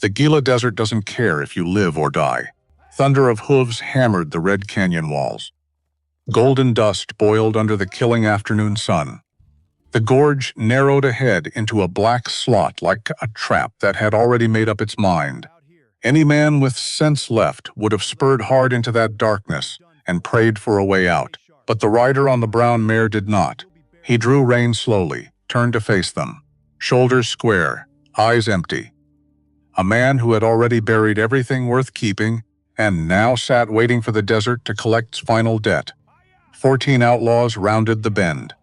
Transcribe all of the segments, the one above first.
The Gila Desert doesn't care if you live or die. Thunder of hooves hammered the red canyon walls. Golden dust boiled under the killing afternoon sun. The gorge narrowed ahead into a black slot like a trap that had already made up its mind. Any man with sense left would have spurred hard into that darkness and prayed for a way out. But the rider on the brown mare did not. He drew rein slowly, turned to face them, shoulders square, eyes empty. A man who had already buried everything worth keeping and now sat waiting for the desert to collect its final debt. 14 outlaws rounded the bend,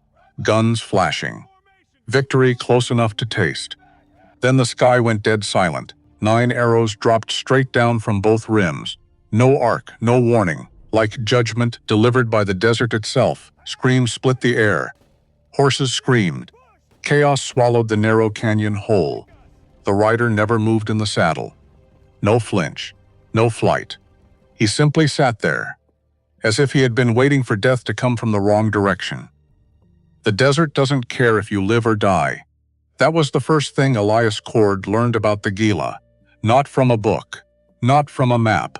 guns flashing. Victory close enough to taste. Then the sky went dead silent. 9 arrows dropped straight down from both rims. No arc, no warning. Like judgment delivered by the desert itself, screams split the air. Horses screamed. Chaos swallowed the narrow canyon whole. The rider never moved in the saddle. No flinch, no flight. He simply sat there, as if he had been waiting for death to come from the wrong direction. The desert doesn't care if you live or die. That was the first thing Elias Cord learned about the Gila. Not from a book, not from a map.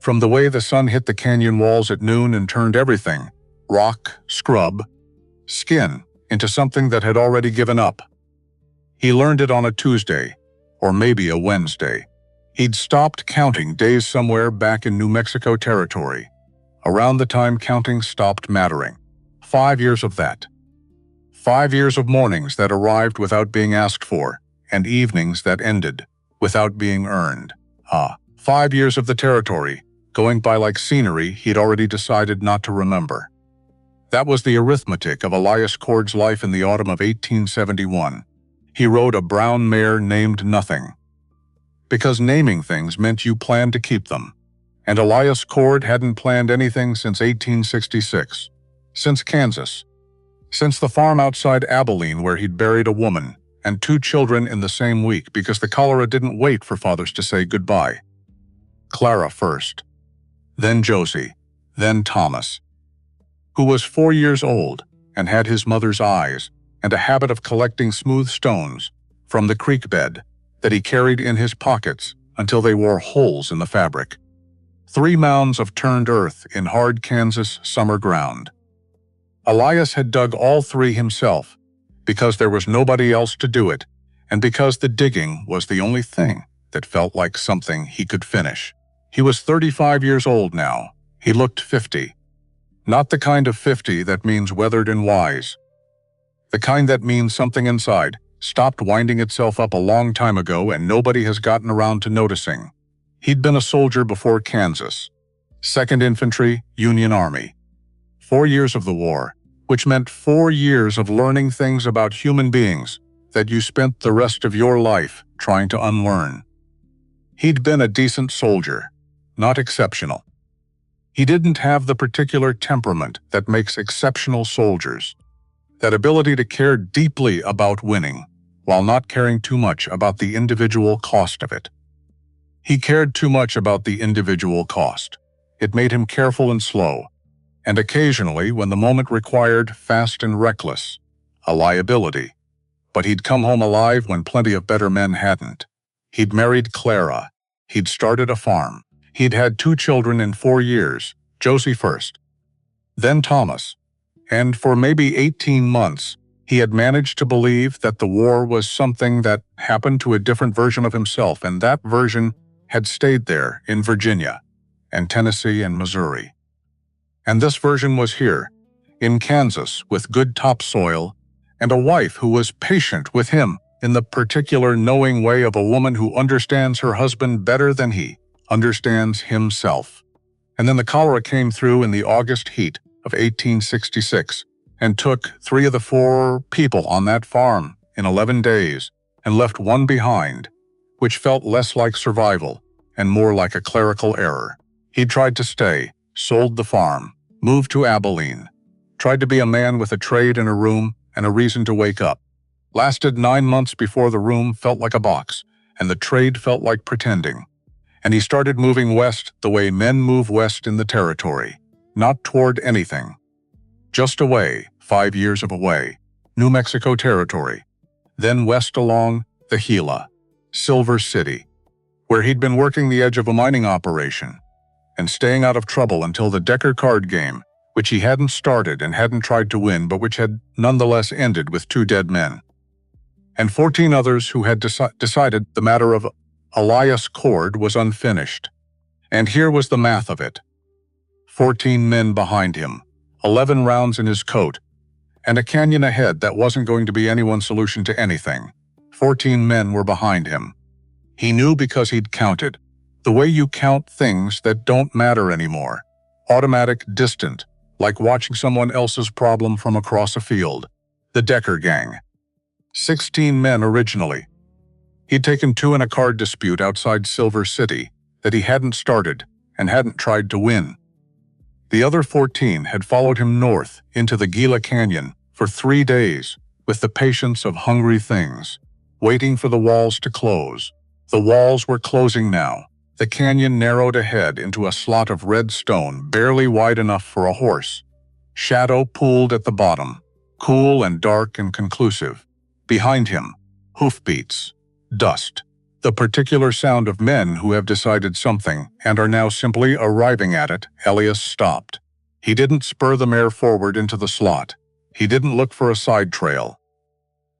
From the way the sun hit the canyon walls at noon and turned everything, rock, scrub, skin, into something that had already given up. He learned it on a Tuesday, or maybe a Wednesday. He'd stopped counting days somewhere back in New Mexico territory, around the time counting stopped mattering. 5 years of that. 5 years of mornings that arrived without being asked for, and evenings that ended without being earned. 5 years of the territory, going by like scenery he'd already decided not to remember. That was the arithmetic of Elias Cord's life in the autumn of 1871. He rode a brown mare named Nothing. Because naming things meant you planned to keep them. And Elias Cord hadn't planned anything since 1866. Since Kansas. Since the farm outside Abilene where he'd buried a woman and 2 children in the same week because the cholera didn't wait for fathers to say goodbye. Clara first. Then Josie. Then Thomas, who was 4 years old and had his mother's eyes and a habit of collecting smooth stones from the creek bed that he carried in his pockets until they wore holes in the fabric. 3 mounds of turned earth in hard Kansas summer ground. Elias had dug all 3 himself because there was nobody else to do it and because the digging was the only thing that felt like something he could finish. He was 35 years old now. He looked 50. Not the kind of 50 that means weathered and wise. The kind that means something inside stopped winding itself up a long time ago and nobody has gotten around to noticing. He'd been a soldier before Kansas. 2nd Infantry, Union Army. 4 years of the war, which meant 4 years of learning things about human beings that you spent the rest of your life trying to unlearn. He'd been a decent soldier, not exceptional. He didn't have the particular temperament that makes exceptional soldiers. That ability to care deeply about winning, while not caring too much about the individual cost of it. He cared too much about the individual cost. It made him careful and slow, and occasionally, when the moment required, fast and reckless, a liability. But he'd come home alive when plenty of better men hadn't. He'd married Clara. He'd started a farm. He'd had 2 children in 4 years, Josie first, then Thomas. And for maybe 18 months, he had managed to believe that the war was something that happened to a different version of himself, and that version had stayed there in Virginia and Tennessee and Missouri. And this version was here, in Kansas, with good topsoil and a wife who was patient with him in the particular knowing way of a woman who understands her husband better than he understands himself. And then the cholera came through in the August heat of 1866 and took 3 of the 4 people on that farm in 11 days and left 1 behind, which felt less like survival and more like a clerical error. He tried to stay, sold the farm, moved to Abilene, tried to be a man with a trade and a room and a reason to wake up. Lasted 9 months before the room felt like a box and the trade felt like pretending. And he started moving west the way men move west in the territory, not toward anything. Just away, 5 years of away, New Mexico territory, then west along the Gila, Silver City, where he'd been working the edge of a mining operation and staying out of trouble until the Decker card game, which he hadn't started and hadn't tried to win, but which had nonetheless ended with 2 dead men. And 14 others who had decided the matter of Elias Cord was unfinished. And here was the math of it. 14 men behind him, 11 rounds in his coat, and a canyon ahead that wasn't going to be anyone's solution to anything. 14 men were behind him. He knew because he'd counted. The way you count things that don't matter anymore. Automatic, distant, like watching someone else's problem from across a field. The Decker gang. 16 men originally. He'd taken 2 in a card dispute outside Silver City that he hadn't started and hadn't tried to win. The other 14 had followed him north into the Gila Canyon for 3 days with the patience of hungry things, waiting for the walls to close. The walls were closing now. The canyon narrowed ahead into a slot of red stone barely wide enough for a horse. Shadow pooled at the bottom, cool and dark and conclusive. Behind him, hoofbeats, dust, the particular sound of men who have decided something and are now simply arriving at it. Elias stopped. He didn't spur the mare forward into the slot. He didn't look for a side trail.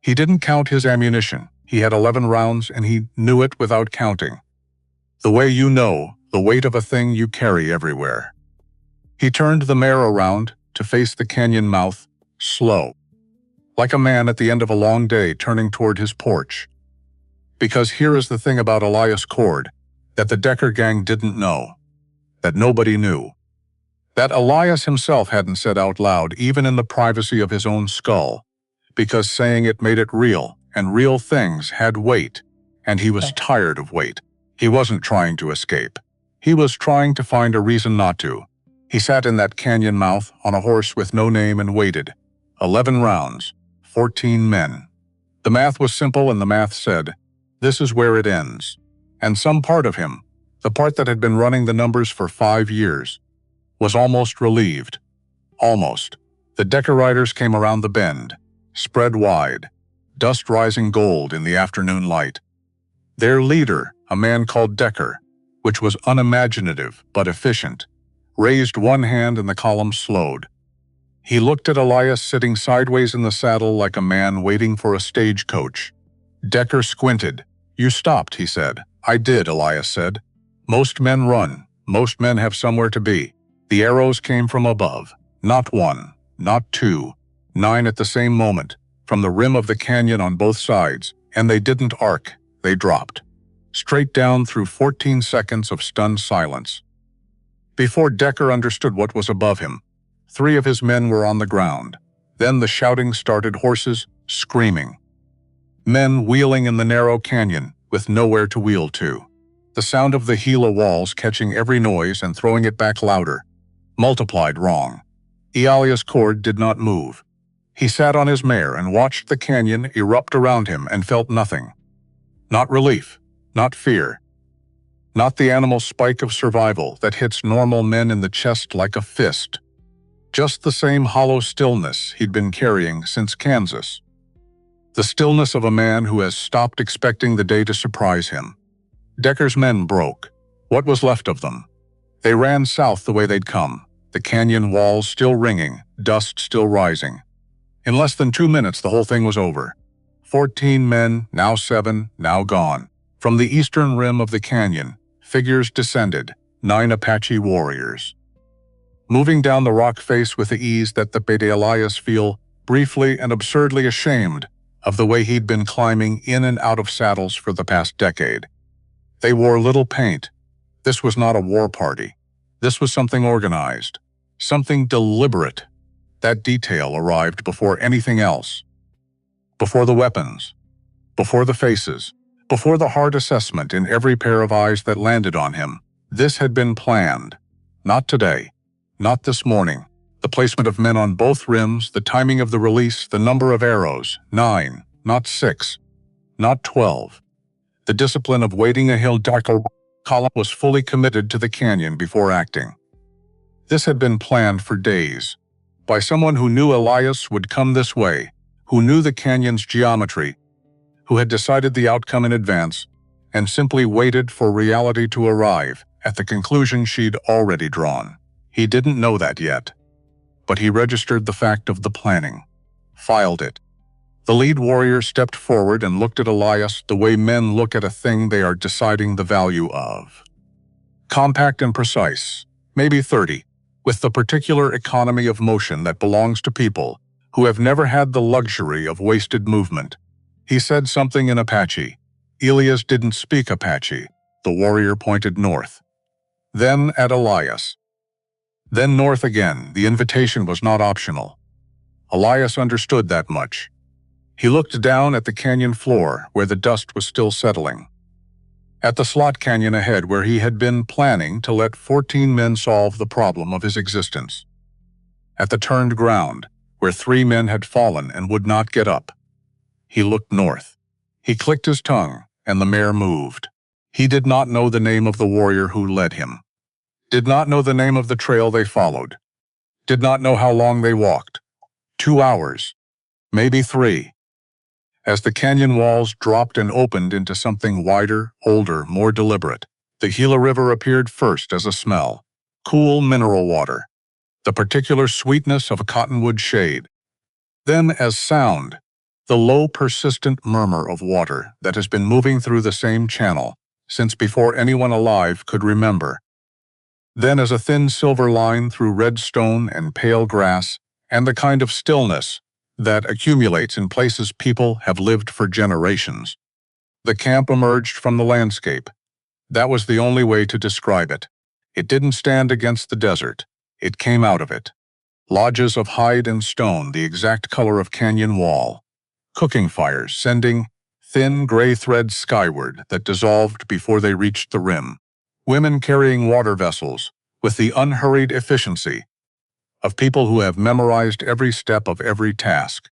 He didn't count his ammunition. He had 11 rounds and he knew it without counting. The way you know the weight of a thing you carry everywhere. He turned the mare around to face the canyon mouth, slow, like a man at the end of a long day turning toward his porch. Because here is the thing about Elias Cord that the Decker gang didn't know, that nobody knew, that Elias himself hadn't said out loud even in the privacy of his own skull, because saying it made it real, and real things had weight, and he was tired of weight. He wasn't trying to escape. He was trying to find a reason not to. He sat in that canyon mouth on a horse with no name and waited. 11 rounds, 14 men. The math was simple and the math said, this is where it ends. And some part of him, the part that had been running the numbers for 5 years, was almost relieved. Almost. The Decker riders came around the bend, spread wide, dust rising gold in the afternoon light. Their leader, a man called Decker, which was unimaginative but efficient, raised one hand and the column slowed. He looked at Elias sitting sideways in the saddle like a man waiting for a stagecoach. Decker squinted. You stopped, he said. I did, Elias said. Most men run. Most men have somewhere to be. The arrows came from above. Not 1, not 2, 9 at the same moment, from the rim of the canyon on both sides, and they didn't arc, they dropped. Straight down through 14 seconds of stunned silence. Before Decker understood what was above him, 3 of his men were on the ground. Then the shouting started, horses screaming. Men wheeling in the narrow canyon with nowhere to wheel to. The sound of the Gila walls catching every noise and throwing it back louder. Multiplied wrong. Elias Cord did not move. He sat on his mare and watched the canyon erupt around him and felt nothing. Not relief, not fear. Not the animal spike of survival that hits normal men in the chest like a fist. Just the same hollow stillness he'd been carrying since Kansas. The stillness of a man who has stopped expecting the day to surprise him. Decker's men broke. What was left of them? They ran south the way they'd come, the canyon walls still ringing, dust still rising. In less than 2 minutes, the whole thing was over. 14 men, now 7, now gone. From the eastern rim of the canyon, figures descended, 9 Apache warriors. Moving down the rock face with the ease that made Elias feel briefly and absurdly ashamed of the way he'd been climbing in and out of saddles for the past decade. They wore little paint. This was not a war party. This was something organized, something deliberate. That detail arrived before anything else. Before the weapons, before the faces, before the hard assessment in every pair of eyes that landed on him. This had been planned. Not today. Not this morning. The placement of men on both rims, the timing of the release, the number of arrows, 9, not 6, not 12. The discipline of waiting a hill darker column was fully committed to the canyon before acting. This had been planned for days, by someone who knew Elias would come this way, who knew the canyon's geometry, who had decided the outcome in advance, and simply waited for reality to arrive at the conclusion she'd already drawn. He didn't know that yet, but he registered the fact of the planning, filed it. The lead warrior stepped forward and looked at Elias the way men look at a thing they are deciding the value of. Compact and precise, maybe 30, with the particular economy of motion that belongs to people who have never had the luxury of wasted movement. He said something in Apache. Elias didn't speak Apache. The warrior pointed north. Then at Elias. Then north again. The invitation was not optional. Elias understood that much. He looked down at the canyon floor where the dust was still settling. At the slot canyon ahead where he had been planning to let 14 men solve the problem of his existence. At the turned ground where 3 men had fallen and would not get up. He looked north. He clicked his tongue, and the mare moved. He did not know the name of the warrior who led him. Did not know the name of the trail they followed. Did not know how long they walked. 2 hours. Maybe 3. As the canyon walls dropped and opened into something wider, older, more deliberate, the Gila River appeared first as a smell. Cool mineral water. The particular sweetness of a cottonwood shade. Then as sound, the low, persistent murmur of water that has been moving through the same channel since before anyone alive could remember. Then as a thin silver line through red stone and pale grass, and the kind of stillness that accumulates in places people have lived for generations. The camp emerged from the landscape. That was the only way to describe it. It didn't stand against the desert. It came out of it. Lodges of hide and stone, the exact color of canyon wall. Cooking fires sending thin gray threads skyward that dissolved before they reached the rim. Women carrying water vessels with the unhurried efficiency of people who have memorized every step of every task.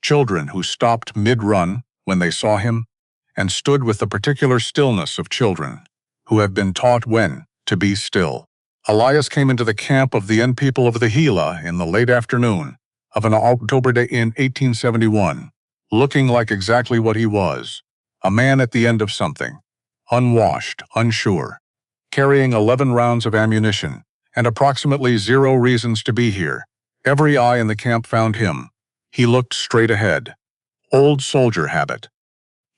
Children who stopped mid-run when they saw him and stood with the particular stillness of children who have been taught when to be still. Elias came into the camp of the N people of the Gila in the late afternoon of an October day in 1871, looking like exactly what he was, a man at the end of something, unwashed, unsure, carrying 11 rounds of ammunition and approximately 0 reasons to be here. Every eye in the camp found him. He looked straight ahead. Old soldier habit.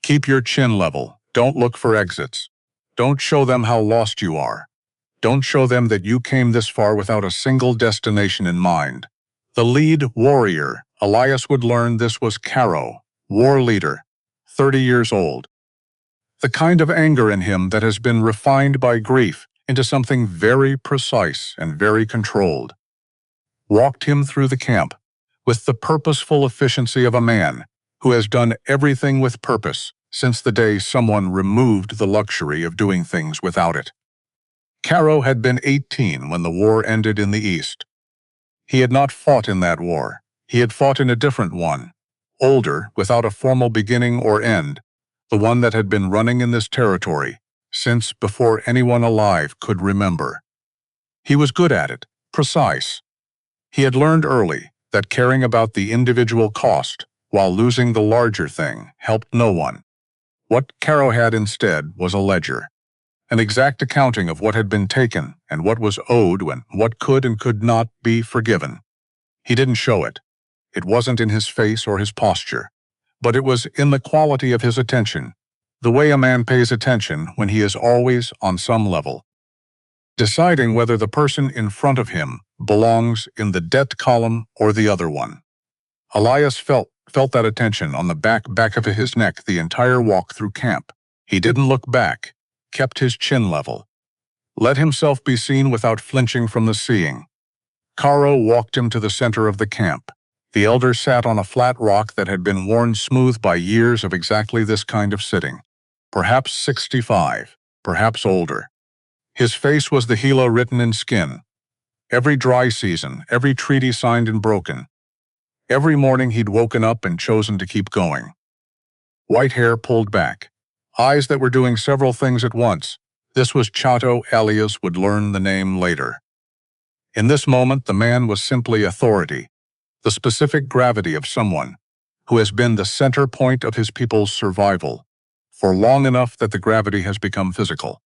Keep your chin level. Don't look for exits. Don't show them how lost you are. Don't show them that you came this far without a single destination in mind. The lead warrior, Elias would learn this was Caro, war leader, 30 years old. The kind of anger in him that has been refined by grief into something very precise and very controlled. Walked him through the camp with the purposeful efficiency of a man who has done everything with purpose since the day someone removed the luxury of doing things without it. Caro had been 18 when the war ended in the East. He had not fought in that war. He had fought in a different one, older, without a formal beginning or end, the one that had been running in this territory since before anyone alive could remember. He was good at it, precise. He had learned early that caring about the individual cost while losing the larger thing helped no one. What Caro had instead was a ledger, an exact accounting of what had been taken and what was owed and what could and could not be forgiven. He didn't show it. It wasn't in his face or his posture, but it was in the quality of his attention, the way a man pays attention when he is always, on some level, deciding whether the person in front of him belongs in the debt column or the other one. Elias felt that attention on the back of his neck the entire walk through camp. He didn't look back, kept his chin level, let himself be seen without flinching from the seeing. Caro walked him to the center of the camp. The elder sat on a flat rock that had been worn smooth by years of exactly this kind of sitting. Perhaps 65, perhaps older. His face was the Gila written in skin. Every dry season, every treaty signed and broken. Every morning he'd woken up and chosen to keep going. White hair pulled back. Eyes that were doing several things at once. This was Chato. Elias would learn the name later. In this moment, the man was simply authority, the specific gravity of someone who has been the center point of his people's survival for long enough that the gravity has become physical.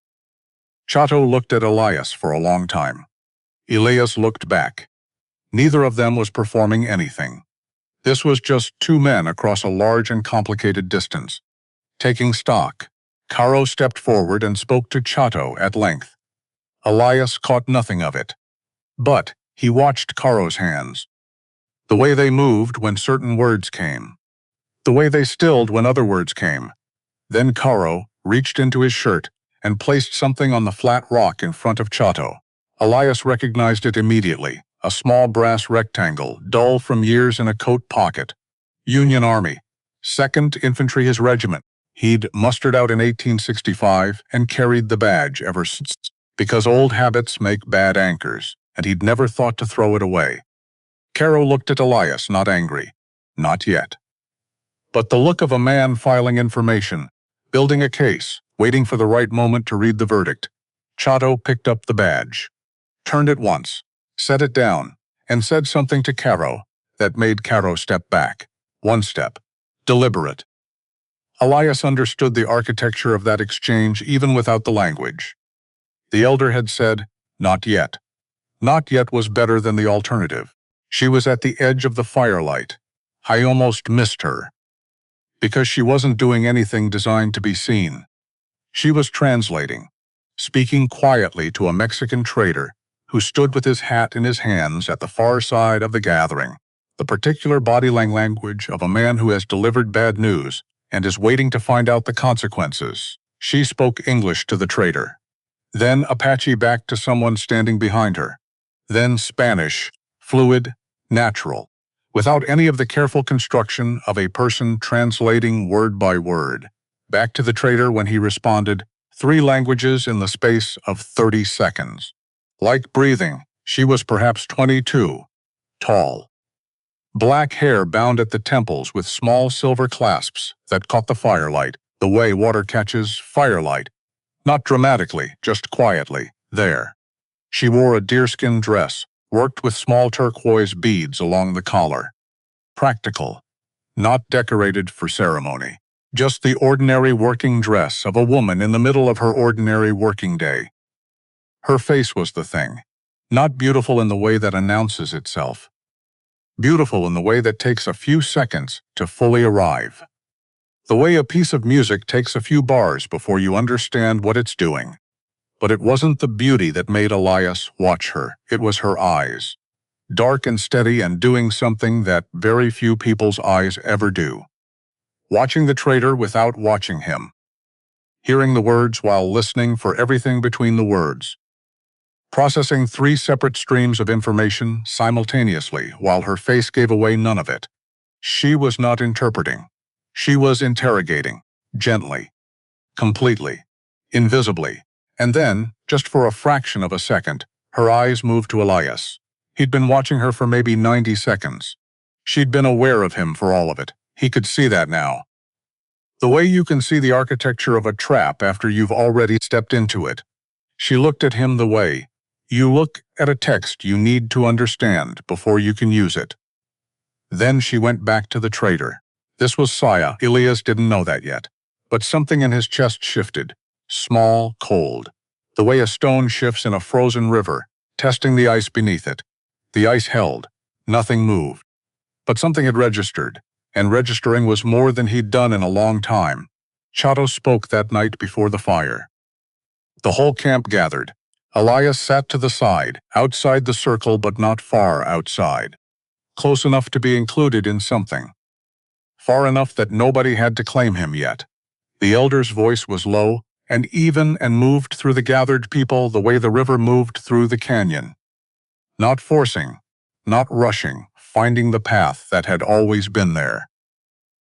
Chato looked at Elias for a long time. Elias looked back. Neither of them was performing anything. This was just two men across a large and complicated distance. Taking stock, Caro stepped forward and spoke to Chato at length. Elias caught nothing of it. But he watched Caro's hands. The way they moved when certain words came. The way they stilled when other words came. Then Caro reached into his shirt and placed something on the flat rock in front of Chato. Elias recognized it immediately, a small brass rectangle, dull from years in a coat pocket. Union Army, 2nd Infantry his regiment. He'd mustered out in 1865 and carried the badge ever since, because old habits make bad anchors, and he'd never thought to throw it away. Caro looked at Elias, not angry. Not yet. But the look of a man filing information, building a case, waiting for the right moment to read the verdict. Chato picked up the badge, turned it once, set it down, and said something to Caro that made Caro step back. One step. Deliberate. Elias understood the architecture of that exchange even without the language. The elder had said, "Not yet." Not yet was better than the alternative. She was at the edge of the firelight. I almost missed her. Because she wasn't doing anything designed to be seen. She was translating, speaking quietly to a Mexican trader who stood with his hat in his hands at the far side of the gathering, the particular body language of a man who has delivered bad news and is waiting to find out the consequences. She spoke English to the trader. Then Apache back to someone standing behind her. Then Spanish, fluid, natural, without any of the careful construction of a person translating word by word. Back to the trader when he responded, 3 languages in the space of 30 seconds. Like breathing, she was perhaps 22, tall. Black hair bound at the temples with small silver clasps that caught the firelight, the way water catches firelight. Not dramatically, just quietly, there. She wore a deerskin dress, worked with small turquoise beads along the collar. Practical, not decorated for ceremony. Just the ordinary working dress of a woman in the middle of her ordinary working day. Her face was the thing, not beautiful in the way that announces itself. Beautiful in the way that takes a few seconds to fully arrive. The way a piece of music takes a few bars before you understand what it's doing. But it wasn't the beauty that made Elias watch her, it was her eyes. Dark and steady and doing something that very few people's eyes ever do. Watching the trader without watching him. Hearing the words while listening for everything between the words. Processing 3 separate streams of information simultaneously while her face gave away none of it. She was not interpreting. She was interrogating, gently, completely, invisibly. And then, just for a fraction of a second, her eyes moved to Elias. He'd been watching her for maybe 90 seconds. She'd been aware of him for all of it. He could see that now. The way you can see the architecture of a trap after you've already stepped into it. She looked at him the way you look at a text you need to understand before you can use it. Then she went back to the trader. This was Saya. Elias didn't know that yet. But something in his chest shifted. Small, cold. The way a stone shifts in a frozen river, testing the ice beneath it. The ice held. Nothing moved. But something had registered, and registering was more than he'd done in a long time. Chato spoke that night before the fire. The whole camp gathered. Elias sat to the side, outside the circle but not far outside. Close enough to be included in something. Far enough that nobody had to claim him yet. The elder's voice was low and even and moved through the gathered people the way the river moved through the canyon. Not forcing, not rushing, finding the path that had always been there.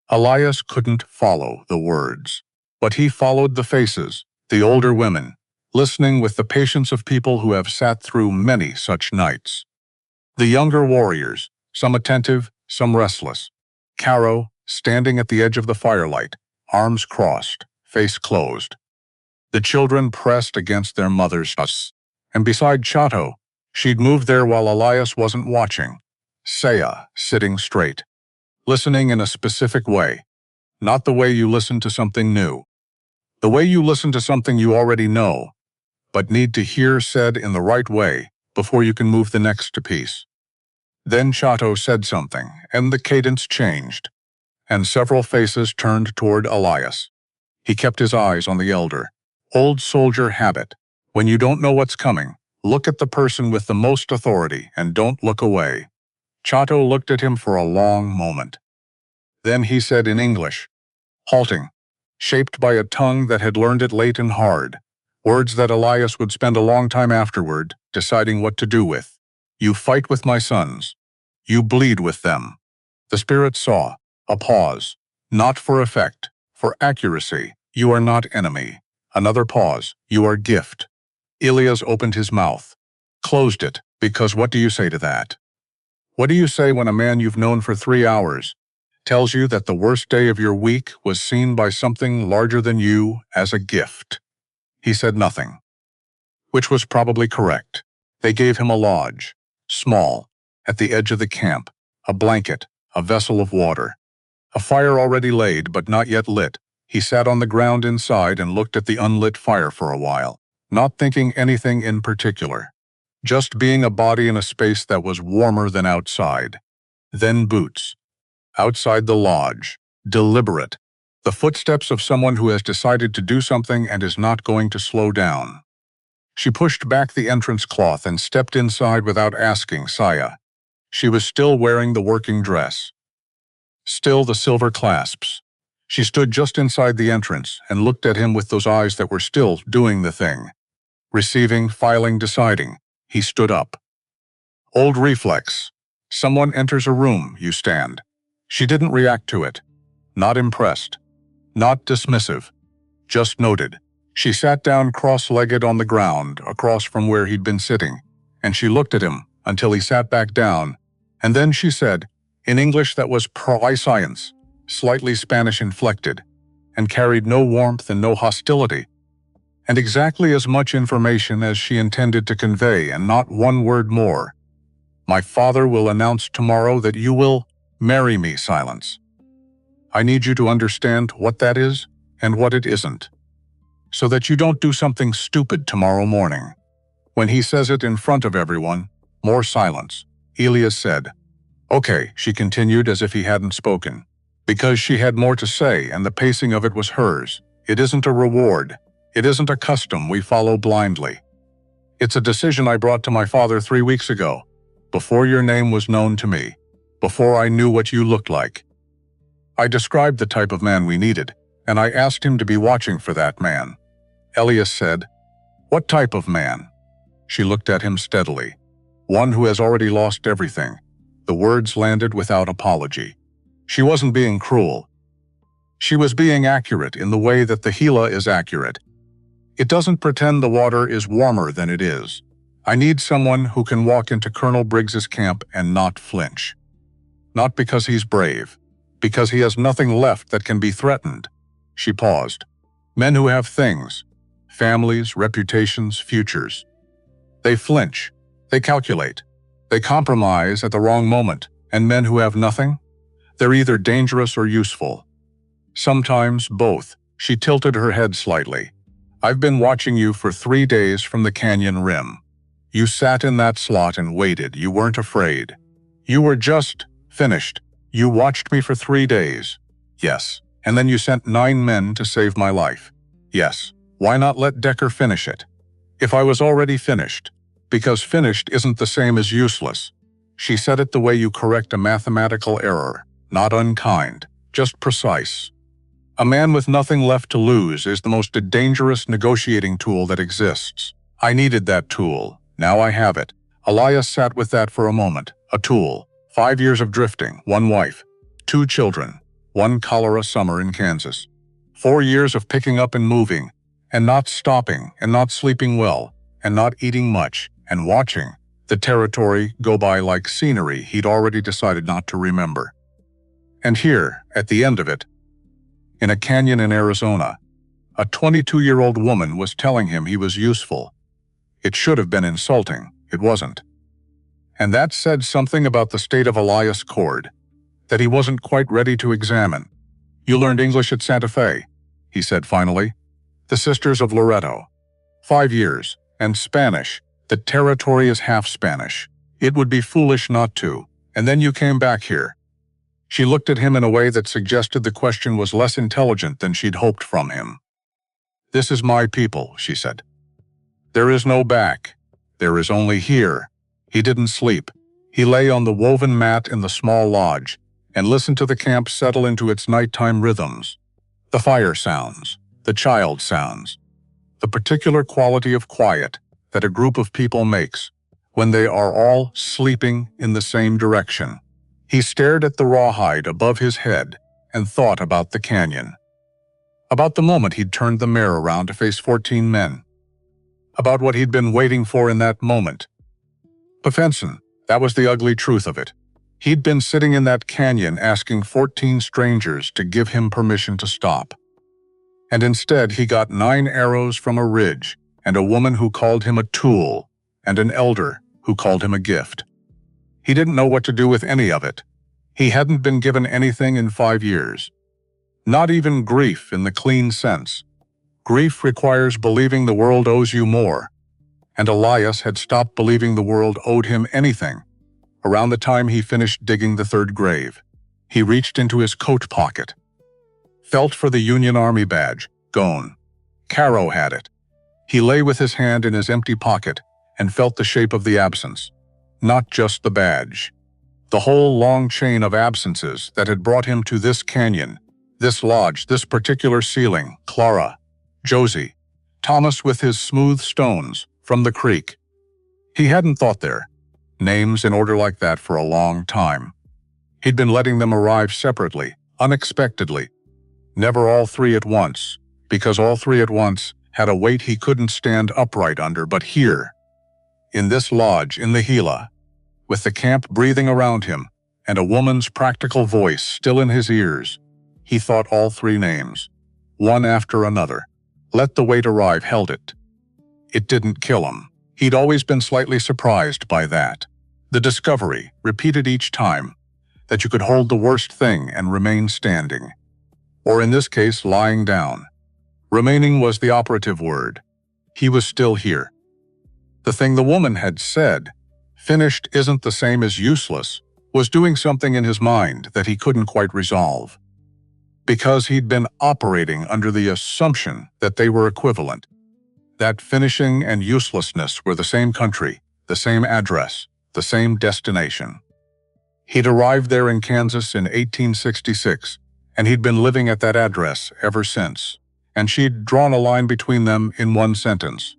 Elias couldn't follow the words, but he followed the faces, the older women, listening with the patience of people who have sat through many such nights. The younger warriors, some attentive, some restless. Caro, standing at the edge of the firelight, arms crossed, face closed. The children pressed against their mother's us, and beside Chato, she'd moved there while Elias wasn't watching. Saya, sitting straight, listening in a specific way, not the way you listen to something new. The way you listen to something you already know, but need to hear said in the right way before you can move the next piece. Then Chato said something, and the cadence changed, and several faces turned toward Elias. He kept his eyes on the elder. Old soldier habit. When you don't know what's coming, look at the person with the most authority and don't look away. Chato looked at him for a long moment. Then he said in English, halting, shaped by a tongue that had learned it late and hard, words that Elias would spend a long time afterward deciding what to do with. You fight with my sons. You bleed with them. The spirit saw. A pause. Not for effect. For accuracy. You are not enemy. Another pause. You are gift. Elias opened his mouth. Closed it, because what do you say to that? What do you say when a man you've known for 3 hours tells you that the worst day of your week was seen by something larger than you as a gift? He said nothing, which was probably correct. They gave him a lodge, small, at the edge of the camp, a blanket, a vessel of water. A fire already laid but not yet lit. He sat on the ground inside and looked at the unlit fire for a while, not thinking anything in particular, just being a body in a space that was warmer than outside. Then boots. Outside the lodge, deliberate, the footsteps of someone who has decided to do something and is not going to slow down. She pushed back the entrance cloth and stepped inside without asking Saya. She was still wearing the working dress. Still the silver clasps. She stood just inside the entrance and looked at him with those eyes that were still doing the thing. Receiving, filing, deciding. He stood up. Old reflex. Someone enters a room, you stand. She didn't react to it. Not impressed. Not dismissive. Just noted. She sat down cross-legged on the ground across from where he'd been sitting, and she looked at him until he sat back down, and then she said, in English that was pro-science, slightly Spanish-inflected, and carried no warmth and no hostility, and exactly as much information as she intended to convey and not one word more. My father will announce tomorrow that you will marry me, Silence. I need you to understand what that is and what it isn't, so that you don't do something stupid tomorrow morning. When he says it in front of everyone, more silence. Elias said, okay, she continued as if he hadn't spoken. Because she had more to say and the pacing of it was hers. It isn't a reward. It isn't a custom we follow blindly. It's a decision I brought to my father 3 weeks ago, before your name was known to me, before I knew what you looked like. I described the type of man we needed, and I asked him to be watching for that man. Elias said, what type of man? She looked at him steadily. One who has already lost everything. The words landed without apology. She wasn't being cruel. She was being accurate in the way that the Gila is accurate. It doesn't pretend the water is warmer than it is. I need someone who can walk into Colonel Briggs's camp and not flinch. Not because he's brave, because he has nothing left that can be threatened. She paused. Men who have things, families, reputations, futures. They flinch, they calculate, they compromise at the wrong moment, and men who have nothing? They're either dangerous or useful. Sometimes both. She tilted her head slightly. I've been watching you for 3 days from the canyon rim. You sat in that slot and waited. You weren't afraid. You were just finished. You watched me for 3 days. Yes. And then you sent 9 men to save my life. Yes. Why not let Decker finish it? If I was already finished. Because finished isn't the same as useless. She said it the way you correct a mathematical error. Not unkind. Just precise. A man with nothing left to lose is the most dangerous negotiating tool that exists. I needed that tool. Now I have it. Elias sat with that for a moment. A tool. 5 years of drifting, 1 wife, 2 children, 1 cholera summer in Kansas. 4 years of picking up and moving, and not stopping, and not sleeping well, and not eating much, and watching the territory go by like scenery he'd already decided not to remember. And here, at the end of it, in a canyon in Arizona, a 22-year-old woman was telling him he was useful. It should have been insulting. It wasn't. And that said something about the state of Elias Cord, that he wasn't quite ready to examine. You learned English at Santa Fe, he said finally. The Sisters of Loreto. 5 years. And Spanish. The territory is half Spanish. It would be foolish not to. And then you came back here. She looked at him in a way that suggested the question was less intelligent than she'd hoped from him. This is my people, she said. There is no back. There is only here. He didn't sleep. He lay on the woven mat in the small lodge and listened to the camp settle into its nighttime rhythms. The fire sounds, the child sounds, the particular quality of quiet that a group of people makes when they are all sleeping in the same direction. He stared at the rawhide above his head and thought about the canyon. About the moment he'd turned the mare around to face 14 men. About what he'd been waiting for in that moment. But Fenson, that was the ugly truth of it. He'd been sitting in that canyon asking 14 strangers to give him permission to stop. And instead he got 9 arrows from a ridge, and a woman who called him a tool, and an elder who called him a gift. He didn't know what to do with any of it. He hadn't been given anything in 5 years. Not even grief in the clean sense. Grief requires believing the world owes you more, and Elias had stopped believing the world owed him anything. Around the time he finished digging the 3rd grave, he reached into his coat pocket. Felt for the Union Army badge, gone. Caro had it. He lay with his hand in his empty pocket and felt the shape of the absence. Not just the badge. The whole long chain of absences that had brought him to this canyon, this lodge, this particular ceiling, Clara, Josie, Thomas with his smooth stones from the creek. He hadn't thought there. Names in order like that for a long time. He'd been letting them arrive separately, unexpectedly. Never all 3 at once, because all 3 at once had a weight he couldn't stand upright under, but here, in this lodge in the Gila, with the camp breathing around him and a woman's practical voice still in his ears, he thought all 3 names, one after another. Let the weight arrive held it. It didn't kill him. He'd always been slightly surprised by that. The discovery, repeated each time, that you could hold the worst thing and remain standing. Or in this case, lying down. Remaining was the operative word. He was still here. The thing the woman had said, finished isn't the same as useless, was doing something in his mind that he couldn't quite resolve. Because he'd been operating under the assumption that they were equivalent. That finishing and uselessness were the same country, the same address, the same destination. He'd arrived there in Kansas in 1866, and he'd been living at that address ever since, and she'd drawn a line between them in one sentence.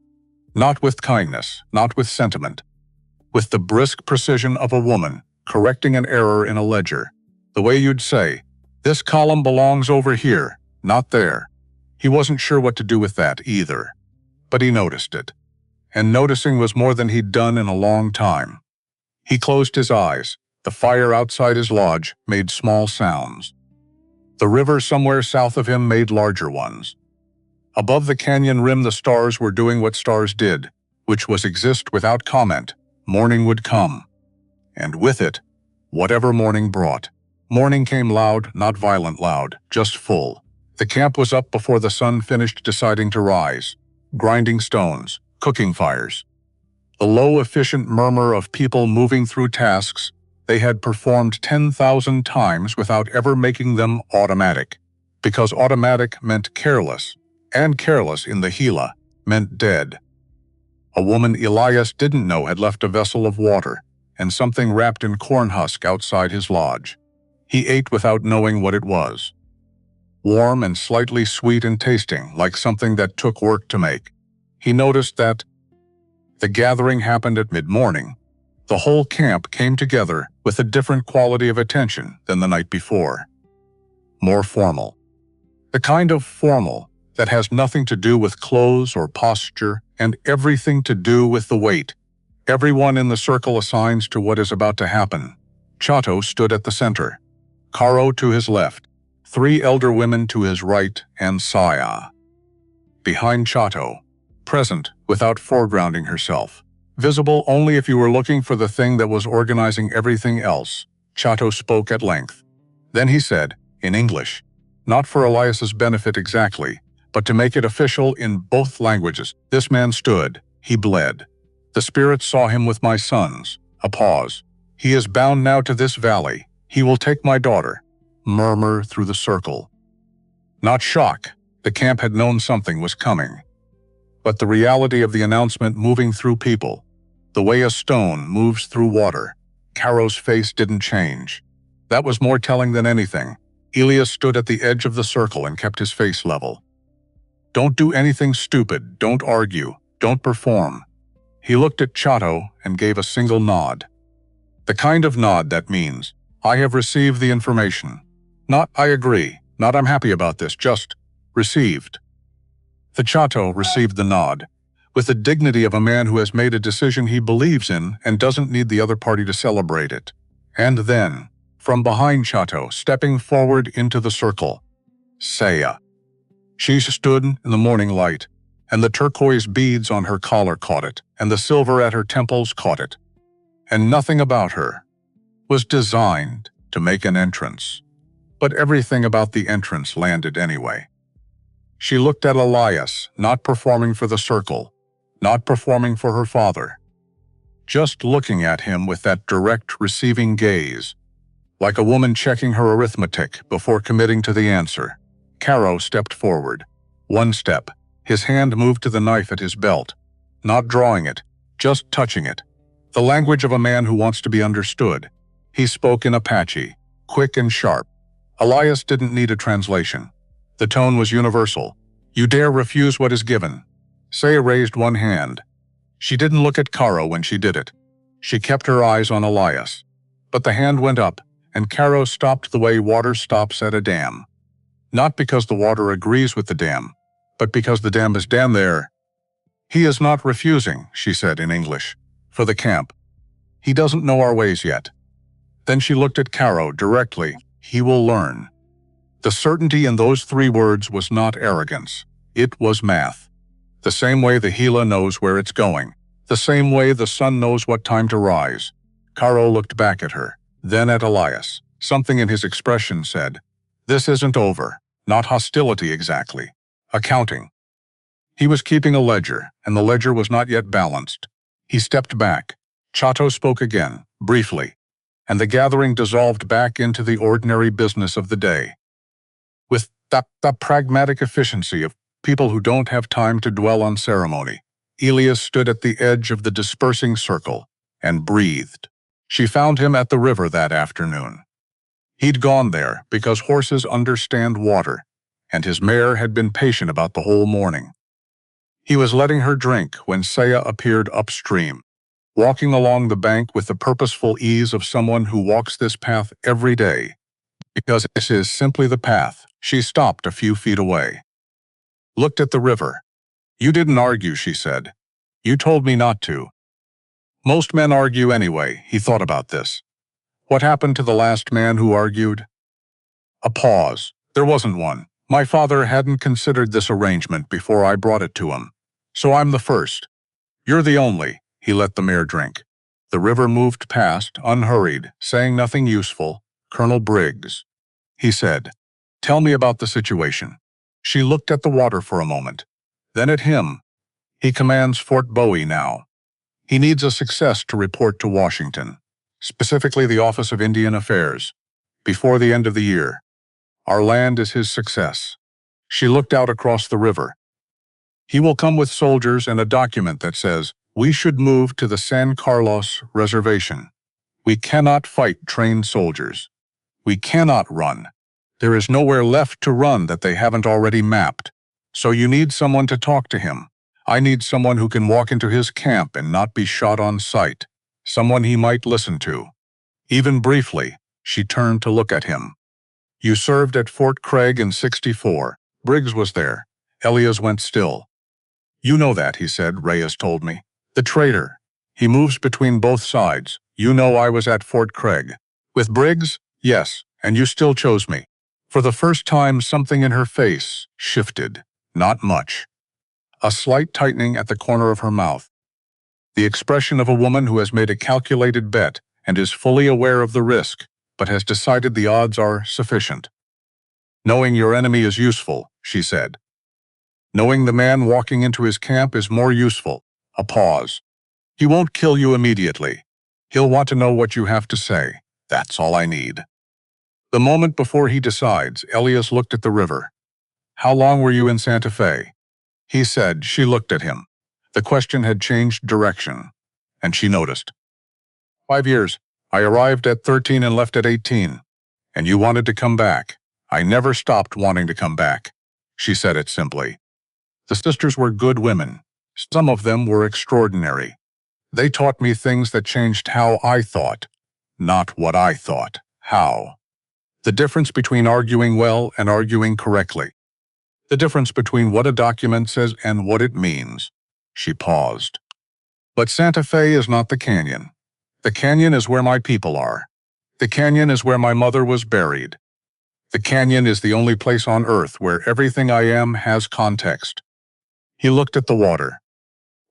Not with kindness, not with sentiment. With the brisk precision of a woman correcting an error in a ledger. The way you'd say, "This column belongs over here, not there." He wasn't sure what to do with that either. But he noticed it. And noticing was more than he'd done in a long time. He closed his eyes. The fire outside his lodge made small sounds. The river somewhere south of him made larger ones. Above the canyon rim the stars were doing what stars did, which was exist without comment. Morning would come. And with it, whatever morning brought. Morning came loud, not violent loud, just full. The camp was up before the sun finished deciding to rise. Grinding stones, cooking fires. The low, efficient murmur of people moving through tasks they had performed 10,000 times without ever making them automatic. Because automatic meant careless, and careless in the Gila meant dead. A woman Elias didn't know had left a vessel of water and something wrapped in corn husk outside his lodge. He ate without knowing what it was. Warm and slightly sweet in tasting, like something that took work to make. He noticed that the gathering happened at mid-morning. The whole camp came together with a different quality of attention than the night before. More formal. The kind of formal that has nothing to do with clothes or posture and everything to do with the weight. Everyone in the circle assigns to what is about to happen. Chato stood at the center. Caro to his left. 3 elder women to his right, and Saya. Behind Chato, present without foregrounding herself. Visible only if you were looking for the thing that was organizing everything else, Chato spoke at length. Then he said, in English, not for Elias's benefit exactly, but to make it official in both languages. This man stood. He bled. The spirit saw him with my sons. A pause. He is bound now to this valley. He will take my daughter. Murmur through the circle. Not shock. The camp had known something was coming. But the reality of the announcement moving through people, the way a stone moves through water, Caro's face didn't change. That was more telling than anything. Elias stood at the edge of the circle and kept his face level. Don't do anything stupid, don't argue, don't perform. He looked at Chato and gave a single nod. The kind of nod that means, I have received the information. Not, I agree, not I'm happy about this, just, received. The Chato received the nod, with the dignity of a man who has made a decision he believes in and doesn't need the other party to celebrate it. And then, from behind Chato, stepping forward into the circle, Saya. She stood in the morning light, and the turquoise beads on her collar caught it, and the silver at her temples caught it. And nothing about her was designed to make an entrance, but everything about the entrance landed anyway. She looked at Elias, not performing for the circle, not performing for her father, just looking at him with that direct receiving gaze, like a woman checking her arithmetic before committing to the answer. Caro stepped forward. One step. His hand moved to the knife at his belt, not drawing it, just touching it. The language of a man who wants to be understood. He spoke in Apache, quick and sharp. Elias didn't need a translation. The tone was universal. You dare refuse what is given. Saya raised one hand. She didn't look at Caro when she did it. She kept her eyes on Elias. But the hand went up, and Caro stopped the way water stops at a dam. Not because the water agrees with the dam, but because the dam is down there. He is not refusing, she said in English, for the camp. He doesn't know our ways yet. Then she looked at Caro directly. He will learn. The certainty in those 3 words was not arrogance. It was math. The same way the Gila knows where it's going. The same way the sun knows what time to rise. Caro looked back at her, then at Elias. Something in his expression said, this isn't over. Not hostility exactly. Accounting. He was keeping a ledger, and the ledger was not yet balanced. He stepped back. Chato spoke again, briefly, and the gathering dissolved back into the ordinary business of the day. With that pragmatic efficiency of people who don't have time to dwell on ceremony, Elias stood at the edge of the dispersing circle and breathed. She found him at the river that afternoon. He'd gone there because horses understand water, and his mare had been patient about the whole morning. He was letting her drink when Saya appeared upstream, walking along the bank with the purposeful ease of someone who walks this path every day. Because this is simply the path, she stopped a few feet away. Looked at the river. You didn't argue, she said. You told me not to. Most men argue anyway, he thought about this. What happened to the last man who argued? A pause. There wasn't one. My father hadn't considered this arrangement before I brought it to him. So I'm the first. You're the only. He let the mare drink. The river moved past, unhurried, saying nothing useful. Colonel Briggs. He said, tell me about the situation. She looked at the water for a moment, then at him. He commands Fort Bowie now. He needs a success to report to Washington, specifically the Office of Indian Affairs, before the end of the year. Our land is his success. She looked out across the river. He will come with soldiers and a document that says, we should move to the San Carlos Reservation. We cannot fight trained soldiers. We cannot run. There is nowhere left to run that they haven't already mapped. So you need someone to talk to him. I need someone who can walk into his camp and not be shot on sight. Someone he might listen to. Even briefly, she turned to look at him. You served at Fort Craig in '64. Briggs was there. Elias went still. You know that, he said, Reyes told me. The traitor. He moves between both sides. You know I was at Fort Craig. With Briggs? Yes, and you still chose me. For the first time, something in her face shifted. Not much. A slight tightening at the corner of her mouth. The expression of a woman who has made a calculated bet and is fully aware of the risk, but has decided the odds are sufficient. Knowing your enemy is useful, she said. Knowing the man walking into his camp is more useful. A pause. He won't kill you immediately. He'll want to know what you have to say. That's all I need. The moment before he decides, Elias looked at the river. How long were you in Santa Fe? He said. She looked at him. The question had changed direction, and she noticed. 5 years. I arrived at 13 and left at 18. And you wanted to come back. I never stopped wanting to come back. She said it simply. The sisters were good women. Some of them were extraordinary. They taught me things that changed how I thought. Not what I thought. How. The difference between arguing well and arguing correctly. The difference between what a document says and what it means. She paused. But Santa Fe is not the canyon. The canyon is where my people are. The canyon is where my mother was buried. The canyon is the only place on earth where everything I am has context. He looked at the water.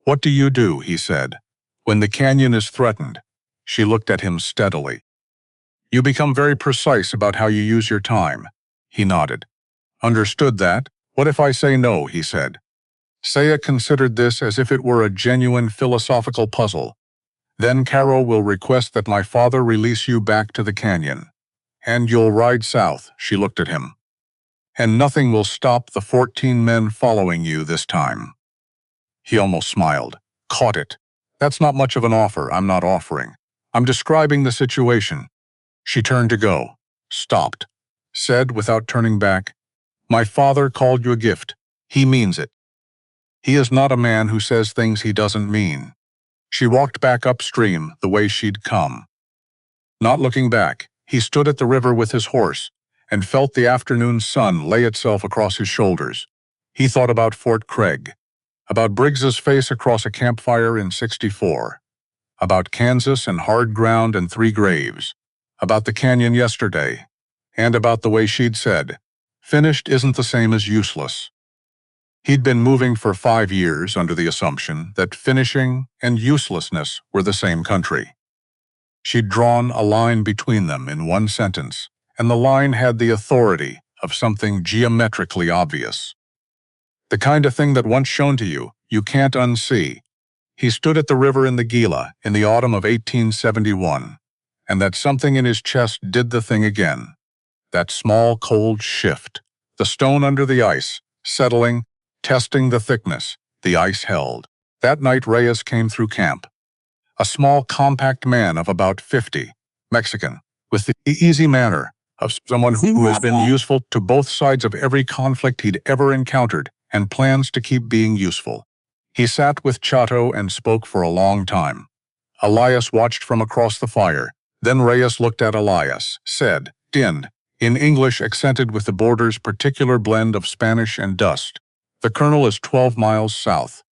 What do you do, he said, when the canyon is threatened? She looked at him steadily. You become very precise about how you use your time. He nodded. Understood that. What if I say no, he said. Saya considered this as if it were a genuine philosophical puzzle. Then Caro will request that my father release you back to the canyon. And you'll ride south, she looked at him. And nothing will stop the 14 men following you this time. He almost smiled. Caught it. That's not much of an offer I'm not offering. I'm describing the situation. She turned to go. Stopped. Said without turning back, My father called you a gift. He means it. He is not a man who says things he doesn't mean. She walked back upstream the way she'd come. Not looking back, he stood at the river with his horse and felt the afternoon sun lay itself across his shoulders. He thought about Fort Craig, about Briggs's face across a campfire in '64, about Kansas and hard ground and 3 graves, about the canyon yesterday, and about the way she'd said, finished isn't the same as useless. He'd been moving for 5 years under the assumption that finishing and uselessness were the same country. She'd drawn a line between them in one sentence, and the line had the authority of something geometrically obvious. The kind of thing that once shown to you, you can't unsee. He stood at the river in the Gila in the autumn of 1871, and that something in his chest did the thing again. That small, cold shift. The stone under the ice, settling, testing the thickness. The ice held. That night Reyes came through camp. A small, compact man of about 50, Mexican, with the easy manner of someone who has been useful to both sides of every conflict he'd ever encountered and plans to keep being useful. He sat with Chato and spoke for a long time. Elias watched from across the fire. Then Reyes looked at Elias, said, Din, in English accented with the border's particular blend of Spanish and dust. The colonel is 12 miles south.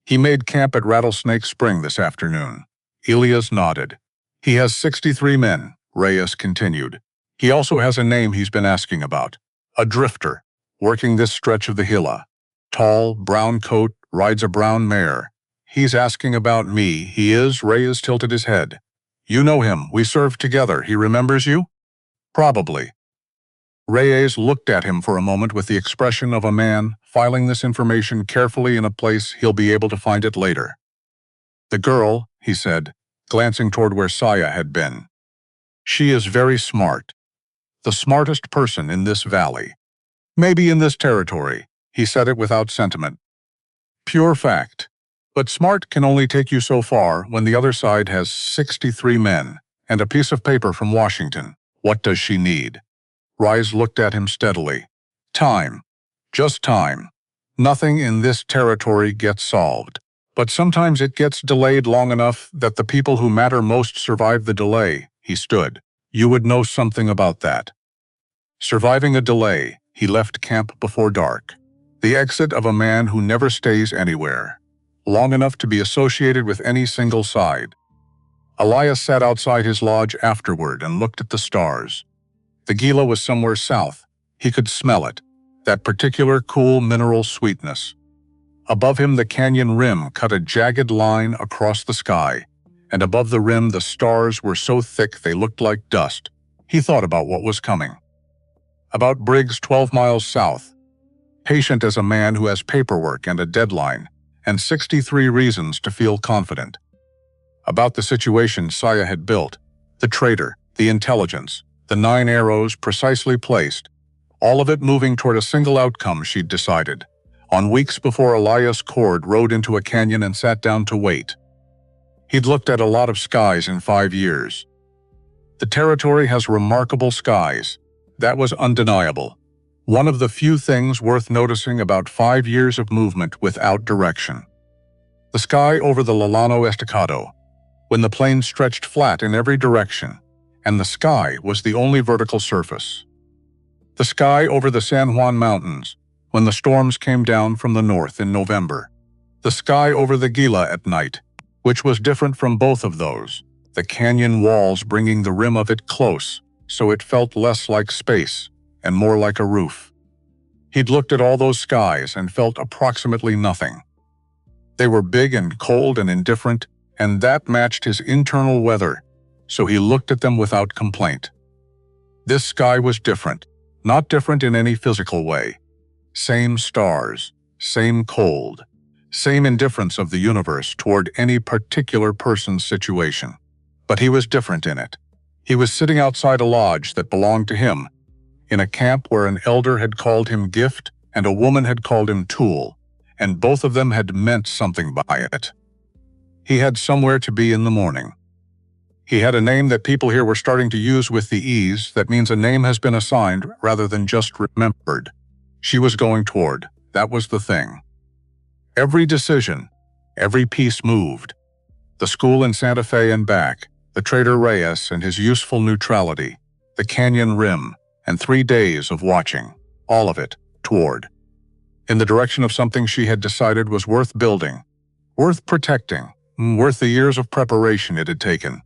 He made camp at Rattlesnake Spring this afternoon. Elias nodded. He has 63 men, Reyes continued. He also has a name he's been asking about. A drifter, working this stretch of the Gila. Tall, brown coat, rides a brown mare. He's asking about me. He is, Reyes tilted his head. You know him. We served together. He remembers you? Probably. Reyes looked at him for a moment with the expression of a man filing this information carefully in a place he'll be able to find it later. The girl, he said, glancing toward where Saya had been. She is very smart. The smartest person in this valley. Maybe in this territory. He said it without sentiment. Pure fact. But smart can only take you so far when the other side has 63 men and a piece of paper from Washington. What does she need? Reyes looked at him steadily. Time. Just time. Nothing in this territory gets solved. But sometimes it gets delayed long enough that the people who matter most survive the delay. He stood. You would know something about that. Surviving a delay, he left camp before dark. The exit of a man who never stays anywhere. Long enough to be associated with any single side. Elias sat outside his lodge afterward and looked at the stars. The Gila was somewhere south. He could smell it, that particular cool mineral sweetness. Above him the canyon rim cut a jagged line across the sky, and above the rim the stars were so thick they looked like dust. He thought about what was coming. About Briggs 12 miles south. patient as a man who has paperwork and a deadline, and 63 reasons to feel confident. About the situation Saya had built, the traitor, the intelligence, the 9 arrows precisely placed, all of it moving toward a single outcome she'd decided, on weeks before Elias Cord rode into a canyon and sat down to wait. He'd looked at a lot of skies in 5 years. The territory has remarkable skies. That was undeniable. One of the few things worth noticing about 5 years of movement without direction. The sky over the Lalano Estacado, when the plain stretched flat in every direction, and the sky was the only vertical surface. The sky over the San Juan Mountains, when the storms came down from the north in November. The sky over the Gila at night, which was different from both of those, the canyon walls bringing the rim of it close, so it felt less like space and more like a roof. He'd looked at all those skies and felt approximately nothing. They were big and cold and indifferent, and that matched his internal weather, so he looked at them without complaint. This sky was different, not different in any physical way. Same stars, same cold, same indifference of the universe toward any particular person's situation. But he was different in it. He was sitting outside a lodge that belonged to him, in a camp where an elder had called him gift and a woman had called him tool, and both of them had meant something by it. He had somewhere to be in the morning. He had a name that people here were starting to use with the ease that means a name has been assigned rather than just remembered. She was going toward, that was the thing. Every decision, every piece moved. The school in Santa Fe and back, the Trader Reyes and his useful neutrality, the canyon rim, and 3 days of watching, all of it, toward. In the direction of something she had decided was worth building, worth protecting, worth the years of preparation it had taken.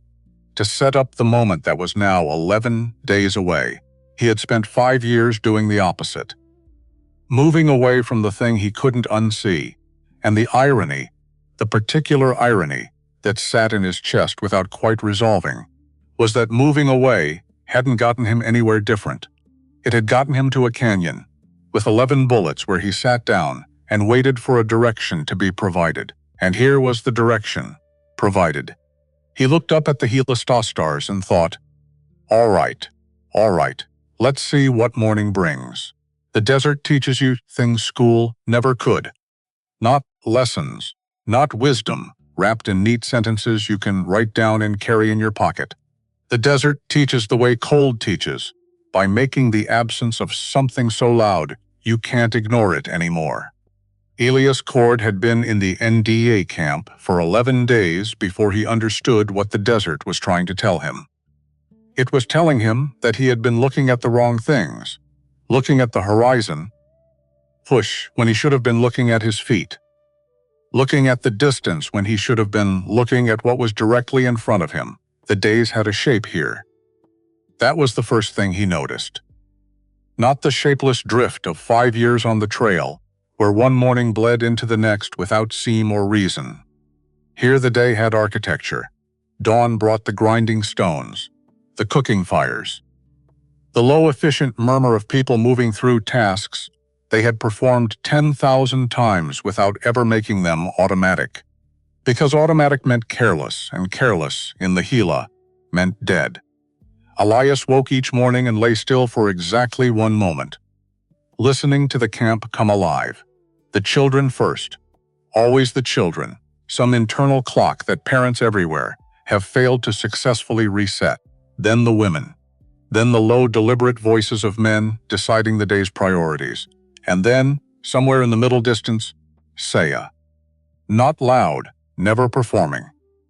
To set up the moment that was now 11 days away, he had spent 5 years doing the opposite. Moving away from the thing he couldn't unsee, and the irony, the particular irony, that sat in his chest without quite resolving, was that moving away hadn't gotten him anywhere different. It had gotten him to a canyon, with 11 bullets where he sat down and waited for a direction to be provided. And here was the direction, provided. He looked up at the Gila stars and thought, all right, let's see what morning brings. The desert teaches you things school never could. Not lessons, not wisdom, wrapped in neat sentences you can write down and carry in your pocket. The desert teaches the way cold teaches, by making the absence of something so loud you can't ignore it anymore. Elias Cord had been in the NDA camp for 11 days before he understood what the desert was trying to tell him. It was telling him that he had been looking at the wrong things, looking at the horizon, when he should have been looking at his feet, looking at the distance when he should have been looking at what was directly in front of him. The days had a shape here. That was the first thing he noticed. Not the shapeless drift of 5 years on the trail, where one morning bled into the next without seam or reason. Here the day had architecture. Dawn brought the grinding stones, the cooking fires, the low efficient murmur of people moving through tasks they had performed 10,000 times without ever making them automatic. Because automatic meant careless, and careless, in the Gila, meant dead. Elias woke each morning and lay still for exactly 1 moment, listening to the camp come alive. The children first. Always the children, some internal clock that parents everywhere have failed to successfully reset. Then the women. Then the low, deliberate voices of men deciding the day's priorities. And then, somewhere in the middle distance, Saya. Not loud, never performing,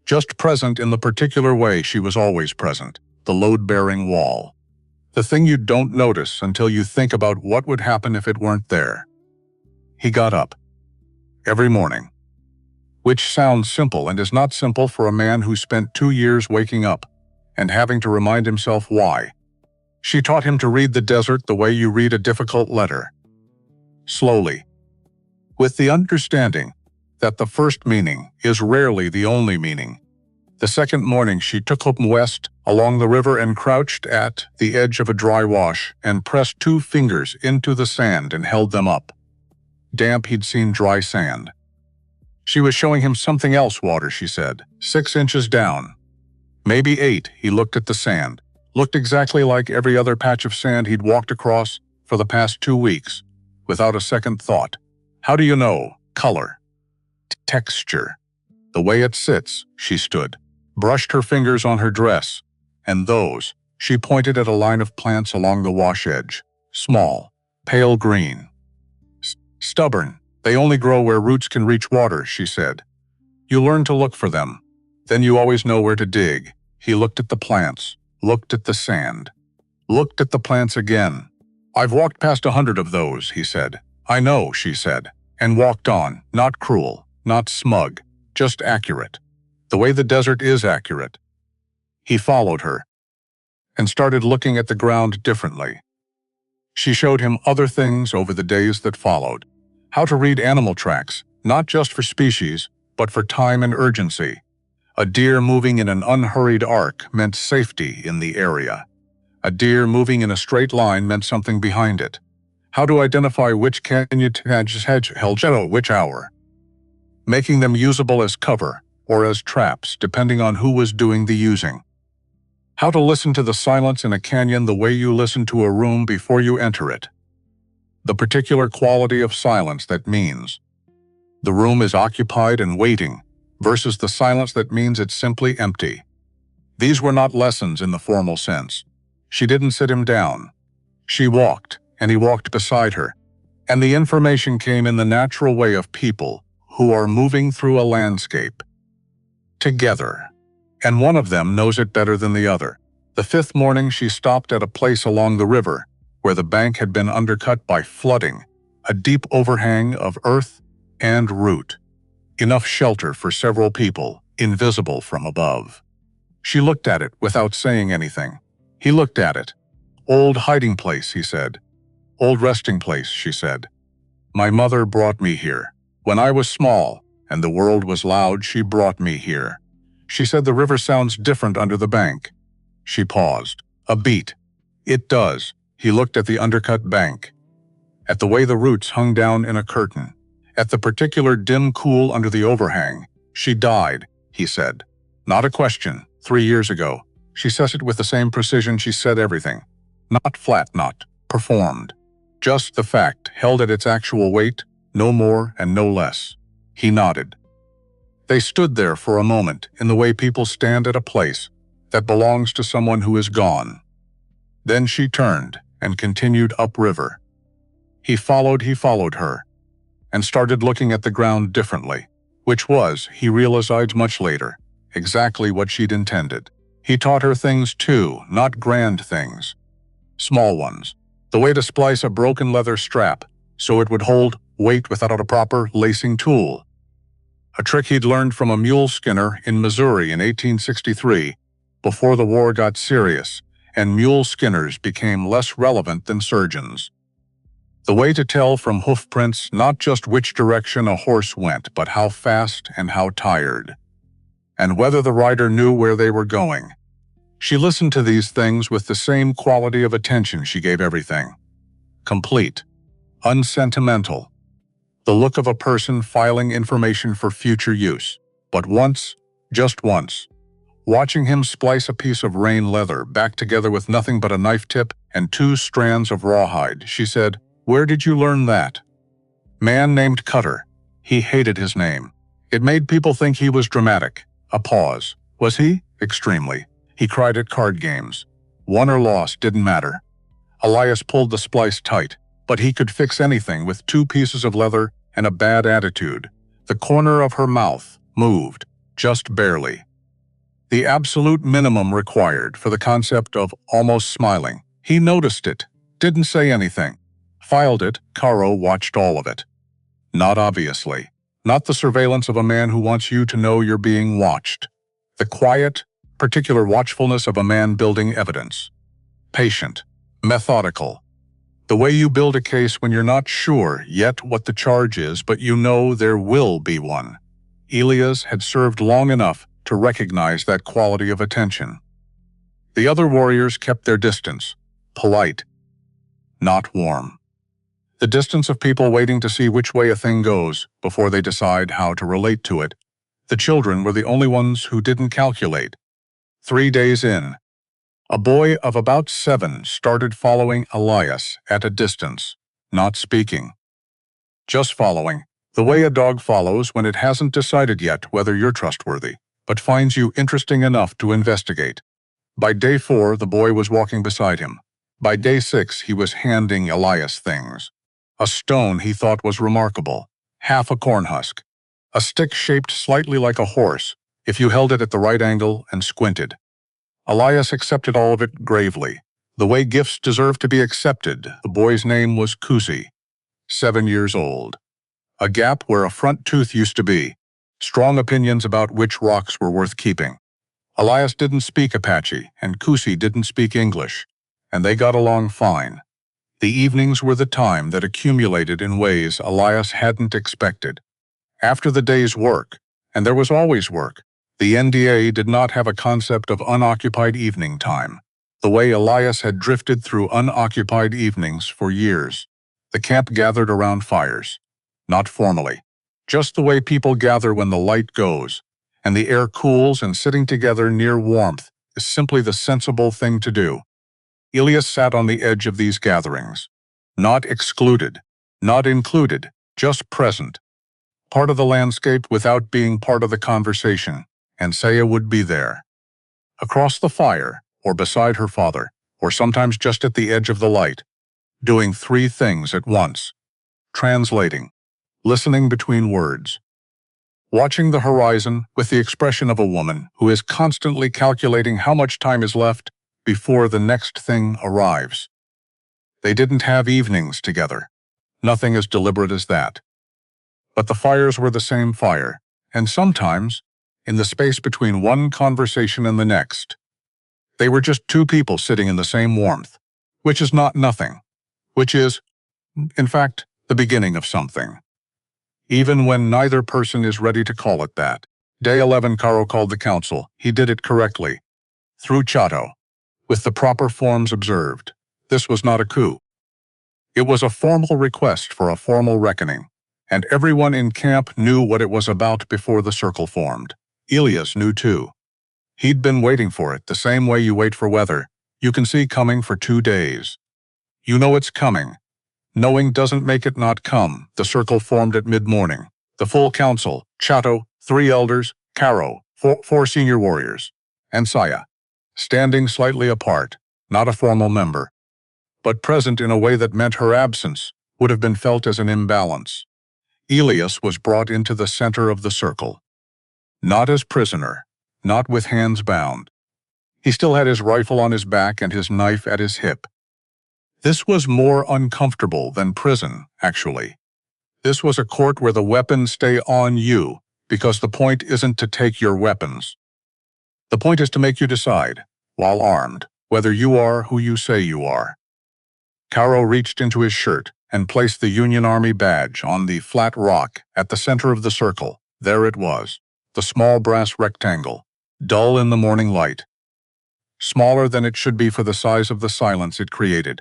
just present in the particular way she was always present, the load-bearing wall. The thing you don't notice until you think about what would happen if it weren't there. He got up. Every morning. Which sounds simple and is not simple for a man who spent 2 years waking up and having to remind himself why. She taught him to read the desert the way you read a difficult letter. Slowly. With the understanding that the first meaning is rarely the only meaning. The second morning she took him west along the river and crouched at the edge of a dry wash and pressed 2 fingers into the sand and held them up. Damp, he'd seen dry sand. She was showing him something else. Water, she said. 6 inches down. Maybe 8. He looked at the sand. Looked exactly like every other patch of sand he'd walked across for the past 2 weeks, without a second thought. How do you know? Color. Texture. The way it sits. She stood, brushed her fingers on her dress. And those. She pointed at a line of plants along the wash edge. Small. Pale green. Stubborn. They only grow where roots can reach water, she said. You learn to look for them. Then you always know where to dig. He looked at the plants, looked at the sand, looked at the plants again. I've walked past 100 of those, he said. I know, she said, and walked on, not cruel, not smug, just accurate. The way the desert is accurate. He followed her and started looking at the ground differently. She showed him other things over the days that followed. How to read animal tracks, not just for species, but for time and urgency. A deer moving in an unhurried arc meant safety in the area. A deer moving in a straight line meant something behind it. How to identify which canyon hedge held which hour. Making them usable as cover or as traps, depending on who was doing the using. How to listen to the silence in a canyon the way you listen to a room before you enter it. The particular quality of silence that means the room is occupied and waiting, versus the silence that means it's simply empty. These were not lessons in the formal sense. She didn't sit him down. She walked, and he walked beside her. And the information came in the natural way of people who are moving through a landscape together. And one of them knows it better than the other. The 5th morning, she stopped at a place along the river where the bank had been undercut by flooding, a deep overhang of earth and root. Enough shelter for several people, invisible from above. She looked at it without saying anything. He looked at it. Old hiding place, he said. Old resting place, she said. My mother brought me here. When I was small, and the world was loud, she brought me here. She said the river sounds different under the bank. She paused. A beat. It does. He looked at the undercut bank, at the way the roots hung down in a curtain, at the particular dim cool under the overhang. She died, he said. Not a question. 3 years ago. She says it with the same precision she said everything. Not flat, not performed. Just the fact, held at its actual weight, no more and no less. He nodded. They stood there for a moment, in the way people stand at a place that belongs to someone who is gone. Then she turned and continued upriver. He followed her, and started looking at the ground differently, which was, he realized much later, exactly what she'd intended. He taught her things too, not grand things. Small ones. The way to splice a broken leather strap so it would hold weight without a proper lacing tool. A trick he'd learned from a mule skinner in Missouri in 1863, before the war got serious, and mule skinners became less relevant than surgeons. The way to tell from hoof prints not just which direction a horse went, but how fast and how tired, and whether the rider knew where they were going. She listened to these things with the same quality of attention she gave everything. Complete. Unsentimental. The look of a person filing information for future use. But once, just once, watching him splice a piece of rain leather back together with nothing but a knife tip and 2 strands of rawhide, she said, "Where did you learn that?" Man named Cutter. He hated his name. It made people think he was dramatic. A pause. Was he? Extremely. He cried at card games. Won or lost didn't matter. Elias pulled the splice tight, but he could fix anything with 2 pieces of leather and a bad attitude. The corner of her mouth moved, just barely. The absolute minimum required for the concept of almost smiling. He noticed it, didn't say anything. Filed it. Caro watched all of it. Not obviously. Not the surveillance of a man who wants you to know you're being watched. The quiet, particular watchfulness of a man building evidence. Patient. Methodical. The way you build a case when you're not sure yet what the charge is, but you know there will be one. Elias had served long enough to recognize that quality of attention. The other warriors kept their distance, polite, not warm. The distance of people waiting to see which way a thing goes before they decide how to relate to it. The children were the only ones who didn't calculate. 3 days in, a boy of about 7 started following Elias at a distance, not speaking. Just following, the way a dog follows when it hasn't decided yet whether you're trustworthy, but finds you interesting enough to investigate. By day 4, the boy was walking beside him. By day 6, he was handing Elias things. A stone he thought was remarkable, half a corn husk. A stick shaped slightly like a horse, if you held it at the right angle and squinted. Elias accepted all of it gravely. The way gifts deserve to be accepted, the boy's name was Kusi, 7 years old. A gap where a front tooth used to be. Strong opinions about which rocks were worth keeping. Elias didn't speak Apache, and Kusi didn't speak English, and they got along fine. The evenings were the time that accumulated in ways Elias hadn't expected. After the day's work, and there was always work, the NDA did not have a concept of unoccupied evening time, the way Elias had drifted through unoccupied evenings for years. The camp gathered around fires. Not formally, just the way people gather when the light goes, and the air cools, and sitting together near warmth is simply the sensible thing to do. Elias sat on the edge of these gatherings. Not excluded, not included, just present. Part of the landscape without being part of the conversation, and Saya would be there. Across the fire, or beside her father, or sometimes just at the edge of the light, doing 3 things at once. Translating, listening between words. Watching the horizon with the expression of a woman who is constantly calculating how much time is left before the next thing arrives. They didn't have evenings together. Nothing as deliberate as that. But the fires were the same fire, and sometimes, in the space between one conversation and the next, they were just 2 people sitting in the same warmth, which is not nothing, which is, in fact, the beginning of something. Even when neither person is ready to call it that. Day 11, Caro called the council. He did it correctly, through Chato, with the proper forms observed. This was not a coup. It was a formal request for a formal reckoning, and everyone in camp knew what it was about before the circle formed. Elias knew too. He'd been waiting for it the same way you wait for weather. You can see coming for 2 days. You know it's coming. Knowing doesn't make it not come. The circle formed at mid-morning. The full council, Chato, 3 elders, Caro, 4 senior warriors, and Saya, standing slightly apart, not a formal member, but present in a way that meant her absence would have been felt as an imbalance. Elias was brought into the center of the circle. Not as prisoner, not with hands bound. He still had his rifle on his back and his knife at his hip. This was more uncomfortable than prison, actually. This was a court where the weapons stay on you, because the point isn't to take your weapons. The point is to make you decide, while armed, whether you are who you say you are. Caro reached into his shirt and placed the Union Army badge on the flat rock at the center of the circle. There it was, the small brass rectangle, dull in the morning light. Smaller than it should be for the size of the silence it created.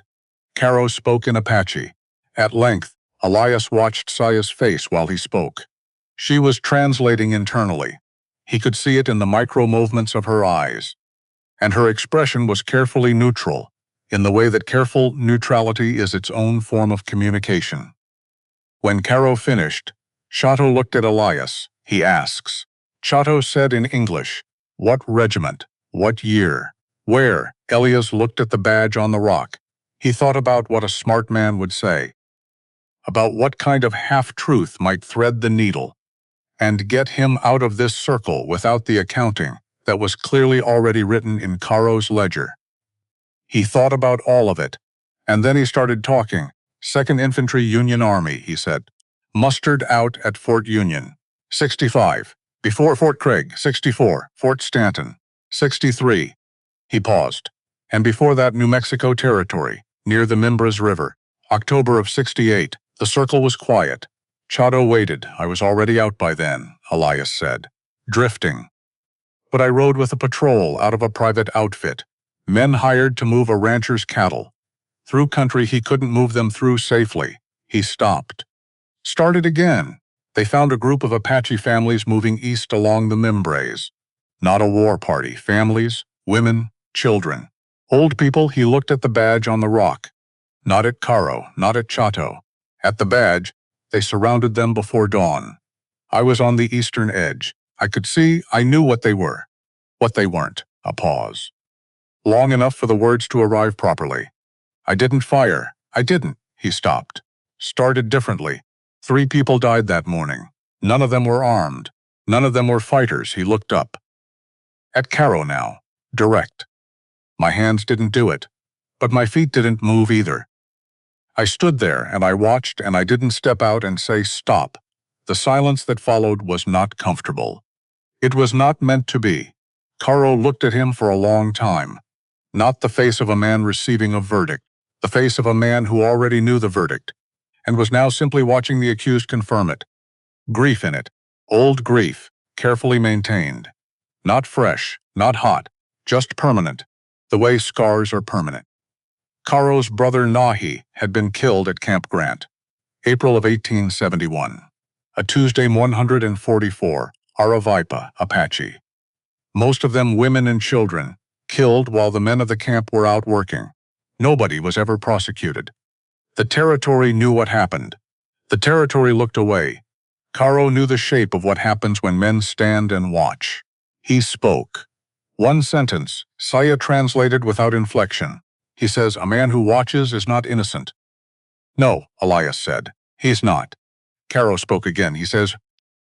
Caro spoke in Apache. At length, Elias watched Saya's face while he spoke. She was translating internally. He could see it in the micro-movements of her eyes. And her expression was carefully neutral, in the way that careful neutrality is its own form of communication. When Caro finished, Chato looked at Elias. He asks. Chato said in English, "What regiment? What year? Where?" Elias looked at the badge on the rock. He thought about what a smart man would say, about what kind of half-truth might thread the needle and get him out of this circle without the accounting that was clearly already written in Caro's ledger. He thought about all of it, and then he started talking. 2nd Infantry Union Army, he said. Mustered out at Fort Union. 65. Before Fort Craig. 64. Fort Stanton. 63. He paused. And before that, New Mexico Territory, near the Mimbres River. October of 68. The circle was quiet. Chato waited. I was already out by then, Elias said. Drifting. But I rode with a patrol out of a private outfit. Men hired to move a rancher's cattle. Through country he couldn't move them through safely. He stopped. Started again. They found a group of Apache families moving east along the Mimbres. Not a war party. Families, women, children. Old people. He looked at the badge on the rock. Not at Caro, not at Chato. At the badge, they surrounded them before dawn. I was on the eastern edge. I could see, I knew what they were. What they weren't. A pause. Long enough for the words to arrive properly. I didn't fire. I didn't. He stopped. Started differently. 3 people died that morning. None of them were armed. None of them were fighters. He looked up. At Caro now. Direct. My hands didn't do it. But my feet didn't move either. I stood there and I watched and I didn't step out and say stop. The silence that followed was not comfortable. It was not meant to be. Caro looked at him for a long time. Not the face of a man receiving a verdict. The face of a man who already knew the verdict and was now simply watching the accused confirm it. Grief in it. Old grief, carefully maintained. Not fresh, not hot, just permanent, the way scars are permanent. Caro's brother Nahi had been killed at Camp Grant, April of 1871. A Tuesday 144, Aravaipa, Apache. Most of them women and children, killed while the men of the camp were out working. Nobody was ever prosecuted. The territory knew what happened. The territory looked away. Caro knew the shape of what happens when men stand and watch. He spoke. One sentence, Saya translated without inflection. He says, a man who watches is not innocent. No, Elias said. He's not. Caro spoke again. He says,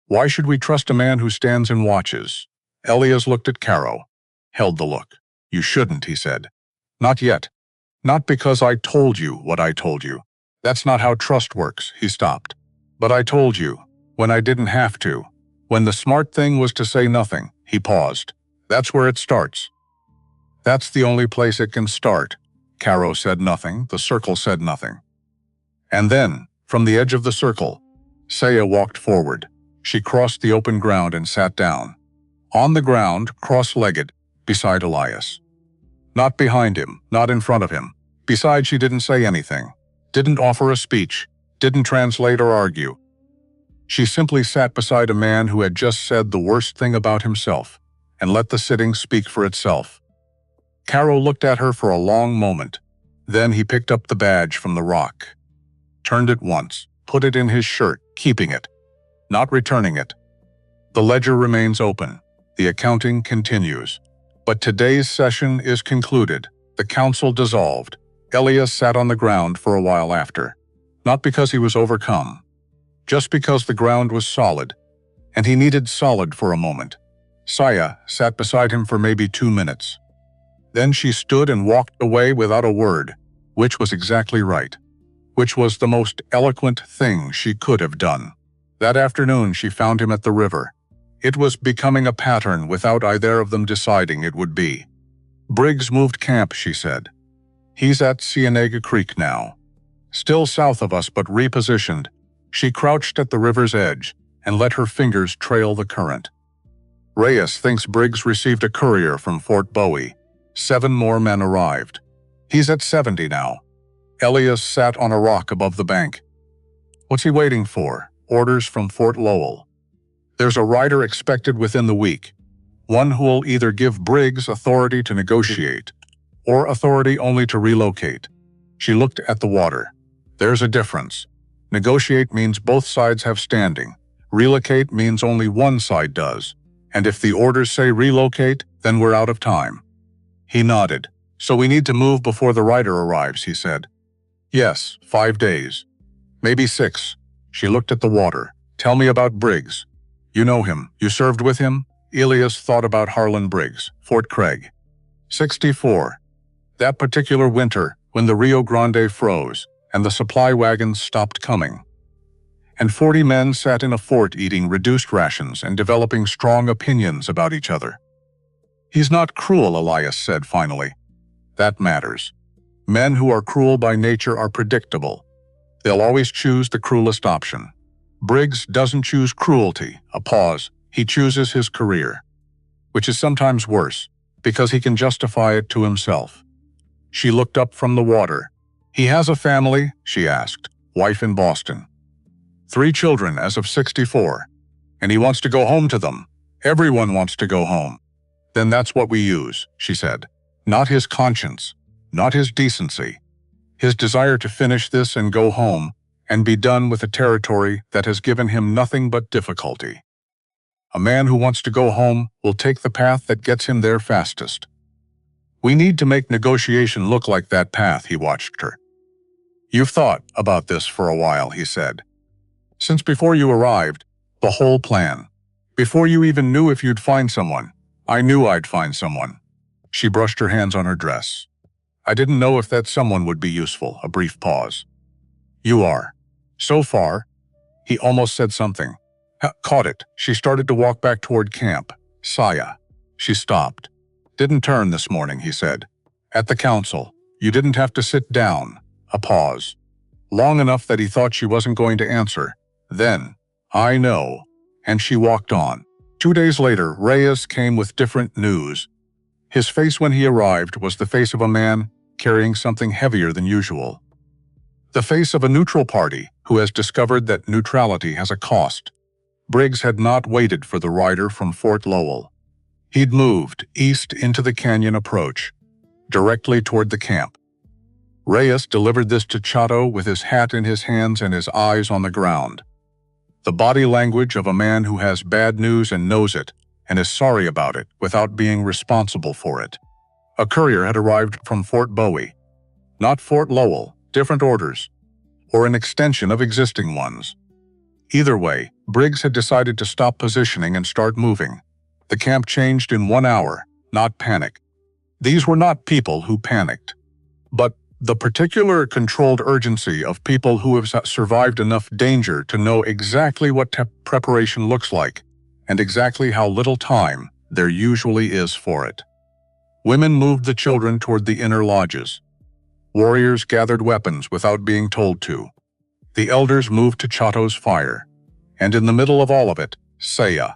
why should we trust a man who stands and watches? Elias looked at Caro, held the look. You shouldn't, he said. Not yet. Not because I told you what I told you. That's not how trust works, he stopped. But I told you, when I didn't have to. When the smart thing was to say nothing, he paused. That's where it starts. That's the only place it can start. Caro said nothing, the circle said nothing. And then, from the edge of the circle, Saya walked forward. She crossed the open ground and sat down. On the ground, cross-legged, beside Elias. Not behind him, not in front of him. Besides, she didn't say anything, didn't offer a speech, didn't translate or argue. She simply sat beside a man who had just said the worst thing about himself and let the sitting speak for itself. Caro looked at her for a long moment. Then he picked up the badge from the rock, turned it once, put it in his shirt, keeping it, not returning it. The ledger remains open. The accounting continues. But today's session is concluded. The council dissolved. Elias sat on the ground for a while after. Not because he was overcome. Just because the ground was solid. And he needed solid for a moment. Saya sat beside him for maybe 2 minutes. Then she stood and walked away without a word, which was exactly right. Which was the most eloquent thing she could have done. That afternoon she found him at the river. It was becoming a pattern without either of them deciding it would be. Briggs moved camp, she said. He's at Cienega Creek now. Still south of us but repositioned. She crouched at the river's edge and let her fingers trail the current. Reyes thinks Briggs received a courier from Fort Bowie. 7 more men arrived. He's at 70 now. Elias sat on a rock above the bank. What's he waiting for? Orders from Fort Lowell. There's a rider expected within the week. One who will either give Briggs authority to negotiate or authority only to relocate. She looked at the water. There's a difference. Negotiate means both sides have standing. Relocate means only one side does. And if the orders say relocate, then we're out of time. He nodded. So we need to move before the rider arrives, he said. Yes, 5 days. Maybe 6. She looked at the water. Tell me about Briggs. You know him. You served with him? Elias thought about Harlan Briggs, Fort Craig. 64. That particular winter, when the Rio Grande froze and the supply wagons stopped coming. And 40 men sat in a fort eating reduced rations and developing strong opinions about each other. He's not cruel, Elias said finally. That matters. Men who are cruel by nature are predictable. They'll always choose the cruelest option. Briggs doesn't choose cruelty, a pause. He chooses his career, which is sometimes worse, because he can justify it to himself. She looked up from the water. He has a family, she asked. wife in Boston. 3 children as of 64. And he wants to go home to them. Everyone wants to go home. Then that's what we use, she said. Not his conscience, not his decency. His desire to finish this and go home and be done with a territory that has given him nothing but difficulty. A man who wants to go home will take the path that gets him there fastest. We need to make negotiation look like that path, he watched her. You've thought about this for a while, he said. Since before you arrived, the whole plan. Before you even knew if you'd find someone, I knew I'd find someone. She brushed her hands on her dress. I didn't know if that someone would be useful, a brief pause. You are. So far. He almost said something. Caught it. She started to walk back toward camp. Saya. She stopped. Didn't turn this morning, he said. At the council. You didn't have to sit down. A pause. Long enough that he thought she wasn't going to answer. Then, I know. And she walked on. 2 days later, Reyes came with different news. His face when he arrived was the face of a man carrying something heavier than usual. The face of a neutral party who has discovered that neutrality has a cost. Briggs had not waited for the rider from Fort Lowell. He'd moved east into the canyon approach, directly toward the camp. Reyes delivered this to Chato with his hat in his hands and his eyes on the ground. The body language of a man who has bad news and knows it, and is sorry about it without being responsible for it. A courier had arrived from Fort Bowie. Not Fort Lowell, different orders, or an extension of existing ones. Either way, Briggs had decided to stop positioning and start moving. The camp changed in 1 hour, not panic. These were not people who panicked, but the particular controlled urgency of people who have survived enough danger to know exactly what preparation looks like and exactly how little time there usually is for it. Women moved the children toward the inner lodges. Warriors gathered weapons without being told to. The elders moved to Chato's fire. And in the middle of all of it, Saya.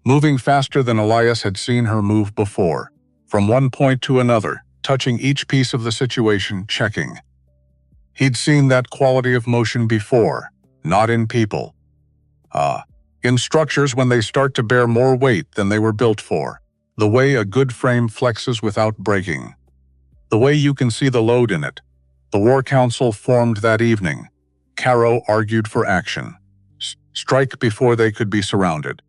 Moving faster than Elias had seen her move before, from one point to another, touching each piece of the situation, checking. He'd seen that quality of motion before, not in people. In structures when they start to bear more weight than they were built for. The way a good frame flexes without breaking. The way you can see the load in it. The War Council formed that evening. Caro argued for action. Strike before they could be surrounded.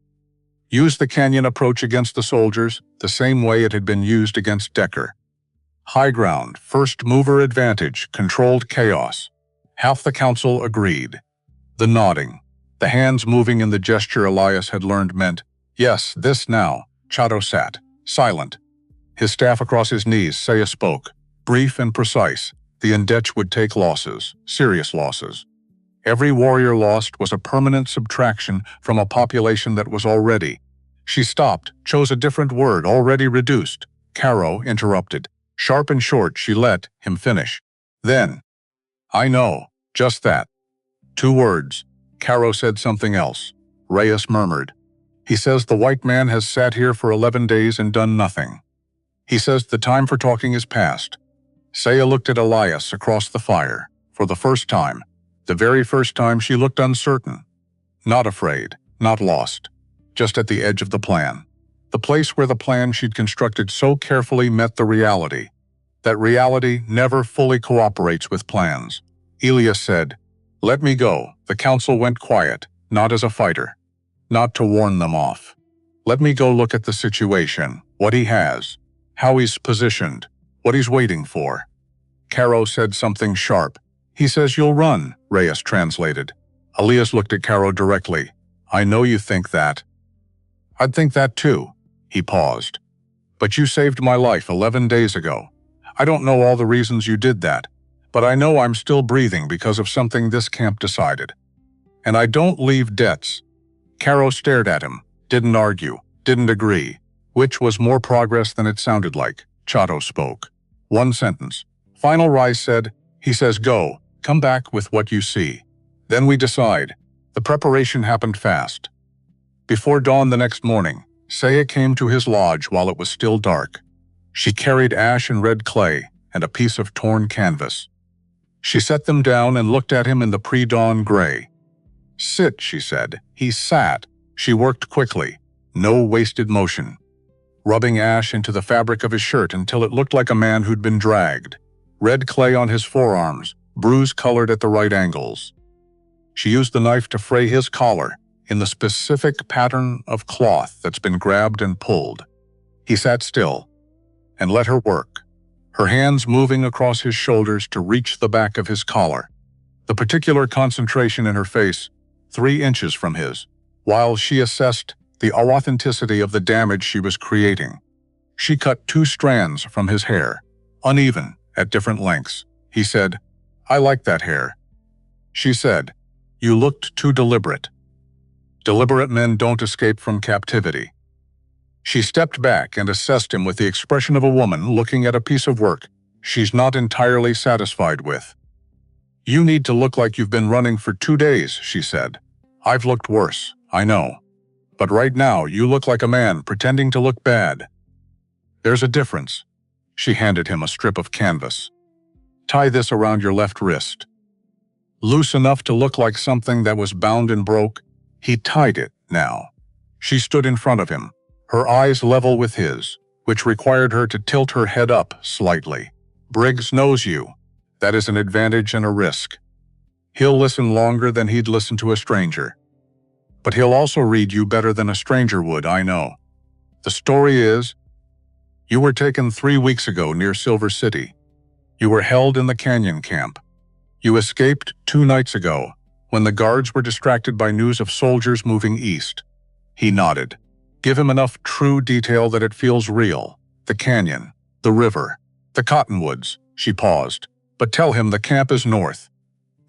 Use the canyon approach against the soldiers the same way it had been used against Decker. High ground, first mover advantage, controlled chaos. Half the council agreed. The nodding, the hands moving in the gesture Elias had learned meant, yes, this now. Chato sat, silent. His staff across his knees, Saya spoke, brief and precise. The Indech would take losses, serious losses. Every warrior lost was a permanent subtraction from a population that was already. She stopped, chose a different word, already reduced. Caro interrupted. Sharp and short, she let him finish. Then, I know, just that. 2 words. Caro said something else. Reyes murmured. He says the white man has sat here for 11 days and done nothing. He says the time for talking is past. Saya looked at Elias across the fire. For the first time, the very first time, she looked uncertain. Not afraid, not lost. Just at the edge of the plan. The place where the plan she'd constructed so carefully met the reality. That reality never fully cooperates with plans. Elias said, "Let me go." The council went quiet, not as a fighter. Not to warn them off. Let me go look at the situation, what he has, how he's positioned, what he's waiting for. Caro said something sharp. He says you'll run, Reyes translated. Elias looked at Caro directly. I know you think that. I'd think that too. He paused. But you saved my life 11 days ago. I don't know all the reasons you did that, but I know I'm still breathing because of something this camp decided. And I don't leave debts. Caro stared at him, didn't argue, didn't agree, which was more progress than it sounded like. Chato spoke. 1 sentence. Final Rise said, he says go, come back with what you see. Then we decide. The preparation happened fast. Before dawn the next morning, Saya came to his lodge while it was still dark. She carried ash and red clay and a piece of torn canvas. She set them down and looked at him in the pre-dawn gray. "Sit," she said. He sat. She worked quickly. No wasted motion, rubbing ash into the fabric of his shirt until it looked like a man who'd been dragged. Red clay on his forearms, bruise-colored at the right angles. She used the knife to fray his collar, in the specific pattern of cloth that's been grabbed and pulled. He sat still and let her work, her hands moving across his shoulders to reach the back of his collar. The particular concentration in her face, 3 inches from his, while she assessed the authenticity of the damage she was creating. She cut 2 strands from his hair, uneven, at different lengths. He said, "I like that hair." She said, "You looked too deliberate." Deliberate men don't escape from captivity. She stepped back and assessed him with the expression of a woman looking at a piece of work she's not entirely satisfied with. "You need to look like you've been running for 2 days, she said. "I've looked worse, I know. But right now you look like a man pretending to look bad." "There's a difference." She handed him a strip of canvas. "Tie this around your left wrist." Loose enough to look like something that was bound and broke, he tied it now. She stood in front of him, her eyes level with his, which required her to tilt her head up slightly. "Briggs knows you. That is an advantage and a risk. He'll listen longer than he'd listen to a stranger. But he'll also read you better than a stranger would, I know. The story is, you were taken 3 weeks ago near Silver City. You were held in the canyon camp. You escaped 2 nights ago, when the guards were distracted by news of soldiers moving east." He nodded. "Give him enough true detail that it feels real. The canyon, the river, the cottonwoods." She paused. "But tell him the camp is north.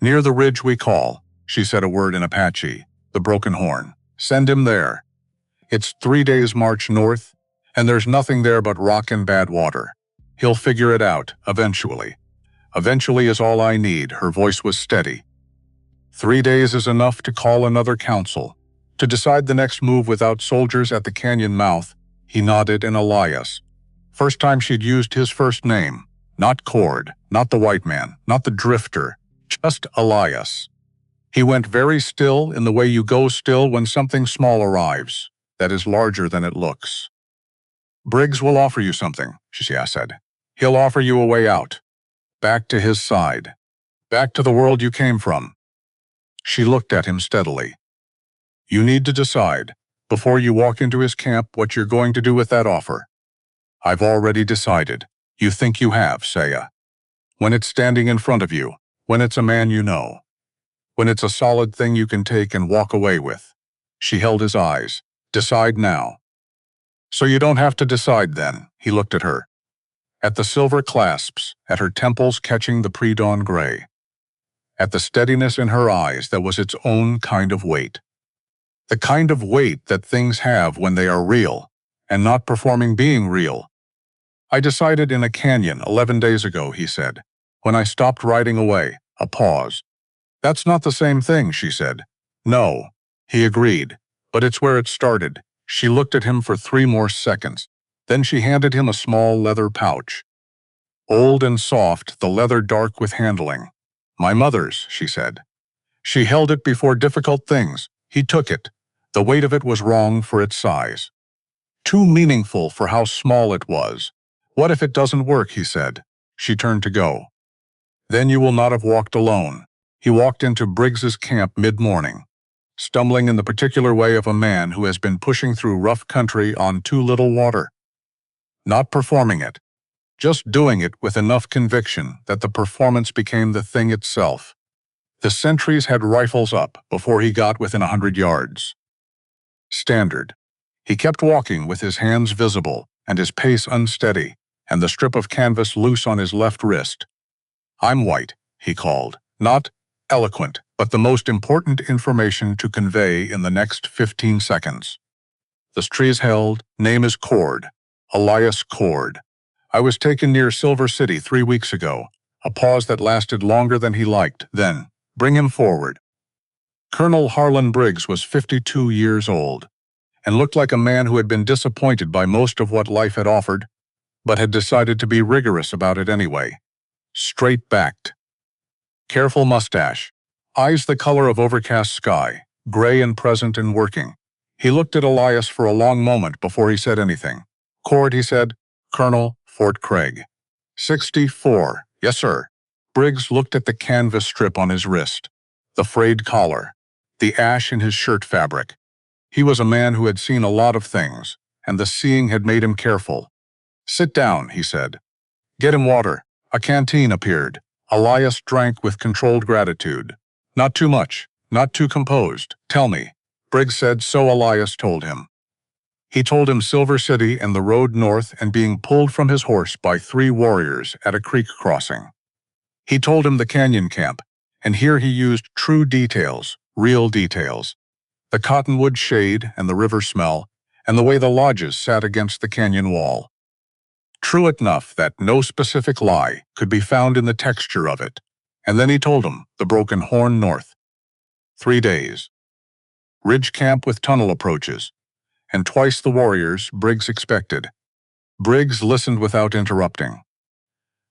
Near the ridge we call," she said a word in Apache, the broken horn. "Send him there. It's 3 days' march north, and there's nothing there but rock and bad water. He'll figure it out, eventually. Eventually is all I need." Her voice was steady. 3 days is enough to call another council, to decide the next move without soldiers at the canyon mouth. He nodded in Elias. First time she'd used his first name. Not Cord, not the white man, not the drifter, just Elias. He went very still in the way you go still when something small arrives, that is larger than it looks. "Briggs will offer you something," she said. "He'll offer you a way out. Back to his side. Back to the world you came from." She looked at him steadily. "You need to decide, before you walk into his camp, what you're going to do with that offer." "I've already decided." "You think you have, Saya? When it's standing in front of you, when it's a man you know, when it's a solid thing you can take and walk away with." She held his eyes. "Decide now." "So you don't have to decide then." He looked at her. At the silver clasps, at her temples catching the pre-dawn gray. At the steadiness in her eyes that was its own kind of weight. The kind of weight that things have when they are real, and not performing being real. "I decided in a canyon 11 days ago," he said, "when I stopped riding away." A pause. "That's not the same thing," she said. "No," he agreed, "but it's where it started." She looked at him for 3 more seconds. Then she handed him a small leather pouch. Old and soft, the leather dark with handling. "My mother's," she said. She held it before difficult things. He took it. The weight of it was wrong for its size. Too meaningful for how small it was. "What if it doesn't work?" he said. She turned to go. "Then you will not have walked alone." He walked into Briggs's camp mid-morning, stumbling in the particular way of a man who has been pushing through rough country on too little water. Not performing it, just doing it with enough conviction that the performance became the thing itself. The sentries had rifles up before he got within 100 yards. Standard. He kept walking with his hands visible and his pace unsteady, and the strip of canvas loose on his left wrist. "I'm white," he called, not eloquent, but the most important information to convey in the next 15 seconds. "This tree is held, name is Cord, Elias Cord. I was taken near Silver City 3 weeks ago." A pause that lasted longer than he liked. Then, "Bring him forward." Colonel Harlan Briggs was 52 years old, and looked like a man who had been disappointed by most of what life had offered, but had decided to be rigorous about it anyway. Straight-backed. Careful mustache. Eyes the color of overcast sky, gray and present and working. He looked at Elias for a long moment before he said anything. Cord, he said. Colonel, Fort Craig. 64. Yes, sir. Briggs looked at the canvas strip on his wrist, the frayed collar, the ash in his shirt fabric. He was a man who had seen a lot of things, and the seeing had made him careful. Sit down, he said. Get him water. A canteen appeared. Elias drank with controlled gratitude. Not too much, not too composed. Tell me. Briggs said, so Elias told him. He told him Silver City and the road north and being pulled from his horse by 3 warriors at a creek crossing. He told him the canyon camp, and here he used true details, real details. The cottonwood shade and the river smell, and the way the lodges sat against the canyon wall. True enough that no specific lie could be found in the texture of it. And then he told him the Broken Horn north. 3 days. Ridge camp with tunnel approaches, and twice the warriors Briggs expected. Briggs listened without interrupting.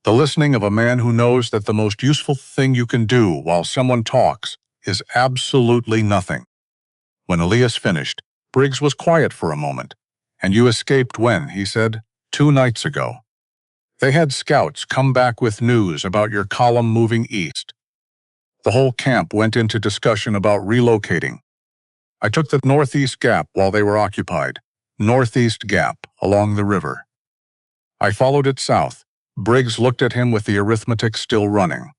The listening of a man who knows that the most useful thing you can do while someone talks is absolutely nothing. When Elias finished, Briggs was quiet for a moment. And you escaped when, he said, 2 nights ago. They had scouts come back with news about your column moving east. The whole camp went into discussion about relocating. I took the Northeast Gap while they were occupied. Northeast Gap, along the river. I followed it south. Briggs looked at him with the arithmetic still running,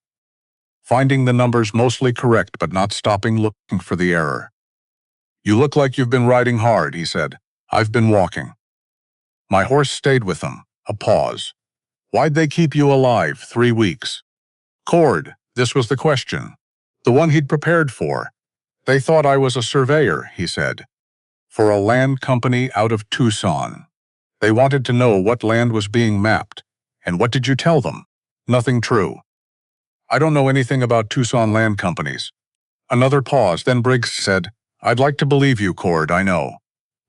finding the numbers mostly correct but not stopping looking for the error. You look like you've been riding hard, he said. I've been walking. My horse stayed with them. A pause. Why'd they keep you alive 3 weeks? Cord, this was the question. The one he'd prepared for. They thought I was a surveyor, he said, for a land company out of Tucson. They wanted to know what land was being mapped. And what did you tell them? Nothing true. I don't know anything about Tucson land companies. Another pause, then Briggs said, I'd like to believe you, Cord, I know.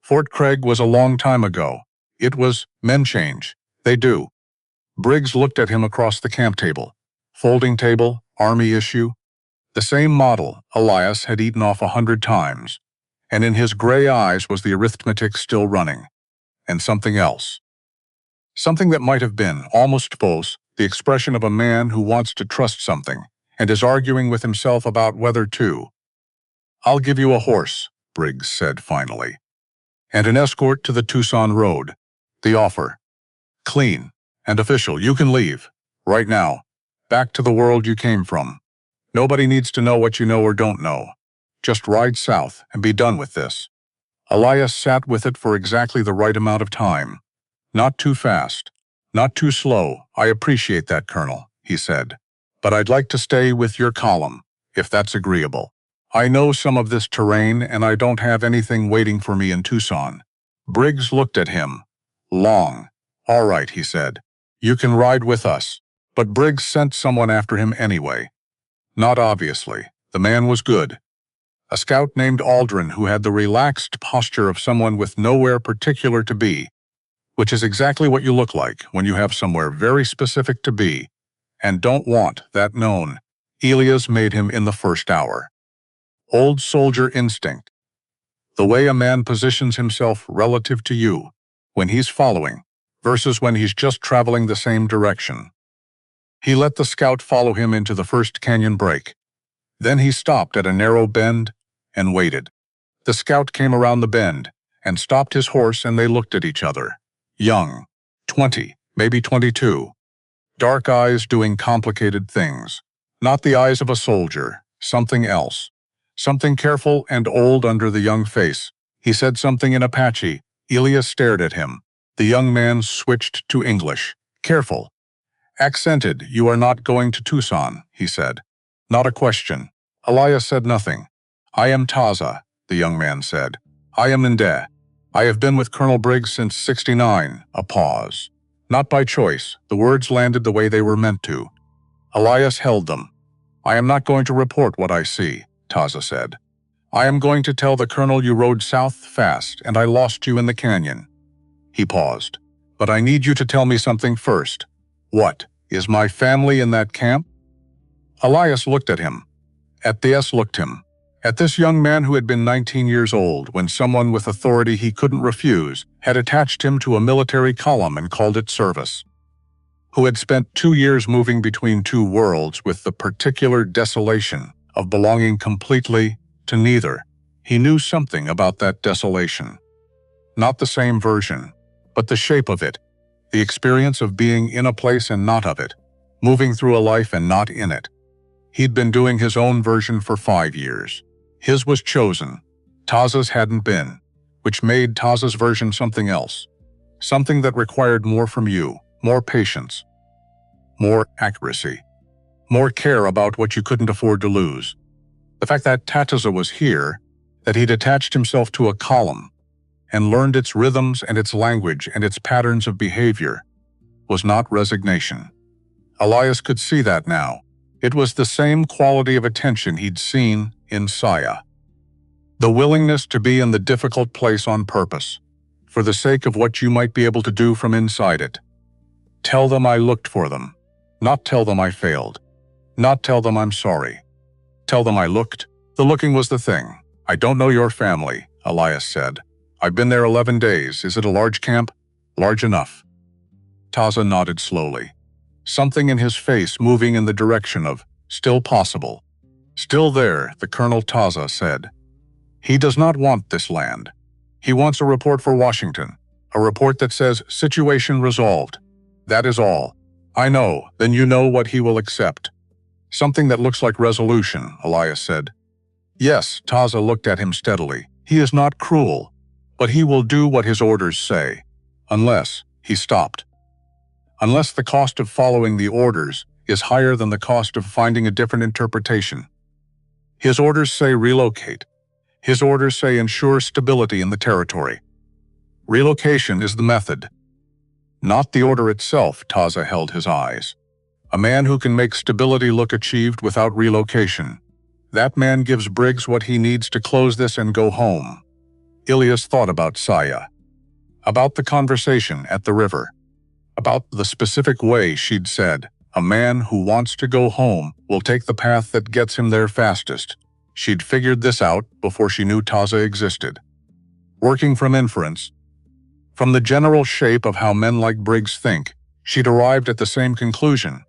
Fort Craig was a long time ago. It was, men change. They do. Briggs looked at him across the camp table. Folding table, army issue. The same model Elias had eaten off 100 times. And in his gray eyes was the arithmetic still running. And something else. Something that might have been, almost false, the expression of a man who wants to trust something, and is arguing with himself about whether to. I'll give you a horse, Briggs said finally. And an escort to the Tucson road. The offer. Clean and official, you can leave. Right now. Back to the world you came from. Nobody needs to know what you know or don't know. Just ride south and be done with this. Elias sat with it for exactly the right amount of time. Not too fast. Not too slow. I appreciate that, Colonel, he said. But I'd like to stay with your column, if that's agreeable. I know some of this terrain and I don't have anything waiting for me in Tucson. Briggs looked at him. Long. All right, he said. You can ride with us. But Briggs sent someone after him anyway. Not obviously. The man was good. A scout named Aldrin who had the relaxed posture of someone with nowhere particular to be, which is exactly what you look like when you have somewhere very specific to be, and don't want that known. Elias made him in the first hour. Old soldier instinct. The way a man positions himself relative to you, when he's following, versus when he's just traveling the same direction. He let the scout follow him into the first canyon break. Then he stopped at a narrow bend and waited. The scout came around the bend and stopped his horse and they looked at each other. Young, 20, maybe 22. Dark eyes doing complicated things. Not the eyes of a soldier, something else. Something careful and old under the young face. He said something in Apache. Elias stared at him. The young man switched to English. Careful. Accented, you are not going to Tucson, he said. Not a question. Elias said nothing. I am Taza, the young man said. I am Nde. I have been with Colonel Briggs since '69. A pause. Not by choice. The words landed the way they were meant to. Elias held them. I am not going to report what I see, Taza said. I am going to tell the colonel you rode south fast and I lost you in the canyon. He paused. But I need you to tell me something first. What? Is my family in that camp? Elias looked at him. At this young man who had been 19 years old when someone with authority he couldn't refuse had attached him to a military column and called it service. Who had spent 2 years moving between two worlds with the particular desolation of belonging completely to neither. He knew something about that desolation. Not the same version, but the shape of it, the experience of being in a place and not of it, moving through a life and not in it. He'd been doing his own version for 5 years. His was chosen. Taza's hadn't been, which made Taza's version something else. Something that required more from you, more patience, more accuracy, more care about what you couldn't afford to lose. The fact that Taza was here, that he'd attached himself to a column and learned its rhythms and its language and its patterns of behavior, was not resignation. Elias could see that now. It was the same quality of attention he'd seen in Saya. The willingness to be in the difficult place on purpose, for the sake of what you might be able to do from inside it. Tell them I looked for them. Not tell them I failed. Not tell them I'm sorry. Tell them I looked. The looking was the thing. I don't know your family, Elias said. I've been there 11 days. Is it a large camp? Large enough. Taza nodded slowly. Something in his face moving in the direction of still possible. Still there, the Colonel Taza said. He does not want this land. He wants a report for Washington. A report that says situation resolved. That is all. I know, then you know what he will accept. Something that looks like resolution, Elias said. Yes, Taza looked at him steadily. He is not cruel, but he will do what his orders say. Unless, he stopped. Unless the cost of following the orders is higher than the cost of finding a different interpretation. His orders say relocate. His orders say ensure stability in the territory. Relocation is the method. Not the order itself, Taza held his eyes. A man who can make stability look achieved without relocation. That man gives Briggs what he needs to close this and go home. Elias thought about Saya. About the conversation at the river. About the specific way she'd said, a man who wants to go home will take the path that gets him there fastest. She'd figured this out before she knew Taza existed. Working from inference, from the general shape of how men like Briggs think, she'd arrived at the same conclusion.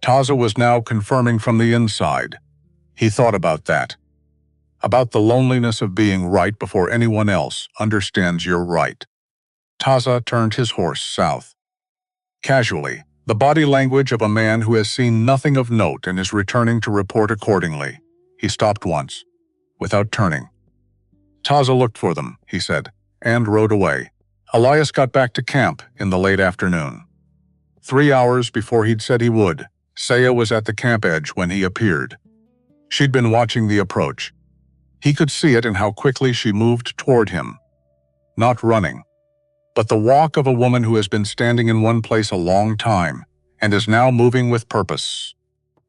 Taza was now confirming from the inside. He thought about that. About the loneliness of being right before anyone else understands you're right. Taza turned his horse south. Casually, the body language of a man who has seen nothing of note and is returning to report accordingly. He stopped once, without turning. Taza looked for them, he said, and rode away. Elias got back to camp in the late afternoon. 3 hours before he'd said he would, Saya was at the camp edge when he appeared. She'd been watching the approach. He could see it in how quickly she moved toward him. Not running, but the walk of a woman who has been standing in one place a long time and is now moving with purpose.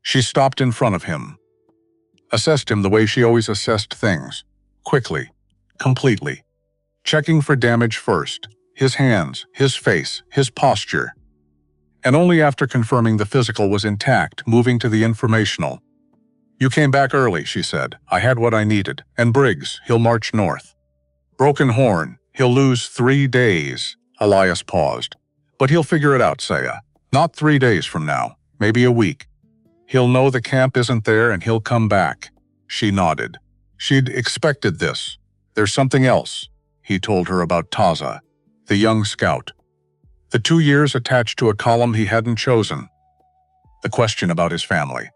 She stopped in front of him. Assessed him the way she always assessed things. Quickly. Completely. Checking for damage first. His hands, his face, his posture. And only after confirming the physical was intact, moving to the informational. You came back early, she said. I had what I needed. And Briggs, he'll march north. Broken horn, he'll lose 3 days. Elias paused. But he'll figure it out, Saya. Not 3 days from now. Maybe a week. He'll know the camp isn't there and he'll come back. She nodded. She'd expected this. There's something else, he told her about Taza, the young scout. The 2 years attached to a column he hadn't chosen. The question about his family.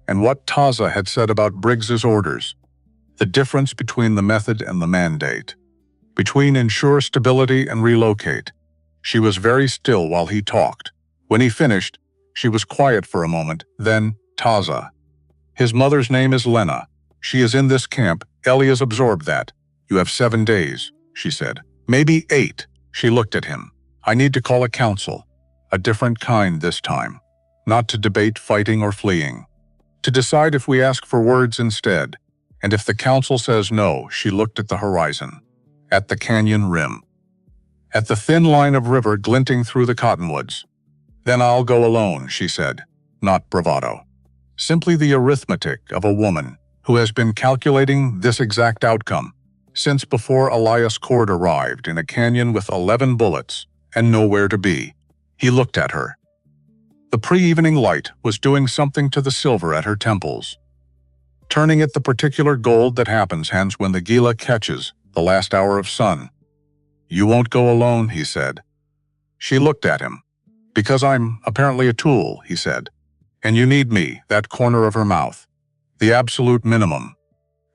And what Taza had said about Briggs's orders. The difference between the method and the mandate. Between ensure stability and relocate. She was very still while he talked. When he finished, she was quiet for a moment, then, Taza. His mother's name is Lena. She is in this camp. Elias absorbed that. You have 7 days, she said. Maybe 8. She looked at him. I need to call a council. A different kind this time. Not to debate fighting or fleeing. To decide if we ask for words instead. And if the council says no, she looked at the horizon. At the canyon rim. At the thin line of river glinting through the cottonwoods. Then I'll go alone, she said. Not bravado. Simply the arithmetic of a woman who has been calculating this exact outcome since before Elias Cord arrived in a canyon with 11 bullets and nowhere to be. He looked at her. The pre-evening light was doing something to the silver at her temples, turning it the particular gold that happens when the Gila catches the last hour of sun. "You won't go alone," he said. She looked at him. "Because I'm apparently a tool," he said. "And you need me," that corner of her mouth. The absolute minimum.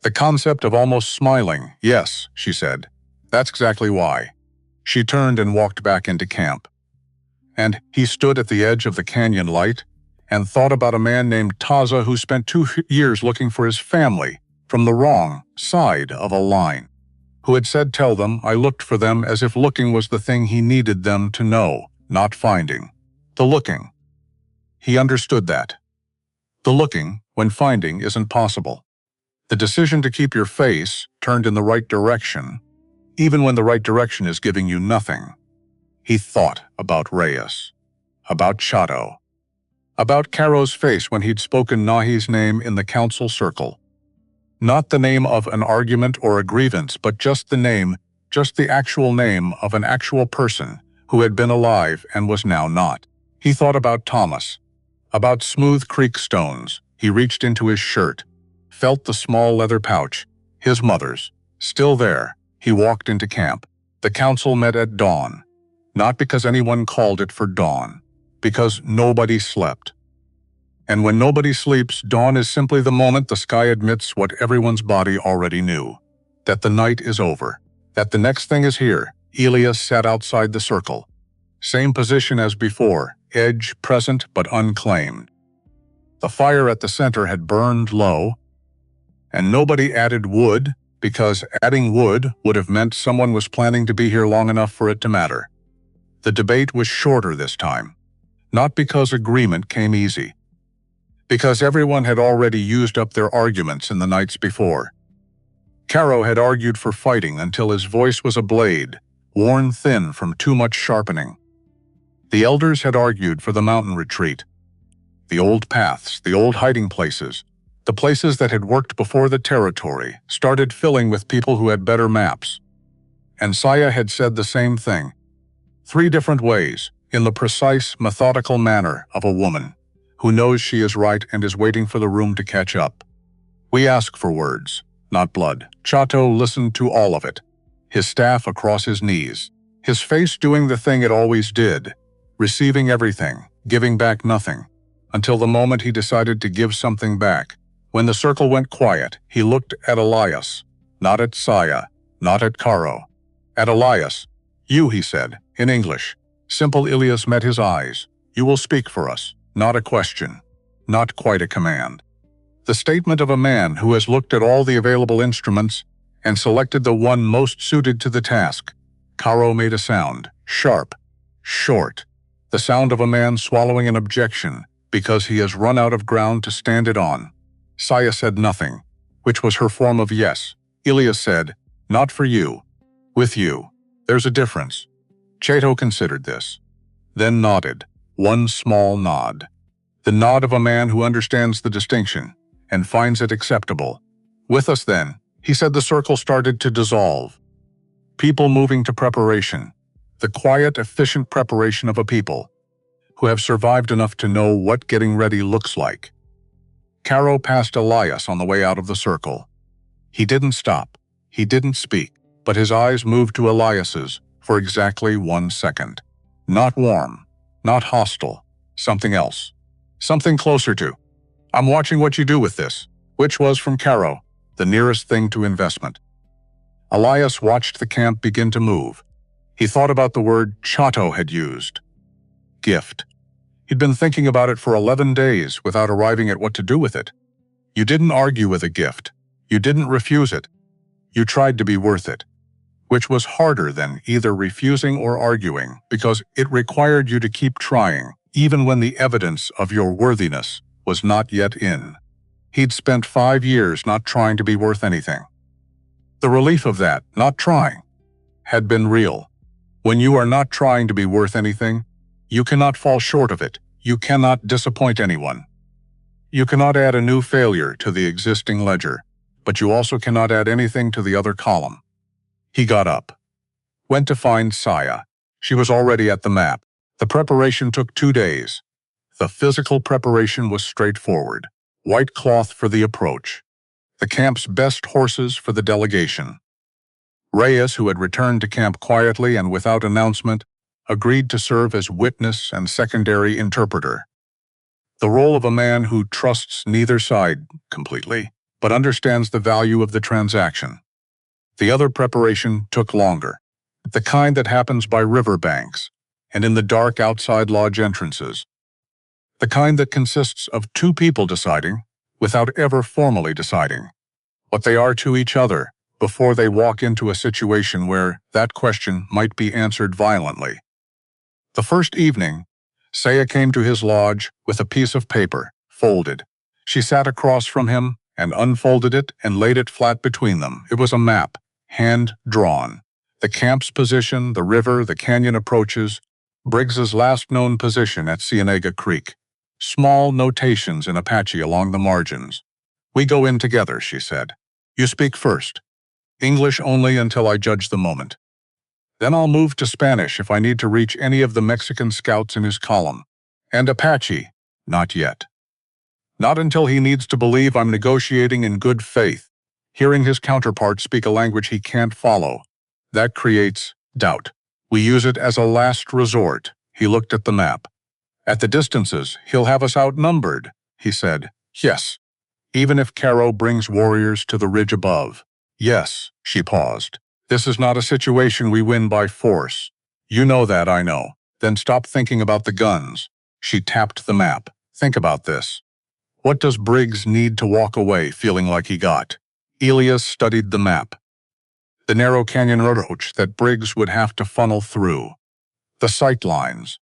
The concept of almost smiling. "Yes," she said. "That's exactly why." She turned and walked back into camp. And he stood at the edge of the canyon light and thought about a man named Taza who spent 2 years looking for his family from the wrong side of a line, who had said, "Tell them I looked for them," as if looking was the thing he needed them to know, not finding. The looking. He understood that. The looking, when finding, isn't possible. The decision to keep your face turned in the right direction, even when the right direction is giving you nothing. He thought about Reyes, about Chato, about Caro's face when he'd spoken Nahi's name in the council circle. Not the name of an argument or a grievance, but just the name, just the actual name of an actual person who had been alive and was now not. He thought about Thomas, about Smooth Creek stones. He reached into his shirt, felt the small leather pouch, his mother's, still there. He walked into camp. The council met at dawn, not because anyone called it for dawn, because nobody slept. And when nobody sleeps, dawn is simply the moment the sky admits what everyone's body already knew, that the night is over, that the next thing is here. Elias sat outside the circle. Same position as before, edge present but unclaimed. The fire at the center had burned low, and nobody added wood, because adding wood would have meant someone was planning to be here long enough for it to matter. The debate was shorter this time, not because agreement came easy, because everyone had already used up their arguments in the nights before. Caro had argued for fighting until his voice was a blade, worn thin from too much sharpening. The elders had argued for the mountain retreat, the old paths, the old hiding places, the places that had worked before the territory started filling with people who had better maps. And Saya had said the same thing. 3 different ways, in the precise, methodical manner of a woman who knows she is right and is waiting for the room to catch up. We ask for words, not blood. Chato listened to all of it, his staff across his knees, his face doing the thing it always did, receiving everything, giving back nothing, until the moment he decided to give something back. When the circle went quiet, he looked at Elias, not at Saya, not at Caro. At Elias. "You," he said, in English. Simple. Elias met his eyes. "You will speak for us." Not a question, not quite a command. The statement of a man who has looked at all the available instruments and selected the one most suited to the task. Caro made a sound, sharp, short, the sound of a man swallowing an objection because he has run out of ground to stand it on. Saya said nothing, which was her form of yes. Elias said, "Not for you. With you. There's a difference." Chato considered this, then nodded, one small nod. The nod of a man who understands the distinction and finds it acceptable. "With us then," he said. The circle started to dissolve. People moving to preparation, the quiet, efficient preparation of a people who have survived enough to know what getting ready looks like. Caro passed Elias on the way out of the circle. He didn't stop. He didn't speak, but his eyes moved to Elias's for exactly 1 second. Not warm, not hostile, something else. Something closer to, "I'm watching what you do with this," which was from Caro, the nearest thing to investment. Elias watched the camp begin to move. He thought about the word Chato had used. Gift. He'd been thinking about it for 11 days without arriving at what to do with it. You didn't argue with a gift. You didn't refuse it. You tried to be worth it, which was harder than either refusing or arguing because it required you to keep trying, even when the evidence of your worthiness was not yet in. He'd spent 5 years not trying to be worth anything. The relief of that, not trying, had been real. When you are not trying to be worth anything, you cannot fall short of it. You cannot disappoint anyone. You cannot add a new failure to the existing ledger, but you also cannot add anything to the other column. He got up, went to find Saya. She was already at the map. The preparation took 2 days. The physical preparation was straightforward. White cloth for the approach. The camp's best horses for the delegation. Reyes, who had returned to camp quietly and without announcement, agreed to serve as witness and secondary interpreter. The role of a man who trusts neither side completely, but understands the value of the transaction. The other preparation took longer, the kind that happens by river banks and in the dark outside lodge entrances. The kind that consists of 2 people deciding, without ever formally deciding, what they are to each other before they walk into a situation where that question might be answered violently. The first evening, Saya came to his lodge with a piece of paper, folded. She sat across from him and unfolded it and laid it flat between them. It was a map, hand-drawn. The camp's position, the river, the canyon approaches, Briggs's last known position at Cienega Creek. Small notations in Apache along the margins. "We go in together," she said. "You speak first. English only until I judge the moment. Then I'll move to Spanish if I need to reach any of the Mexican scouts in his column. And Apache, not yet. Not until he needs to believe I'm negotiating in good faith, hearing his counterpart speak a language he can't follow. That creates doubt. We use it as a last resort." He looked at the map. "At the distances, he'll have us outnumbered," he said. "Yes. Even if Caro brings warriors to the ridge above." "Yes," she paused. "This is not a situation we win by force. You know that, I know. Then stop thinking about the guns." She tapped the map. "Think about this. What does Briggs need to walk away feeling like he got?" Elias studied the map. The narrow canyon approach that Briggs would have to funnel through. The sight lines.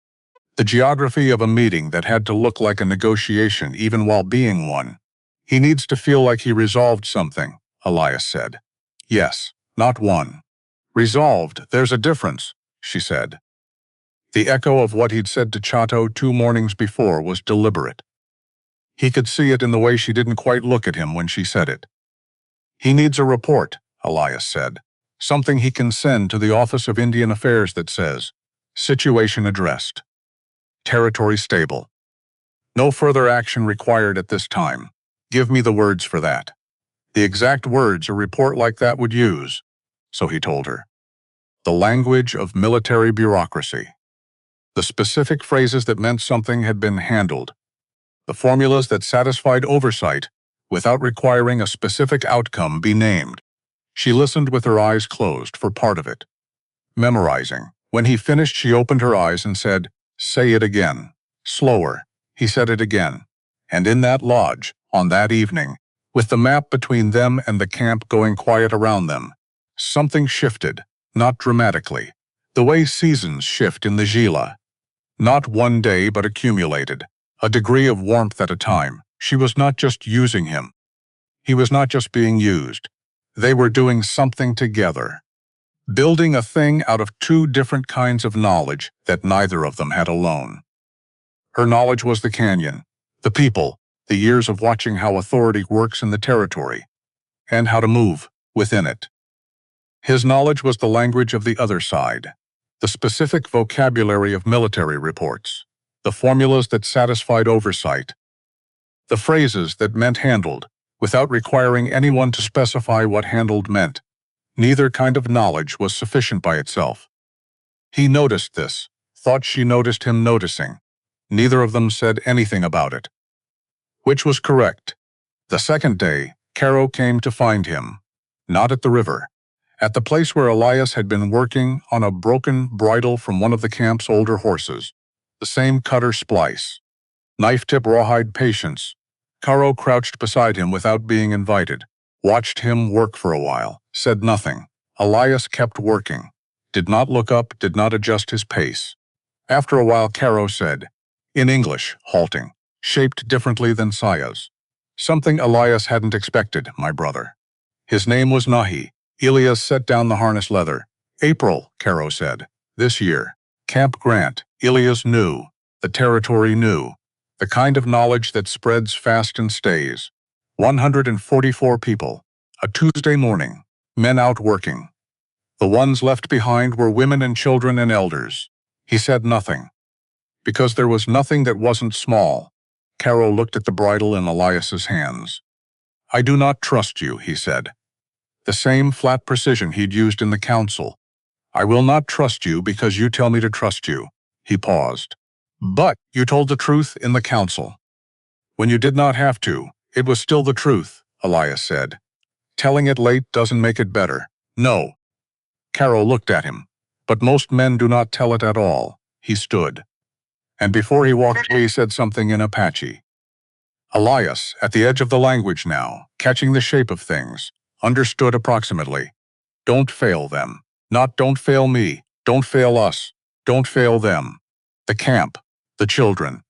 The geography of a meeting that had to look like a negotiation even while being one. "He needs to feel like he resolved something," Elias said. "Yes, not one. Resolved, there's a difference," she said. The echo of what he'd said to Chato 2 mornings before was deliberate. He could see it in the way she didn't quite look at him when she said it. "He needs a report," Elias said. "Something he can send to the Office of Indian Affairs that says, 'Situation addressed. Territory stable. No further action required at this time. Give me the words for that. The exact words a report like that would use,'" so he told her. "The language of military bureaucracy. The specific phrases that meant something had been handled. The formulas that satisfied oversight without requiring a specific outcome be named." She listened with her eyes closed for part of it. Memorizing. When he finished, she opened her eyes and said, "Say it again." Slower. He said it again. And in that lodge, on that evening, with the map between them and the camp going quiet around them, something shifted, not dramatically, the way seasons shift in the Gila. Not one day but accumulated, a degree of warmth at a time. She was not just using him. He was not just being used. They were doing something together. Building a thing out of 2 different kinds of knowledge that neither of them had alone. Her knowledge was the canyon, the people, the years of watching how authority works in the territory, and how to move within it. His knowledge was the language of the other side, the specific vocabulary of military reports, the formulas that satisfied oversight, the phrases that meant handled, without requiring anyone to specify what handled meant. Neither kind of knowledge was sufficient by itself. He noticed this, thought she noticed him noticing. Neither of them said anything about it. Which was correct. The second day, Caro came to find him. Not at the river. At the place where Elias had been working on a broken bridle from one of the camp's older horses. The same cutter splice. Knife-tip rawhide patience. Caro crouched beside him without being invited. Watched him work for a while. Said nothing. Elias kept working. Did not look up, did not adjust his pace. After a while, Caro said, in English, halting, shaped differently than Saya's. "Something Elias hadn't expected, my brother." His name was Nahi. Elias set down the harness leather. "April," Caro said. "This year. Camp Grant." Elias knew. The territory knew. The kind of knowledge that spreads fast and stays. 144 people. A Tuesday morning. Men out working. The ones left behind were women and children and elders. He said nothing. Because there was nothing that wasn't small. Carol looked at the bridle in Elias's hands. "I do not trust you," he said. The same flat precision he'd used in the council. "I will not trust you because you tell me to trust you." He paused. "But you told the truth in the council." "When you did not have to, it was still the truth," Elias said. "Telling it late doesn't make it better." "No." Carol looked at him. "But most men do not tell it at all." He stood. And before he walked away, he said something in Apache. Elias, at the edge of the language now, catching the shape of things, understood approximately. "Don't fail them. Not don't fail me. Don't fail us. Don't fail them. The camp. The children.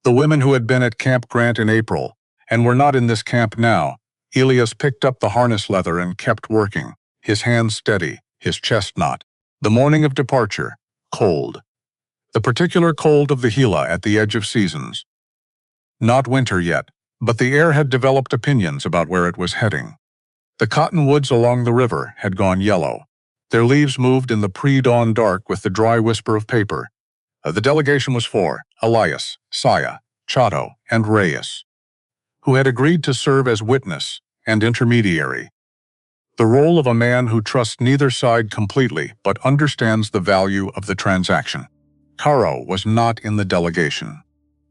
The women who had been at Camp Grant in April, and were not in this camp now." Elias picked up the harness leather and kept working, his hands steady, his chest knot. The morning of departure. Cold. The particular cold of the Gila at the edge of seasons. Not winter yet, but the air had developed opinions about where it was heading. The cottonwoods along the river had gone yellow. Their leaves moved in the pre-dawn dark with the dry whisper of paper. The delegation was for Elias, Saya, Chato, and Reyes, who had agreed to serve as witness and intermediary. The role of a man who trusts neither side completely but understands the value of the transaction. Caro was not in the delegation.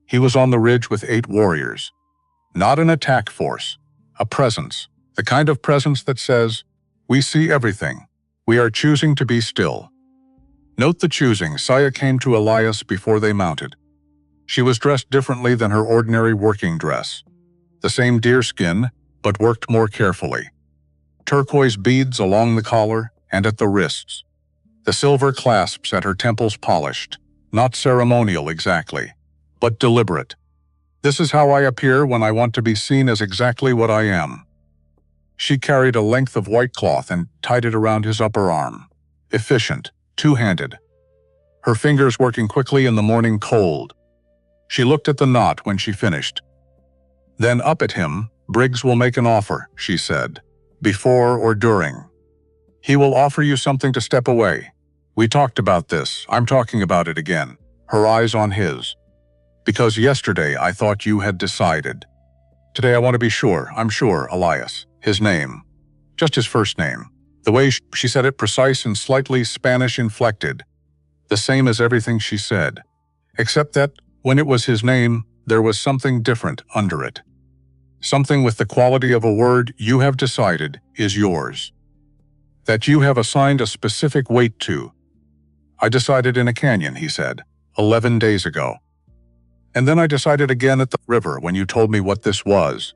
He was on the ridge with 8 warriors. Not an attack force, a presence, the kind of presence that says, "We see everything. We are choosing to be still." Note the choosing. Saya came to Elias before they mounted. She was dressed differently than her ordinary working dress. The same deerskin, but worked more carefully. Turquoise beads along the collar and at the wrists. The silver clasps at her temples polished. Not ceremonial exactly, but deliberate. "This is how I appear when I want to be seen as exactly what I am." She carried a length of white cloth and tied it around his upper arm. Efficient, two-handed. Her fingers working quickly in the morning cold. She looked at the knot when she finished. Then up at him. "Briggs will make an offer," she said. "Before or during. He will offer you something to step away. We talked about this. I'm talking about it again." Her eyes on his. "Because yesterday I thought you had decided. Today I want to be sure. I'm sure, Elias." His name. Just his first name. The way she said it, precise and slightly Spanish-inflected. The same as everything she said. Except that, when it was his name, there was something different under it. Something with the quality of a word you have decided is yours. That you have assigned a specific weight to. "I decided in a canyon," he said, 11 days ago. And then I decided again at the river when you told me what this was.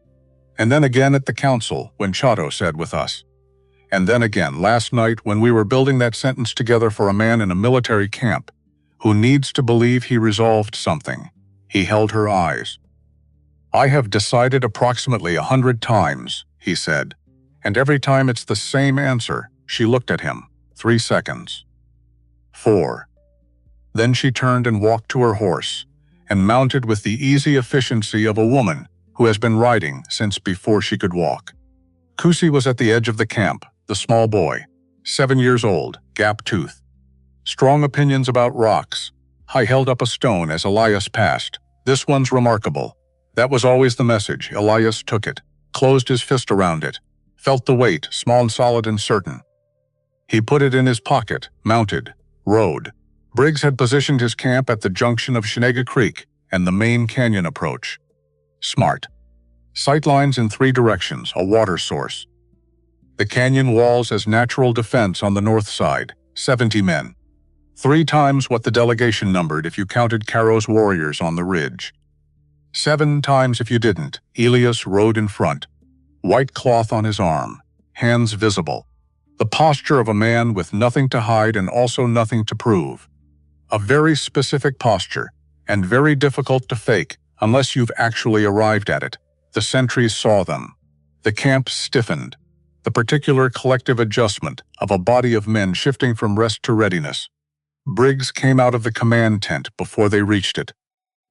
And then again at the council when Chato said with us. And then again last night when we were building that sentence together for a man in a military camp who needs to believe he resolved something." He held her eyes. "I have decided approximately 100 times," he said. "And every time it's the same answer." She looked at him. 3 seconds. 4. Then she turned and walked to her horse, and mounted with the easy efficiency of a woman who has been riding since before she could walk. Kusi was at the edge of the camp, the small boy, 7 years old, gap-toothed. Strong opinions about rocks. I held up a stone as Elias passed. "This one's remarkable." That was always the message. Elias took it, closed his fist around it, felt the weight, small and solid and certain. He put it in his pocket, mounted, rode. Briggs had positioned his camp at the junction of Shenega Creek and the main canyon approach. Smart. Sightlines in 3 directions, a water source. The canyon walls as natural defense on the north side, 70 men. 3 times what the delegation numbered if you counted Caro's warriors on the ridge. 7 times if you didn't. Elias rode in front. White cloth on his arm, hands visible. The posture of a man with nothing to hide and also nothing to prove. A very specific posture, and very difficult to fake unless you've actually arrived at it. The sentries saw them. The camp stiffened. The particular collective adjustment of a body of men shifting from rest to readiness. Briggs came out of the command tent before they reached it.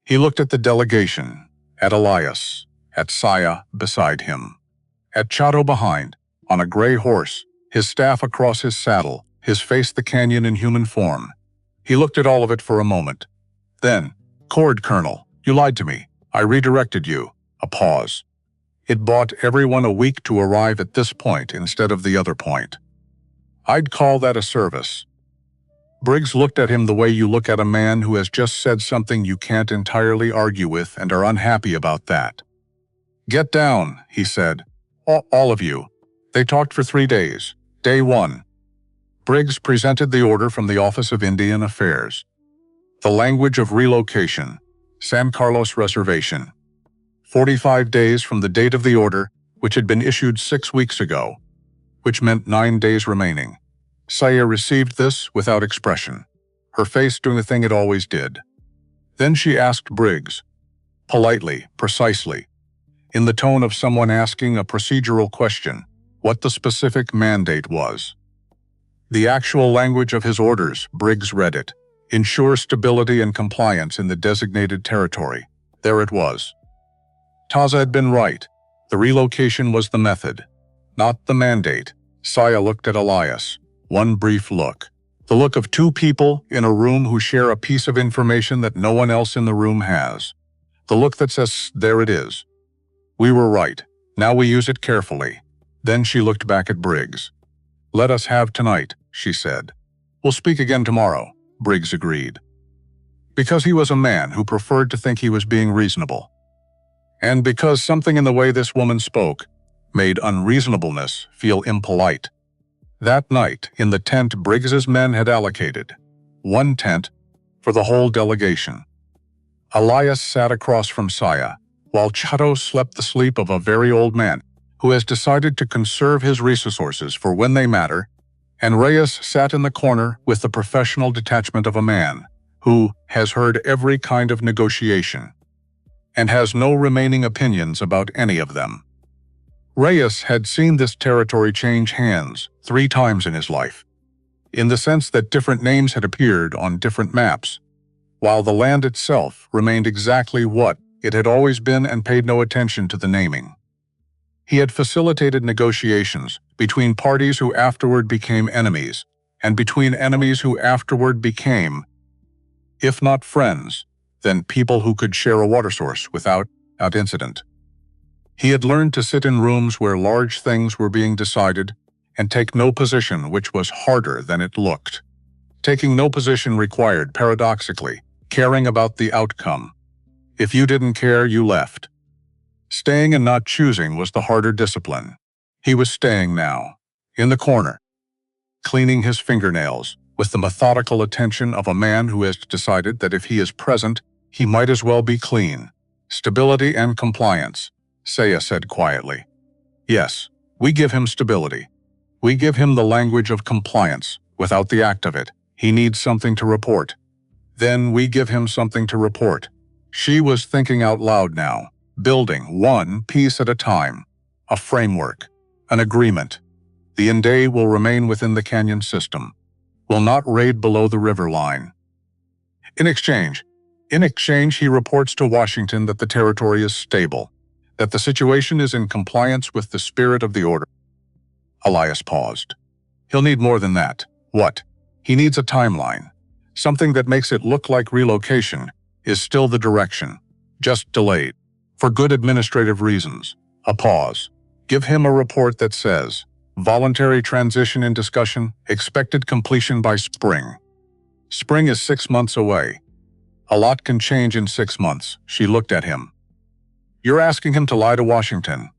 He looked at the delegation, at Elias, at Saya beside him, at Chato behind, on a gray horse, his staff across his saddle, his face the canyon in human form. He looked at all of it for a moment. Then, "Cord, Colonel, you lied to me. I redirected you." A pause. "It bought everyone a week to arrive at this point instead of the other point. I'd call that a service." Briggs looked at him the way you look at a man who has just said something you can't entirely argue with and are unhappy about that. "Get down," he said. All of you." They talked for 3 days. Day 1. Briggs presented the order from the Office of Indian Affairs. The language of relocation. San Carlos Reservation. 45 days from the date of the order, which had been issued 6 weeks ago, which meant 9 days remaining. Saya received this without expression, her face doing the thing it always did. Then she asked Briggs, politely, precisely, in the tone of someone asking a procedural question, what the specific mandate was. The actual language of his orders, Briggs read it. Ensure stability and compliance in the designated territory. There it was. Taza had been right. The relocation was the method, not the mandate. Saya looked at Elias. One brief look. The look of 2 people in a room who share a piece of information that no one else in the room has. The look that says, there it is. We were right. Now we use it carefully. Then she looked back at Briggs. Let us have tonight, she said. We'll speak again tomorrow, Briggs agreed. Because he was a man who preferred to think he was being reasonable. And because something in the way this woman spoke made unreasonableness feel impolite. That night, in the tent Briggs's men had allocated, 1 tent for the whole delegation. Elias sat across from Saya, while Chato slept the sleep of a very old man who has decided to conserve his resources for when they matter, and Reyes sat in the corner with the professional detachment of a man who has heard every kind of negotiation and has no remaining opinions about any of them. Reyes had seen this territory change hands 3 times in his life, in the sense that different names had appeared on different maps, while the land itself remained exactly what it had always been and paid no attention to the naming. He had facilitated negotiations between parties who afterward became enemies, and between enemies who afterward became, if not friends, then people who could share a water source without incident. He had learned to sit in rooms where large things were being decided and take no position, which was harder than it looked. Taking no position required, paradoxically, caring about the outcome. If you didn't care, you left. Staying and not choosing was the harder discipline. He was staying now, in the corner, cleaning his fingernails with the methodical attention of a man who has decided that if he is present, he might as well be clean. Stability and compliance, Saya said quietly. Yes, we give him stability. We give him the language of compliance. Without the act of it, he needs something to report. Then we give him something to report. She was thinking out loud now, building one piece at a time. A framework, an agreement. The Inde will remain within the canyon system, will not raid below the river line. In exchange, he reports to Washington that the territory is stable, that the situation is in compliance with the spirit of the order. Elias paused. He'll need more than that. What? He needs a timeline. Something that makes it look like relocation is still the direction, just delayed. For good administrative reasons. A pause. Give him a report that says, voluntary transition in discussion, expected completion by spring. Spring is 6 months away. A lot can change in 6 months. She looked at him. You're asking him to lie to Washington.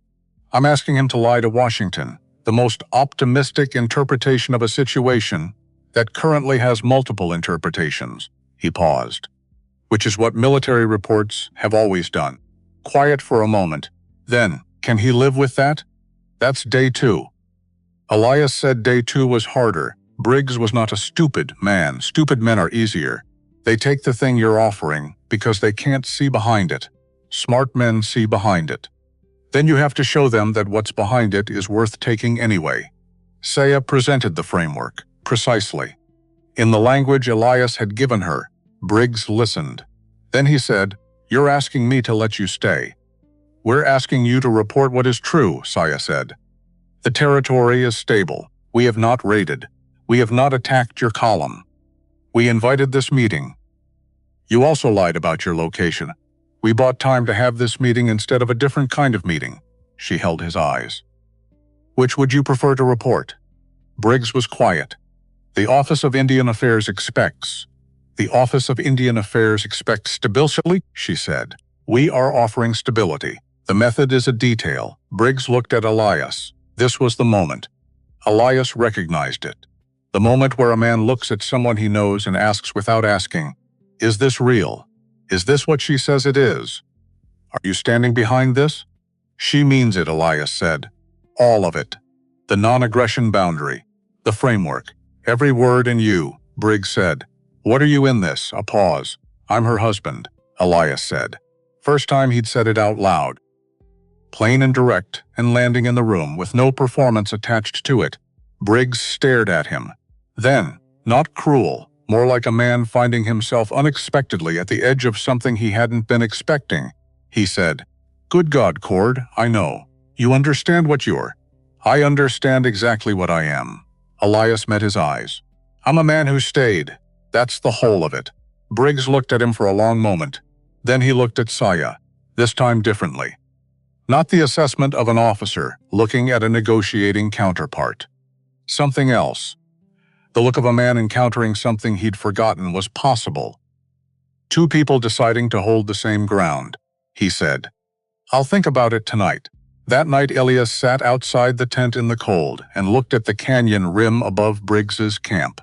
I'm asking him to lie to Washington, the most optimistic interpretation of a situation that currently has multiple interpretations. He paused. Which is what military reports have always done. Quiet for a moment. Then, can he live with that? That's day 2. Elias said day 2 was harder. Briggs was not a stupid man. Stupid men are easier. They take the thing you're offering because they can't see behind it. Smart men see behind it. Then you have to show them that what's behind it is worth taking anyway. Saya presented the framework, precisely. In the language Elias had given her, Briggs listened. Then he said, You're asking me to let you stay. We're asking you to report what is true, Saya said. The territory is stable. We have not raided. We have not attacked your column. We invited this meeting. You also lied about your location. We bought time to have this meeting instead of a different kind of meeting. She held his eyes. Which would you prefer to report? Briggs was quiet. The Office of Indian Affairs expects. The Office of Indian Affairs expects stability, she said. We are offering stability. The method is a detail. Briggs looked at Elias. This was the moment. Elias recognized it. The moment where a man looks at someone he knows and asks without asking, is this real? Is this what she says it is? Are you standing behind this? She means it, Elias said. All of it. The non-aggression boundary. The framework. Every word in you, Briggs said. What are you in this? A pause. I'm her husband, Elias said. First time he'd said it out loud. Plain and direct, and landing in the room with no performance attached to it. Briggs stared at him. Then, not cruel, more like a man finding himself unexpectedly at the edge of something he hadn't been expecting. He said, Good God, Cord, I know. You understand what you're. I understand exactly what I am. Elias met his eyes. I'm a man who stayed. That's the whole of it. Briggs looked at him for a long moment. Then he looked at Saya, this time differently. Not the assessment of an officer looking at a negotiating counterpart. Something else. The look of a man encountering something he'd forgotten was possible. Two people deciding to hold the same ground, he said. I'll think about it tonight. That night Elias sat outside the tent in the cold and looked at the canyon rim above Briggs's camp.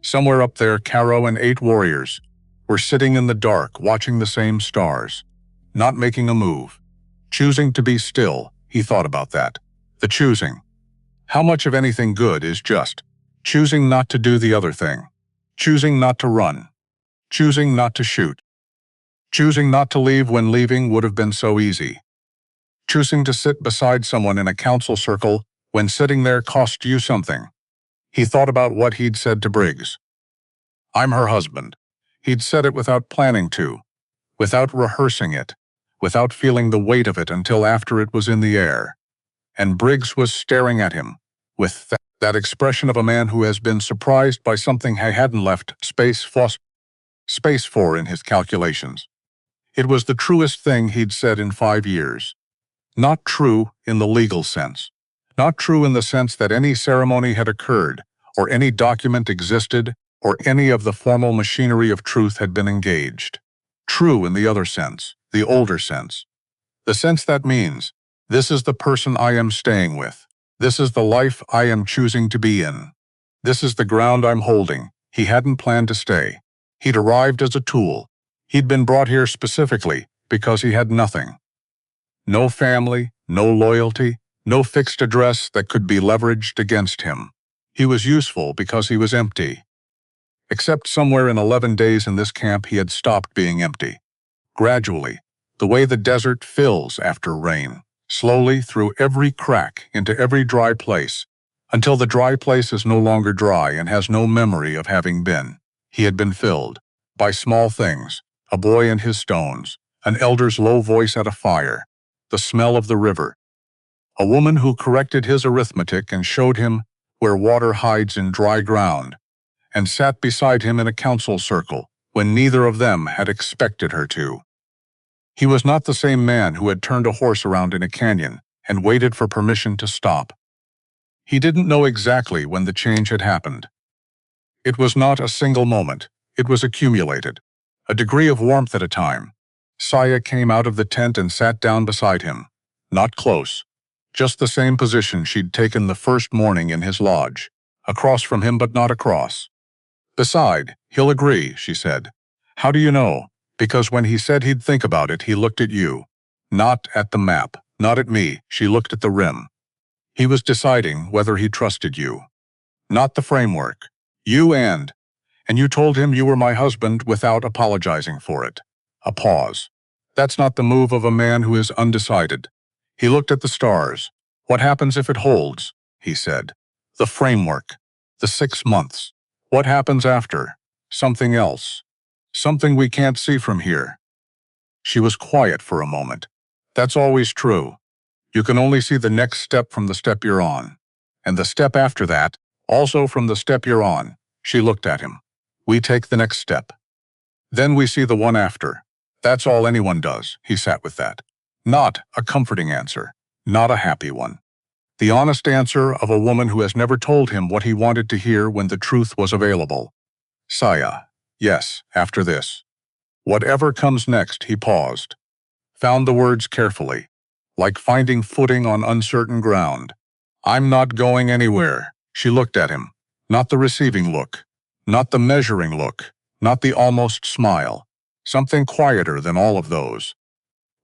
Somewhere up there, Caro and 8 warriors were sitting in the dark watching the same stars, not making a move. Choosing to be still, he thought about that. The choosing. How much of anything good is just choosing not to do the other thing? Choosing not to run. Choosing not to shoot. Choosing not to leave when leaving would have been so easy. Choosing to sit beside someone in a council circle when sitting there cost you something. He thought about what he'd said to Briggs. I'm her husband. He'd said it without planning to, without rehearsing it, without feeling the weight of it until after it was in the air. And Briggs was staring at him, with that expression of a man who has been surprised by something he hadn't left space for in his calculations. It was the truest thing he'd said in 5 years. Not true in the legal sense. Not true in the sense that any ceremony had occurred, or any document existed, or any of the formal machinery of truth had been engaged. True in the other sense, the older sense. The sense that means, this is the person I am staying with. This is the life I am choosing to be in. This is the ground I'm holding. He hadn't planned to stay. He'd arrived as a tool. He'd been brought here specifically because he had nothing. No family, no loyalty, no fixed address that could be leveraged against him. He was useful because he was empty. Except somewhere in 11 days in this camp he had stopped being empty. Gradually, the way the desert fills after rain, slowly through every crack into every dry place, until the dry place is no longer dry and has no memory of having been. He had been filled by small things, a boy and his stones, an elder's low voice at a fire, the smell of the river, a woman who corrected his arithmetic and showed him where water hides in dry ground, and sat beside him in a council circle when neither of them had expected her to. He was not the same man who had turned a horse around in a canyon and waited for permission to stop. He didn't know exactly when the change had happened. It was not a single moment. It was accumulated, a degree of warmth at a time. Saya came out of the tent and sat down beside him. Not close. Just the same position she'd taken the first morning in his lodge. Across from him, but not across. Beside, he'll agree, she said. How do you know? Because when he said he'd think about it, he looked at you. Not at the map, not at me, she looked at the rim. He was deciding whether he trusted you. Not the framework. You and you told him you were my husband without apologizing for it. A pause. That's not the move of a man who is undecided. He looked at the stars. What happens if it holds? He said. The framework. The 6 months. What happens after? Something else. Something we can't see from here. She was quiet for a moment. That's always true. You can only see the next step from the step you're on. And the step after that, also from the step you're on. She looked at him. We take the next step. Then we see the one after. That's all anyone does. He sat with that. Not a comforting answer. Not a happy one. The honest answer of a woman who has never told him what he wanted to hear when the truth was available. Saya. Yes, after this. Whatever comes next, he paused. Found the words carefully, like finding footing on uncertain ground. I'm not going anywhere. She looked at him. Not the receiving look. Not the measuring look. Not the almost smile. Something quieter than all of those.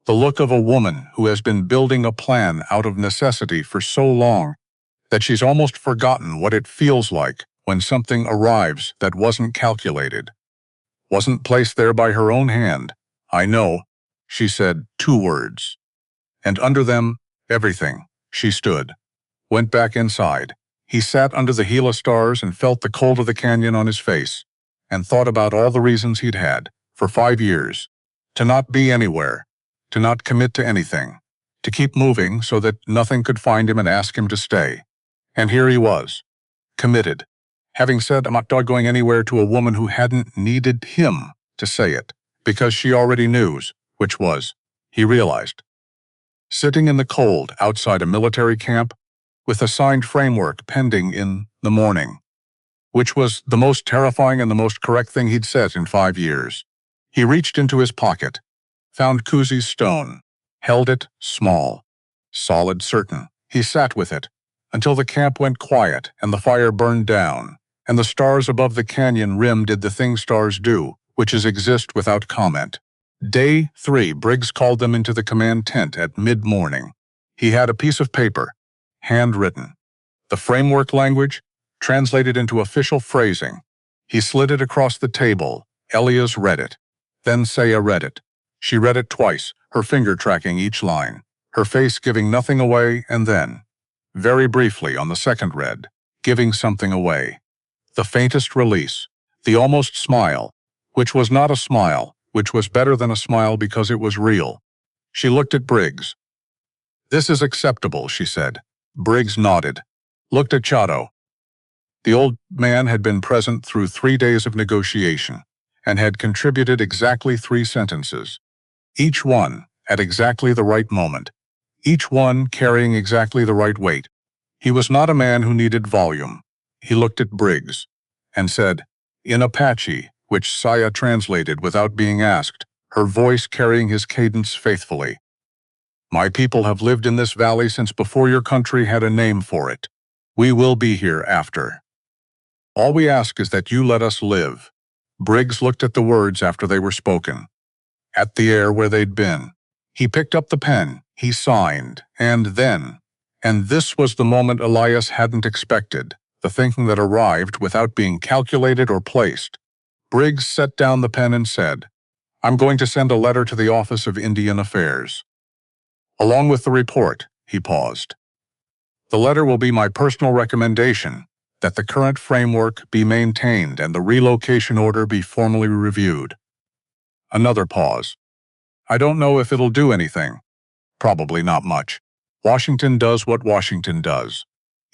The look of a woman who has been building a plan out of necessity for so long that she's almost forgotten what it feels like when something arrives that wasn't calculated. Wasn't placed there by her own hand. I know, she said 2 words. And under them, everything. She stood. Went back inside. He sat under the Gila stars and felt the cold of the canyon on his face, and thought about all the reasons he'd had, for 5 years, to not be anywhere, to not commit to anything, to keep moving so that nothing could find him and ask him to stay. And here he was, committed, having said I'm not going anywhere to a woman who hadn't needed him to say it, because she already knew, which was, he realized. Sitting in the cold outside a military camp, with a signed framework pending in the morning, which was the most terrifying and the most correct thing he'd said in 5 years. He reached into his pocket, found Kuzi's stone, held it small, solid, certain. He sat with it until the camp went quiet and the fire burned down, and the stars above the canyon rim did the thing stars do, which is exist without comment. Day 3, Briggs called them into the command tent at mid-morning. He had a piece of paper, handwritten. The framework language, translated into official phrasing. He slid it across the table. Elias read it. Then Saya read it. She read it twice, her finger tracking each line, her face giving nothing away, and then, very briefly on the second read, giving something away. The faintest release, the almost smile, which was not a smile, which was better than a smile because it was real. She looked at Briggs. This is acceptable, she said. Briggs nodded. Looked at Chato. The old man had been present through 3 days of negotiation, and had contributed exactly 3 sentences. Each one at exactly the right moment. Each one carrying exactly the right weight. He was not a man who needed volume. He looked at Briggs, and said, in Apache, which Saya translated without being asked, her voice carrying his cadence faithfully. My people have lived in this valley since before your country had a name for it. We will be here after. All we ask is that you let us live. Briggs looked at the words after they were spoken, at the air where they'd been. He picked up the pen, he signed, and this was the moment Elias hadn't expected, the thinking that arrived without being calculated or placed. Briggs set down the pen and said, I'm going to send a letter to the Office of Indian Affairs. Along with the report, he paused. The letter will be my personal recommendation that the current framework be maintained and the relocation order be formally reviewed. Another pause. I don't know if it'll do anything. Probably not much. Washington does what Washington does.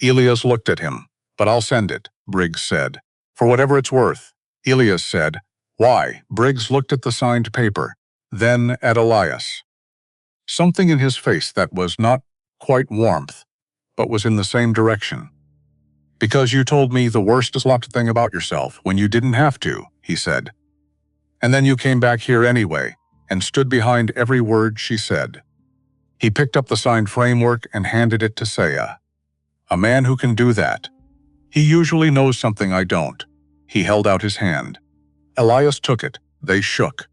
Elias looked at him. But I'll send it, Briggs said. For whatever it's worth. Elias said. Why? Briggs looked at the signed paper, then at Elias. Something in his face that was not quite warmth, but was in the same direction. Because you told me the worstest thing about yourself when you didn't have to, he said. And then you came back here anyway, and stood behind every word she said. He picked up the signed framework and handed it to Saya. A man who can do that. He usually knows something I don't. He held out his hand. Elias took it. They shook.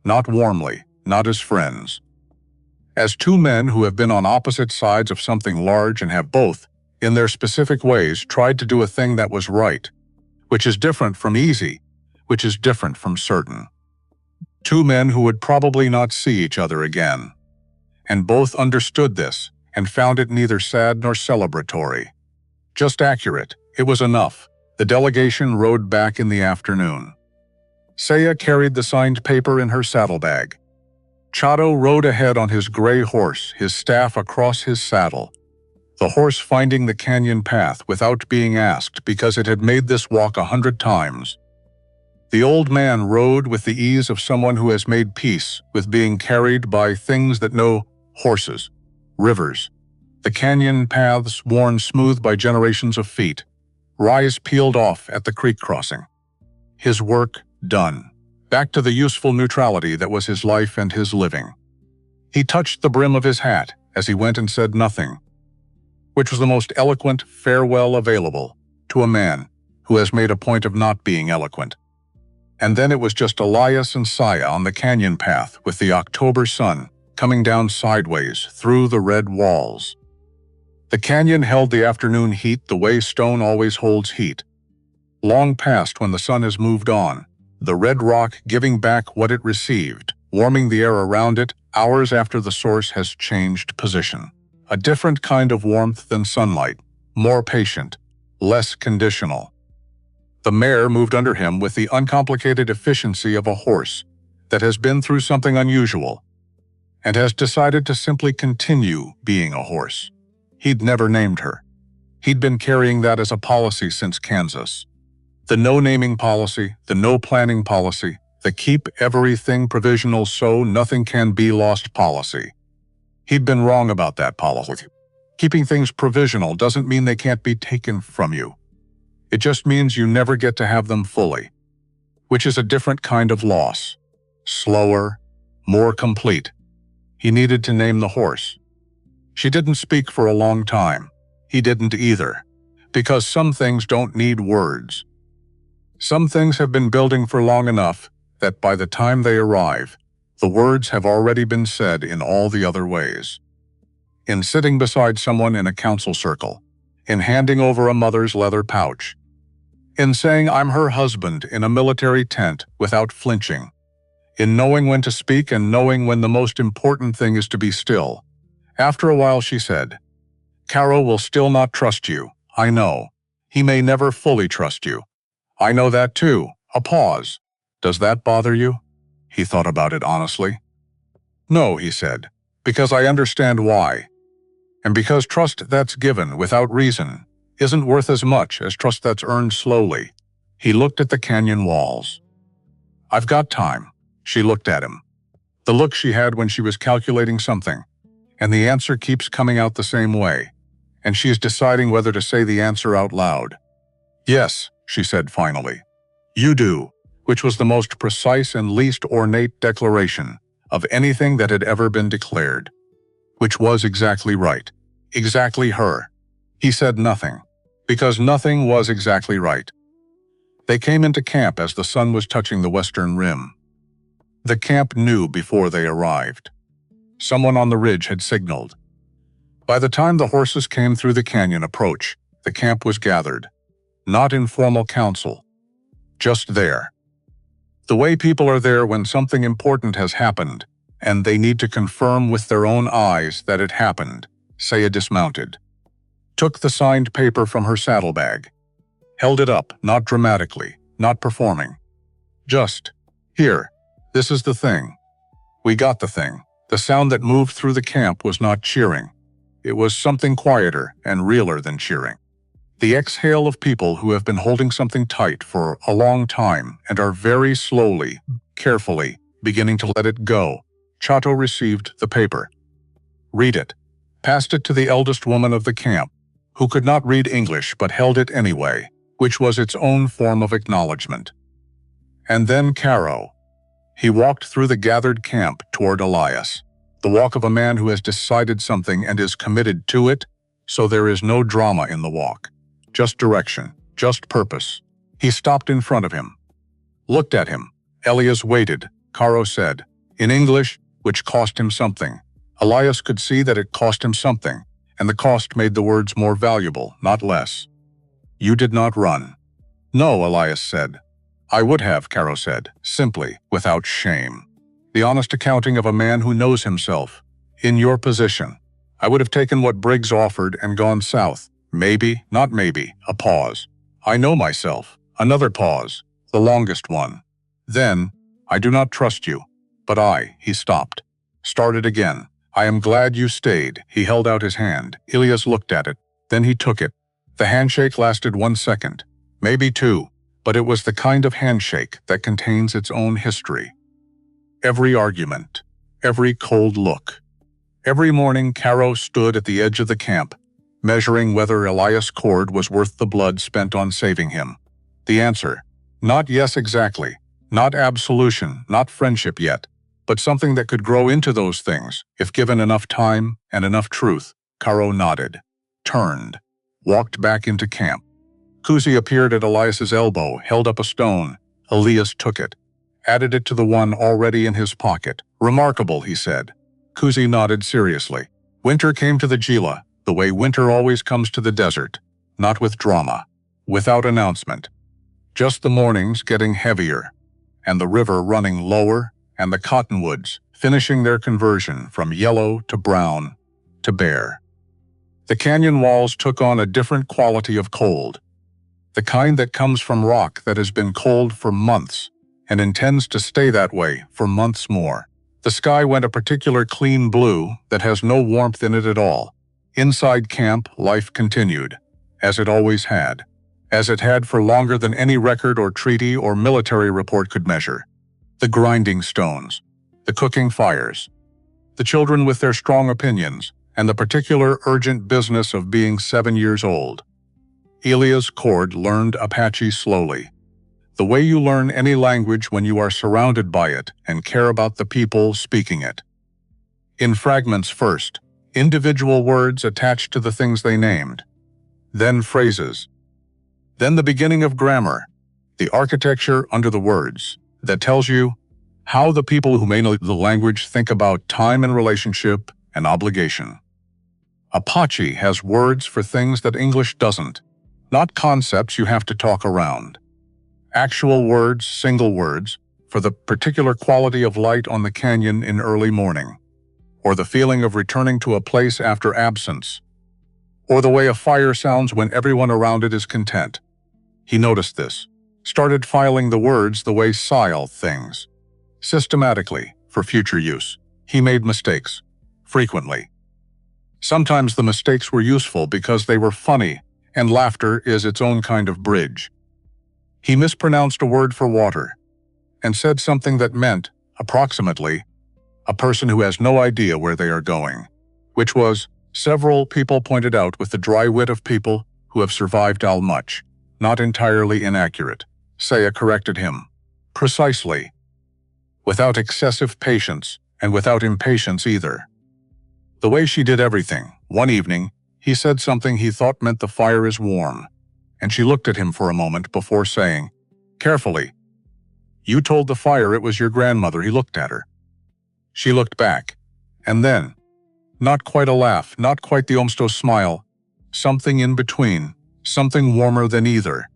Not warmly, not as friends. As 2 men who have been on opposite sides of something large and have both, in their specific ways, tried to do a thing that was right, which is different from easy, which is different from certain. 2 men who would probably not see each other again. And both understood this and found it neither sad nor celebratory. Just accurate. It was enough. The delegation rode back in the afternoon. Saya carried the signed paper in her saddlebag. Chato rode ahead on his gray horse, his staff across his saddle, the horse finding the canyon path without being asked because it had made this walk 100 times. The old man rode with the ease of someone who has made peace with being carried by things that know horses, rivers, the canyon paths worn smooth by generations of feet, rise peeled off at the creek crossing. His work done. Back to the useful neutrality that was his life and his living. He touched the brim of his hat as he went and said nothing, which was the most eloquent farewell available to a man who has made a point of not being eloquent. And then it was just Elias and Saya on the canyon path with the October sun coming down sideways through the red walls. The canyon held the afternoon heat the way stone always holds heat. Long past when the sun has moved on, the red rock giving back what it received, warming the air around it hours after the source has changed position. A different kind of warmth than sunlight, more patient, less conditional. The mare moved under him with the uncomplicated efficiency of a horse that has been through something unusual and has decided to simply continue being a horse. He'd never named her. He'd been carrying that as a policy since Kansas. The no-naming policy, the no-planning policy, the keep everything provisional so nothing can be lost policy. He'd been wrong about that policy. Keeping things provisional doesn't mean they can't be taken from you. It just means you never get to have them fully, which is a different kind of loss. Slower, more complete. He needed to name the horse. She didn't speak for a long time. He didn't either, because some things don't need words. Some things have been building for long enough that by the time they arrive, the words have already been said in all the other ways. In sitting beside someone in a council circle, in handing over a mother's leather pouch, in saying I'm her husband in a military tent without flinching, in knowing when to speak and knowing when the most important thing is to be still. After a while she said, "Caro will still not trust you, I know. He may never fully trust you. I know that too." A pause. "Does that bother you?" He thought about it honestly. "No," he said, "because I understand why. And because trust that's given without reason isn't worth as much as trust that's earned slowly." He looked at the canyon walls. "I've got time." She looked at him. The look she had when she was calculating something, and the answer keeps coming out the same way, and she's deciding whether to say the answer out loud. "Yes," she said finally. "You do," which was the most precise and least ornate declaration of anything that had ever been declared. Which was exactly right. Exactly her. He said nothing, because nothing was exactly right. They came into camp as the sun was touching the western rim. The camp knew before they arrived. Someone on the ridge had signaled. By the time the horses came through the canyon approach, the camp was gathered. Not in formal council. Just there. The way people are there when something important has happened, and they need to confirm with their own eyes that it happened. Saya dismounted. Took the signed paper from her saddlebag. Held it up, not dramatically, not performing. Just, "Here, this is the thing. We got the thing." The sound that moved through the camp was not cheering. It was something quieter and realer than cheering. The exhale of people who have been holding something tight for a long time and are very slowly, carefully, beginning to let it go. Chato received the paper. Read it. Passed it to the eldest woman of the camp, who could not read English but held it anyway, which was its own form of acknowledgement. And then Caro. He walked through the gathered camp toward Elias, the walk of a man who has decided something and is committed to it, so there is no drama in the walk. Just direction, just purpose. He stopped in front of him. Looked at him. Elias waited, Caro said, in English, which cost him something. Elias could see that it cost him something, and the cost made the words more valuable, not less. "You did not run." "No," Elias said. "I would have," Caro said, simply, without shame. The honest accounting of a man who knows himself. "In your position, I would have taken what Briggs offered and gone south. Maybe, not maybe." A pause. "I know myself." Another pause, the longest one. Then, "I do not trust you." But he stopped. Started again. I am glad you stayed. He held out his hand. Elias looked at it. Then he took it. The handshake lasted 1 second, maybe 2, but it was the kind of handshake that contains its own history. Every argument, every cold look. Every morning, Caro stood at the edge of the camp, measuring whether Elias Cord was worth the blood spent on saving him. The answer: not yes exactly, not absolution, not friendship yet, but something that could grow into those things if given enough time and enough truth. Caro nodded, turned, walked back into camp. Kuzi appeared at Elias's elbow, held up a stone. Elias took it, added it to the one already in his pocket. Remarkable, he said. Kuzi nodded seriously. Winter came to the Gila, the way winter always comes to the desert, not with drama, without announcement. Just the mornings getting heavier, and the river running lower, and the cottonwoods finishing their conversion from yellow to brown to bare. The canyon walls took on a different quality of cold, the kind that comes from rock that has been cold for months and intends to stay that way for months more. The sky went a particular clean blue that has no warmth in it at all. Inside camp, life continued, as it always had, as it had for longer than any record or treaty or military report could measure. The grinding stones, the cooking fires, the children with their strong opinions, and the particular urgent business of being 7 years old. Elias Cord learned Apache slowly, the way you learn any language when you are surrounded by it and care about the people speaking it. In fragments first, individual words attached to the things they named, then phrases, then the beginning of grammar, the architecture under the words that tells you how the people who made the language think about time and relationship and obligation. Apache has words for things that English doesn't, not concepts you have to talk around. Actual words, single words, for the particular quality of light on the canyon in early morning, or the feeling of returning to a place after absence, or the way a fire sounds when everyone around it is content. He noticed this, started filing the words the way Sile things, systematically, for future use. He made mistakes, frequently. Sometimes the mistakes were useful because they were funny, and laughter is its own kind of bridge. He mispronounced a word for water, and said something that meant, approximately, a person who has no idea where they are going, which was, several people pointed out with the dry wit of people who have survived all much, not entirely inaccurate. Saya corrected him. Precisely. Without excessive patience, and without impatience either. The way she did everything. One evening, he said something he thought meant the fire is warm, and she looked at him for a moment before saying, carefully, "You told the fire it was your grandmother." He looked at her. She looked back, and then, not quite a laugh, not quite the Omsto smile, something in between, something warmer than either.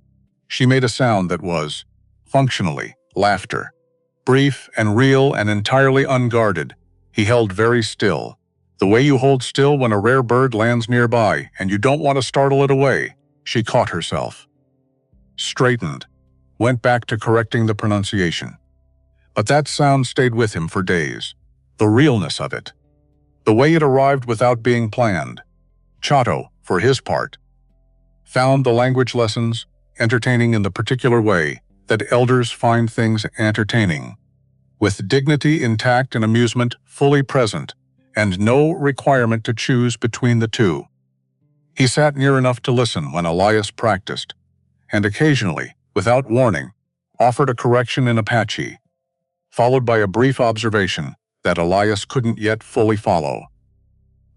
She made a sound that was, functionally, laughter. Brief and real and entirely unguarded. He held very still. The way you hold still when a rare bird lands nearby and you don't want to startle it away. She caught herself. Straightened. Went back to correcting the pronunciation. But that sound stayed with him for days. The realness of it. The way it arrived without being planned. Chato, for his part, found the language lessons entertaining in the particular way that elders find things entertaining, with dignity intact and amusement fully present, and no requirement to choose between the two. He sat near enough to listen when Elias practiced, and occasionally, without warning, offered a correction in Apache, followed by a brief observation that Elias couldn't yet fully follow.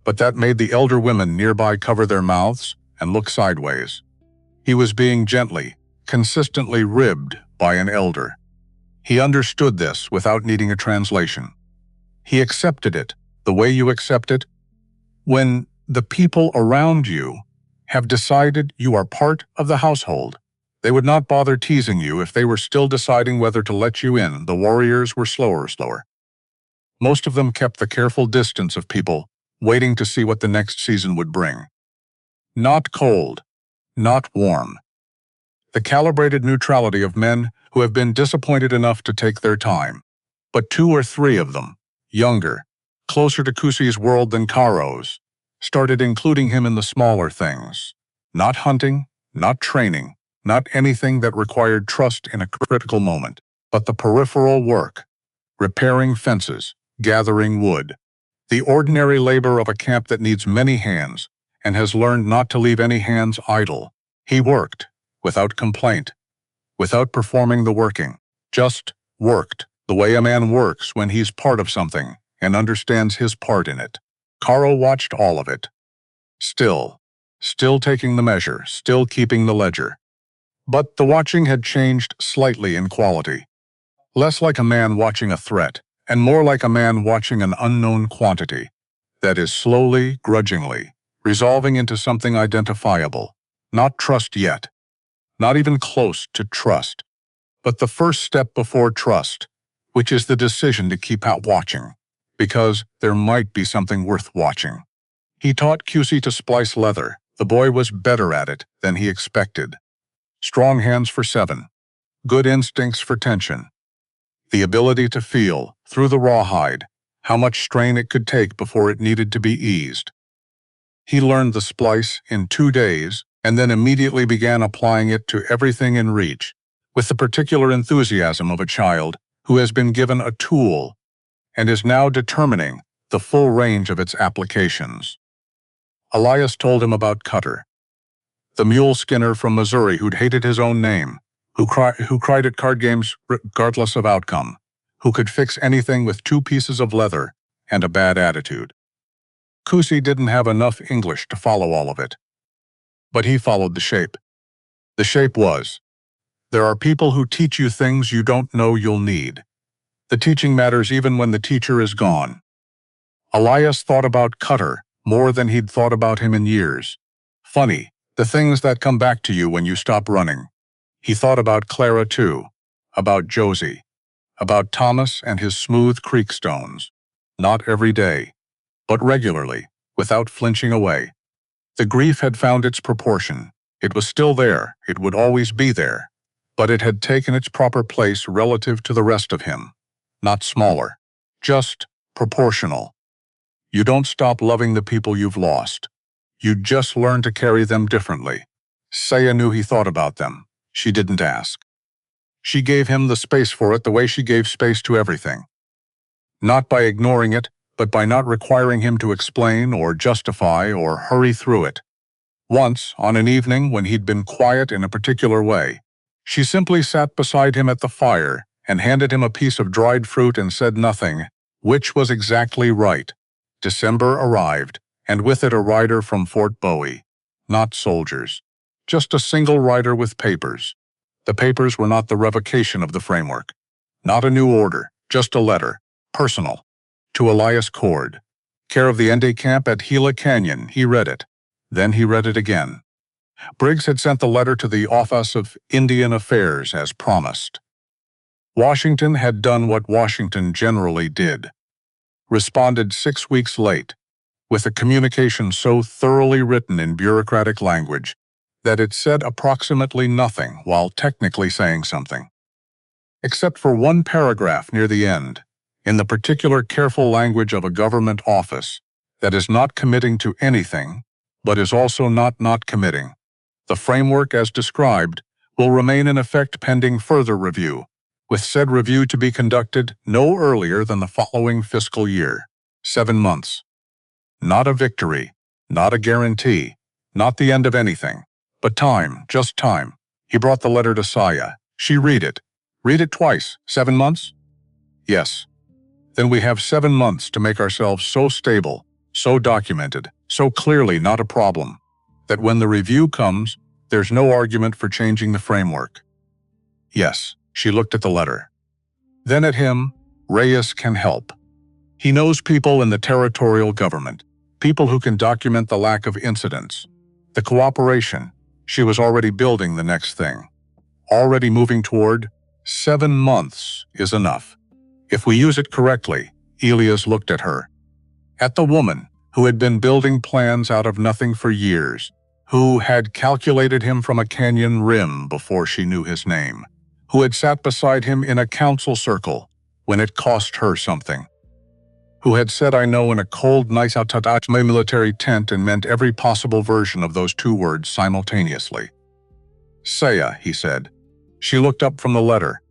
But that made the elder women nearby cover their mouths and look sideways. He was being gently, consistently ribbed by an elder. He understood this without needing a translation. He accepted it the way you accept it when the people around you have decided you are part of the household. They would not bother teasing you if they were still deciding whether to let you in. The warriors were slower. Most of them kept the careful distance of people, waiting to see what the next season would bring. Not cold, not warm. The calibrated neutrality of men who have been disappointed enough to take their time. But 2 or 3 of them, younger, closer to Kusi's world than Karo's, started including him in the smaller things. Not hunting, not training, not anything that required trust in a critical moment, but the peripheral work, repairing fences, gathering wood, the ordinary labor of a camp that needs many hands and has learned not to leave any hands idle. He worked, without complaint, without performing the working, just worked, the way a man works when he's part of something and understands his part in it. Karo watched all of it. Still taking the measure, still keeping the ledger. But the watching had changed slightly in quality. Less like a man watching a threat, and more like a man watching an unknown quantity that is slowly, grudgingly, resolving into something identifiable. Not trust yet. Not even close to trust. But the first step before trust, which is the decision to keep out watching, because there might be something worth watching. He taught Kusi to splice leather. The boy was better at it than he expected. Strong hands for 7. Good instincts for tension. The ability to feel, through the rawhide, how much strain it could take before it needed to be eased. He learned the splice in 2 days and then immediately began applying it to everything in reach, with the particular enthusiasm of a child who has been given a tool and is now determining the full range of its applications. Elias told him about Cutter, the mule skinner from Missouri who'd hated his own name, who cried at card games regardless of outcome, who could fix anything with 2 pieces of leather and a bad attitude. Kusi didn't have enough English to follow all of it. But he followed the shape. The shape was, there are people who teach you things you don't know you'll need. The teaching matters even when the teacher is gone. Elias thought about Cutter more than he'd thought about him in years. Funny, the things that come back to you when you stop running. He thought about Clara too, about Josie, about Thomas and his smooth creek stones. Not every day, but regularly, without flinching away. The grief had found its proportion. It was still there, it would always be there, but it had taken its proper place relative to the rest of him. Not smaller, just proportional. You don't stop loving the people you've lost. You just learn to carry them differently. Saya knew he thought about them. She didn't ask. She gave him the space for it the way she gave space to everything. Not by ignoring it, but by not requiring him to explain or justify or hurry through it. Once, on an evening when he'd been quiet in a particular way, she simply sat beside him at the fire and handed him a piece of dried fruit and said nothing, which was exactly right. December arrived, and with it a rider from Fort Bowie. Not soldiers. Just a single rider with papers. The papers were not the revocation of the framework. Not a new order, just a letter, personal, to Elias Cord. Care of the ND camp at Gila Canyon. He read it. Then he read it again. Briggs had sent the letter to the Office of Indian Affairs as promised. Washington had done what Washington generally did. Responded 6 weeks late, with a communication so thoroughly written in bureaucratic language that it said approximately nothing while technically saying something. Except for one paragraph near the end, in the particular careful language of a government office that is not committing to anything, but is also not committing. The framework as described will remain in effect pending further review, with said review to be conducted no earlier than the following fiscal year. 7 months. Not a victory, not a guarantee, not the end of anything, but time, just time. He brought the letter to Saya. She read it. Read it twice. 7 months? Yes. Then we have 7 months to make ourselves so stable, so documented, so clearly not a problem, that when the review comes, there's no argument for changing the framework. Yes, she looked at the letter. Then at him, Reyes can help. He knows people in the territorial government, people who can document the lack of incidents, the cooperation. She was already building the next thing. Already moving toward 7 months is enough. If we use it correctly, Elias looked at her. At the woman who had been building plans out of nothing for years, who had calculated him from a canyon rim before she knew his name, who had sat beside him in a council circle when it cost her something. who had said "I know" in a cold, nice Apache military tent and meant every possible version of those two words simultaneously. "Saya," he said. She looked up from the letter.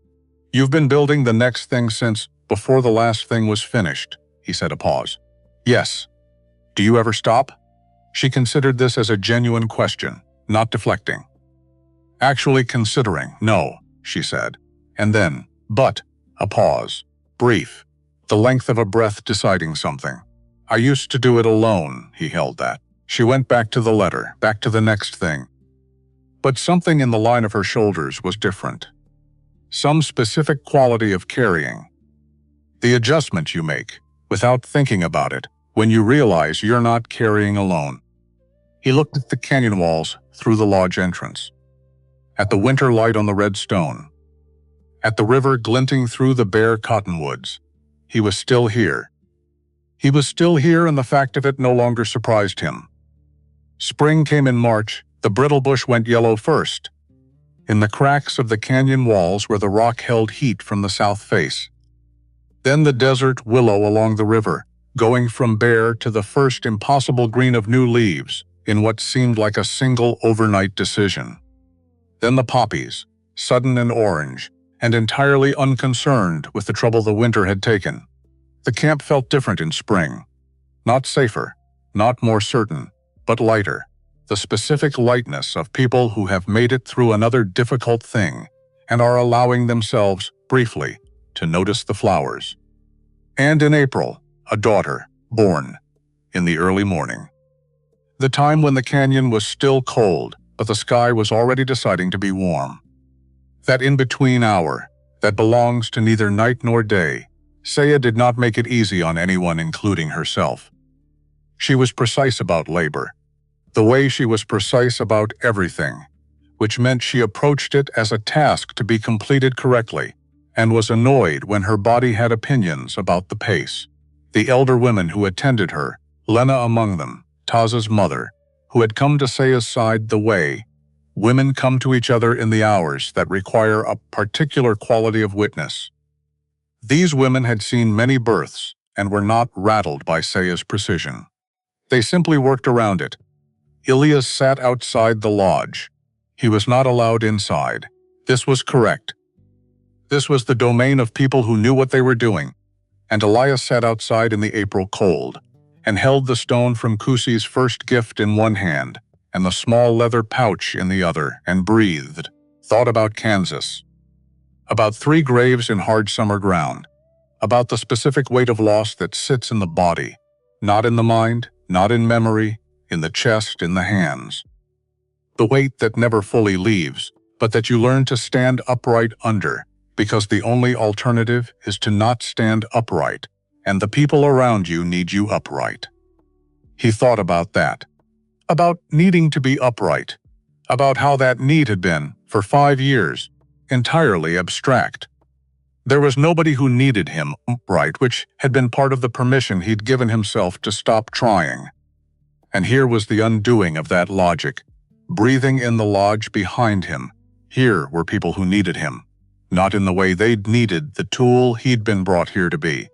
"You've been building the next thing since before the last thing was finished," he said, a pause. "Yes. Do you ever stop?" She considered this as a genuine question, not deflecting. "Actually considering, no," she said. And then, "But," a pause. Brief. The length of a breath deciding something. "I used to do it alone," he held that. She went back to the letter, back to the next thing. But something in the line of her shoulders was different. Some specific quality of carrying. The adjustment you make, without thinking about it, when you realize you're not carrying alone. He looked at the canyon walls through the lodge entrance. At the winter light on the red stone. At the river glinting through the bare cottonwoods. He was still here. He was still here, and the fact of it no longer surprised him. Spring came in March. The brittle bush went yellow first. In the cracks of the canyon walls where the rock held heat from the south face. Then the desert willow along the river, going from bare to the first impossible green of new leaves, in what seemed like a single overnight decision. Then the poppies, sudden and orange, and entirely unconcerned with the trouble the winter had taken. The camp felt different in spring. Not safer, not more certain, but lighter. The specific lightness of people who have made it through another difficult thing and are allowing themselves, briefly, to notice the flowers. And in April, a daughter, born, in the early morning. The time when the canyon was still cold, but the sky was already deciding to be warm. That in-between hour, that belongs to neither night nor day, Saya did not make it easy on anyone, including herself. She was precise about labor. The way she was precise about everything, which meant she approached it as a task to be completed correctly, and was annoyed when her body had opinions about the pace. The elder women who attended her, Lena among them, Taza's mother, who had come to Saya's side the way women come to each other in the hours that require a particular quality of witness. These women had seen many births and were not rattled by Saya's precision. They simply worked around it. Ilias sat outside the lodge. He was not allowed inside. This was correct. This was the domain of people who knew what they were doing. And Elias sat outside in the April cold and held the stone from Kusi's first gift in one hand and the small leather pouch in the other, and breathed, thought about Kansas. About 3 graves in hard summer ground. About the specific weight of loss that sits in the body, not in the mind, not in memory, in the chest, in the hands. The weight that never fully leaves, but that you learn to stand upright under, because the only alternative is to not stand upright, and the people around you need you upright. He thought about that. About needing to be upright. About how that need had been, for 5 years, entirely abstract. There was nobody who needed him upright, which had been part of the permission he'd given himself to stop trying. And here was the undoing of that logic. Breathing in the lodge behind him, here were people who needed him, not in the way they'd needed the tool he'd been brought here to be.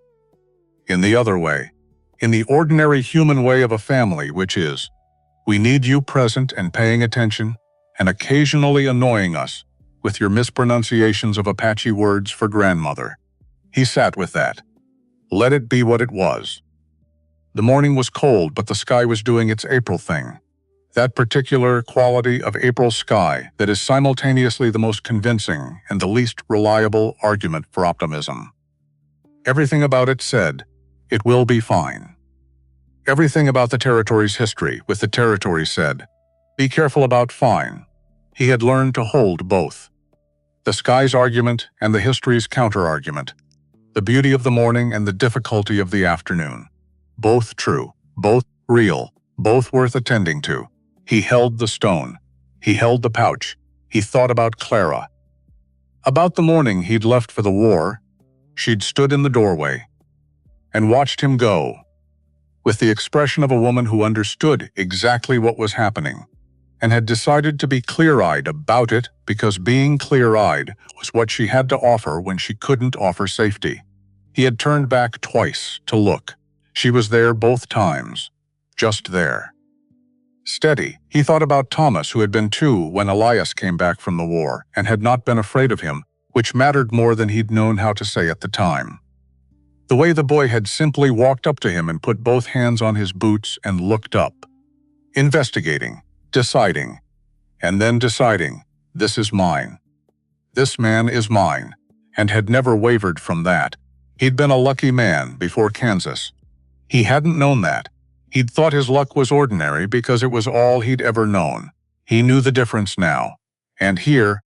In the other way, in the ordinary human way of a family, which is, we need you present and paying attention, and occasionally annoying us with your mispronunciations of Apache words for grandmother. He sat with that. Let it be what it was. The morning was cold, but the sky was doing its April thing. That particular quality of April sky that is simultaneously the most convincing and the least reliable argument for optimism. Everything about it said, it will be fine. Everything about the territory's history with the territory said, be careful about fine. He had learned to hold both. The sky's argument and the history's counter-argument. The beauty of the morning and the difficulty of the afternoon. Both true, both real, both worth attending to. He held the stone. He held the pouch. He thought about Clara. About the morning he'd left for the war, she'd stood in the doorway and watched him go, with the expression of a woman who understood exactly what was happening and had decided to be clear-eyed about it because being clear-eyed was what she had to offer when she couldn't offer safety. He had turned back twice to look. She was there both times. Just there. Steady. He thought about Thomas, who had been 2 when Elias came back from the war and had not been afraid of him, which mattered more than he'd known how to say at the time. The way the boy had simply walked up to him and put both hands on his boots and looked up. Investigating, deciding, and then deciding, this is mine. This man is mine, and had never wavered from that. He'd been a lucky man before Kansas. He hadn't known that. He'd thought his luck was ordinary because it was all he'd ever known. He knew the difference now. And here,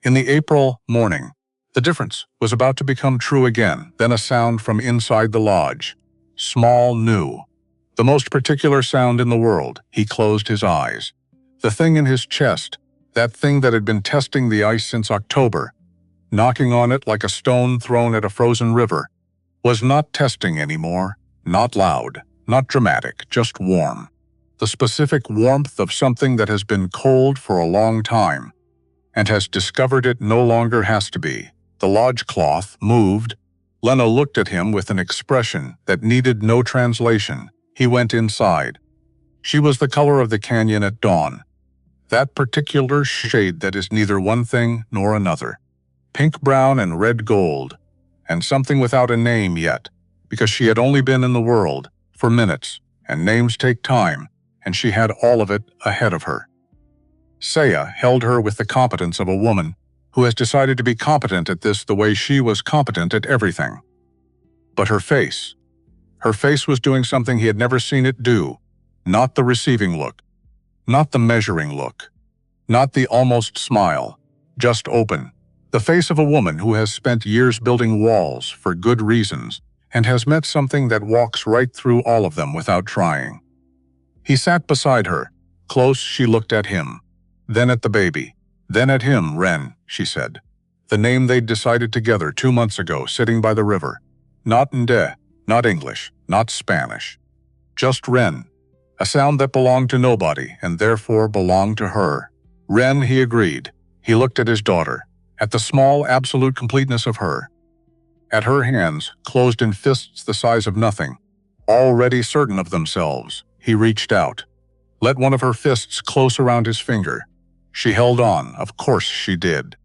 in the April morning, the difference was about to become true again. Then a sound from inside the lodge. Small, new. The most particular sound in the world. He closed his eyes. The thing in his chest, that thing that had been testing the ice since October, knocking on it like a stone thrown at a frozen river, was not testing anymore. Not loud, not dramatic, just warm. The specific warmth of something that has been cold for a long time and has discovered it no longer has to be. The lodge cloth moved. Lena looked at him with an expression that needed no translation. He went inside. She was the color of the canyon at dawn. That particular shade that is neither one thing nor another. Pink, brown, and red gold. And something without a name yet, because she had only been in the world for minutes, and names take time, and she had all of it ahead of her. Saya held her with the competence of a woman who has decided to be competent at this the way she was competent at everything. But her face was doing something he had never seen it do. Not the receiving look, not the measuring look, not the almost smile, just open. The face of a woman who has spent years building walls for good reasons and has met something that walks right through all of them without trying. He sat beside her. Close, she looked at him. Then at the baby. Then at him. Ren, she said. The name they'd decided together 2 months ago, sitting by the river. Not Nde, not English, not Spanish. Just Ren. A sound that belonged to nobody and therefore belonged to her. Ren, he agreed. He looked at his daughter, at the small, absolute completeness of her. At her hands, closed in fists the size of nothing, already certain of themselves. He reached out. Let one of her fists close around his finger. She held on, of course she did.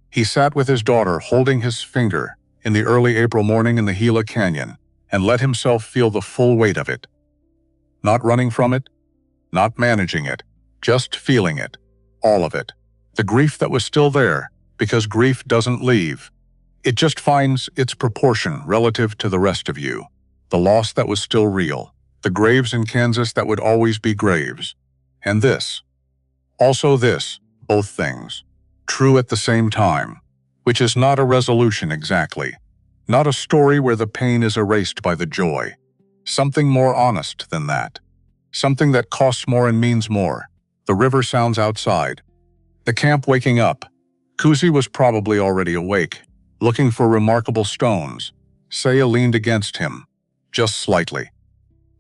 He sat with his daughter holding his finger in the early April morning in the Gila Canyon and let himself feel the full weight of it. Not running from it, not managing it, just feeling it, all of it. The grief that was still there, because grief doesn't leave. It just finds its proportion relative to the rest of you. The loss that was still real. The graves in Kansas that would always be graves. And this. Also this, both things. True at the same time. Which is not a resolution exactly. Not a story where the pain is erased by the joy. Something more honest than that. Something that costs more and means more. The river sounds outside. The camp waking up. Kuzi was probably already awake, looking for remarkable stones. Saya leaned against him, just slightly.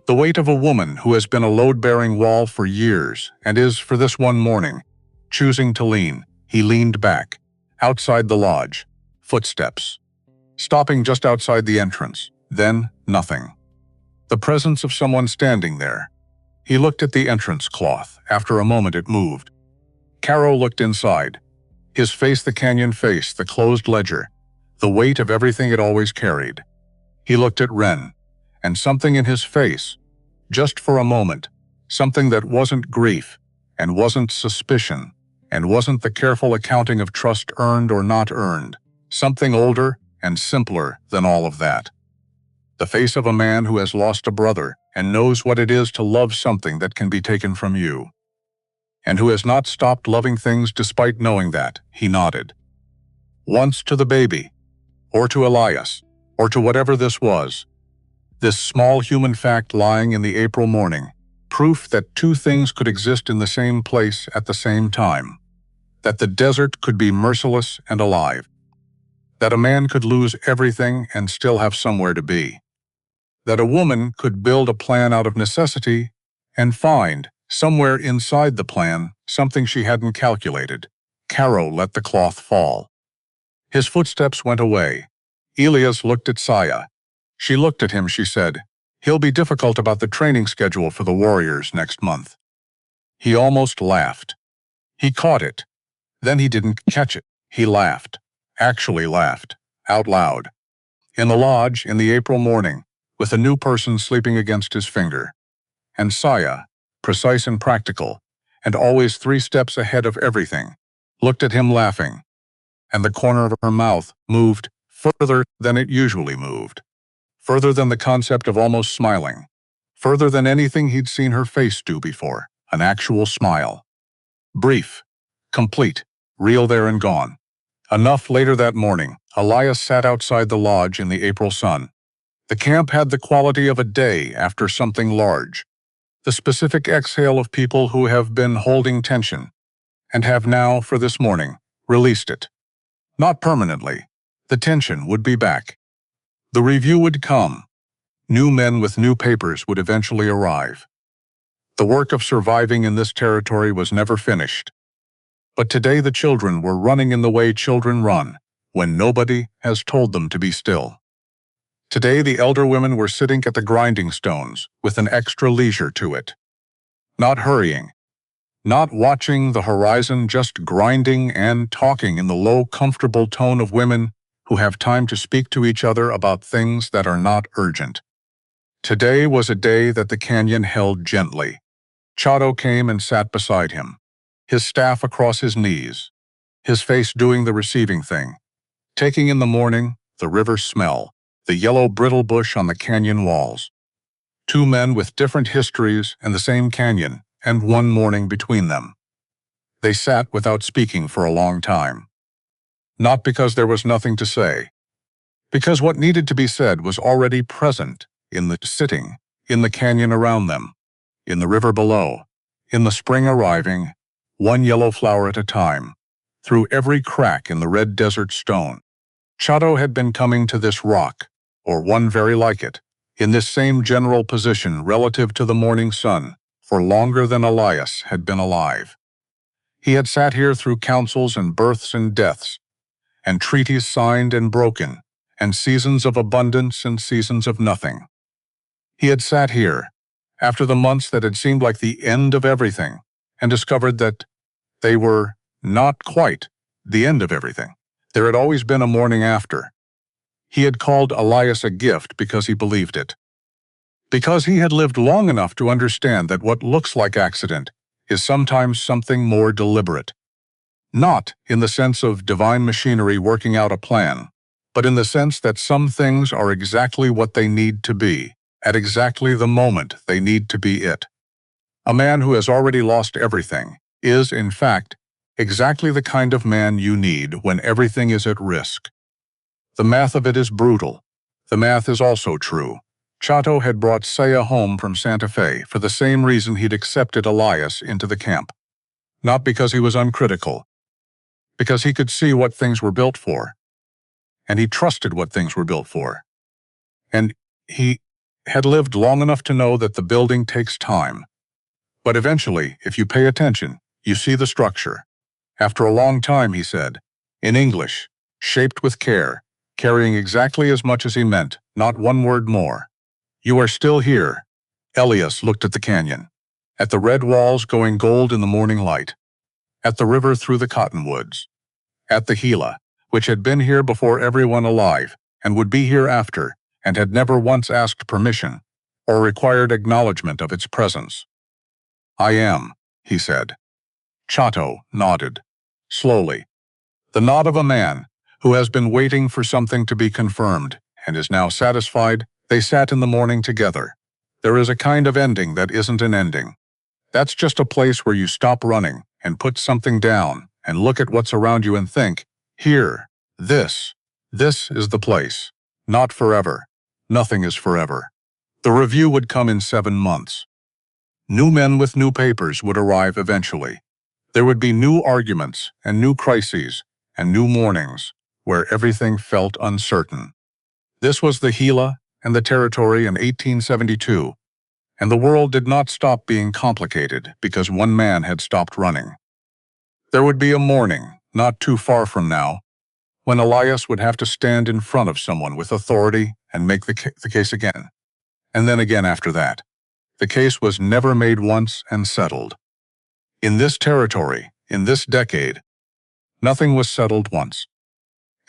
The weight of a woman who has been a load-bearing wall for years and is, for this one morning, choosing to lean. He leaned back, outside the lodge. Footsteps. Stopping just outside the entrance. Then, nothing. The presence of someone standing there. He looked at the entrance cloth. After a moment it moved. Caro looked inside. His face the canyon face, the closed ledger. The weight of everything it always carried. He looked at Ren, and something in his face, just for a moment, something that wasn't grief, and wasn't suspicion, and wasn't the careful accounting of trust earned or not earned, something older and simpler than all of that. The face of a man who has lost a brother and knows what it is to love something that can be taken from you, and who has not stopped loving things despite knowing that. He nodded. Once to the baby, or to Elias, or to whatever this was. This small human fact lying in the April morning, proof that two things could exist in the same place at the same time. That the desert could be merciless and alive. That a man could lose everything and still have somewhere to be. That a woman could build a plan out of necessity and find, somewhere inside the plan, something she hadn't calculated. Caro let the cloth fall. His footsteps went away. Elias looked at Saya. She looked at him, she said, He'll be difficult about the training schedule for the Warriors next month. He almost laughed. He caught it. Then he didn't catch it. He laughed. Actually laughed. Out loud. In the lodge in the April morning, with a new person sleeping against his finger. And Saya, precise and practical, and always 3 steps ahead of everything, looked at him laughing, and the corner of her mouth moved further than it usually moved, further than the concept of almost smiling, further than anything he'd seen her face do before, an actual smile. Brief, complete, real there and gone. Enough later that morning, Elias sat outside the lodge in the April sun. The camp had the quality of a day after something large, the specific exhale of people who have been holding tension, and have now, for this morning, released it. Not permanently. The tension would be back. The review would come. New men with new papers would eventually arrive. The work of surviving in this territory was never finished. But today the children were running in the way children run, when nobody has told them to be still. Today the elder women were sitting at the grinding stones with an extra leisure to it. Not hurrying. Not watching the horizon, just grinding and talking in the low, comfortable tone of women who have time to speak to each other about things that are not urgent. Today was a day that the canyon held gently. Chato came and sat beside him, his staff across his knees, his face doing the receiving thing, taking in the morning, the river smell, the yellow brittle bush on the canyon walls. 2 men with different histories and the same canyon, and 1 morning between them. They sat without speaking for a long time. Not because there was nothing to say, because what needed to be said was already present in the sitting, in the canyon around them, in the river below, in the spring arriving, 1 yellow flower at a time, through every crack in the red desert stone. Chato had been coming to this rock, or one very like it, in this same general position relative to the morning sun, for longer than Elias had been alive. He had sat here through councils and births and deaths, and treaties signed and broken, and seasons of abundance and seasons of nothing. He had sat here, after the months that had seemed like the end of everything, and discovered that they were not quite the end of everything. There had always been a morning after. He had called Elias a gift because he believed it. Because he had lived long enough to understand that what looks like accident is sometimes something more deliberate. Not in the sense of divine machinery working out a plan, but in the sense that some things are exactly what they need to be, at exactly the moment they need to be it. A man who has already lost everything is, in fact, exactly the kind of man you need when everything is at risk. The math of it is brutal. The math is also true. Chato had brought Saya home from Santa Fe for the same reason he'd accepted Elias into the camp. Not because he was uncritical, because he could see what things were built for, and he trusted what things were built for. And he had lived long enough to know that the building takes time. But eventually, if you pay attention, you see the structure. After a long time, he said, in English, shaped with care, carrying exactly as much as he meant, not 1 word more. You are still here. Elias looked at the canyon, at the red walls going gold in the morning light, at the river through the cottonwoods, at the Gila, which had been here before everyone alive, and would be here after, and had never once asked permission, or required acknowledgement of its presence. I am, he said. Chato nodded, slowly. The nod of a man who has been waiting for something to be confirmed, and is now satisfied. They sat in the morning together. There is a kind of ending that isn't an ending. That's just a place where you stop running and put something down and look at what's around you and think, here, this is the place. Not forever. Nothing is forever. The review would come in 7 months. New men with new papers would arrive eventually. There would be new arguments and new crises and new mornings where everything felt uncertain. This was the Gila and the territory in 1872, and the world did not stop being complicated because one man had stopped running. There would be a morning, not too far from now, when Elias would have to stand in front of someone with authority and make the case again. and then again after that. The case was never made once and settled. In this territory, in this decade, nothing was settled once.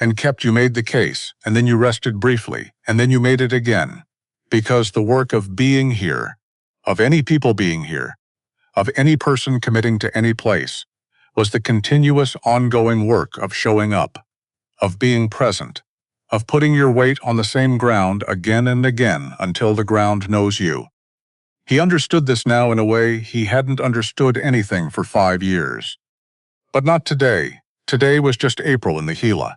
And kept you made the case, and then you rested briefly, and then you made it again. Because the work of being here, of any people being here, of any person committing to any place, was the continuous ongoing work of showing up, of being present, of putting your weight on the same ground again and again until the ground knows you. He understood this now in a way he hadn't understood anything for 5 years. But not today. Today was just April in the Gila.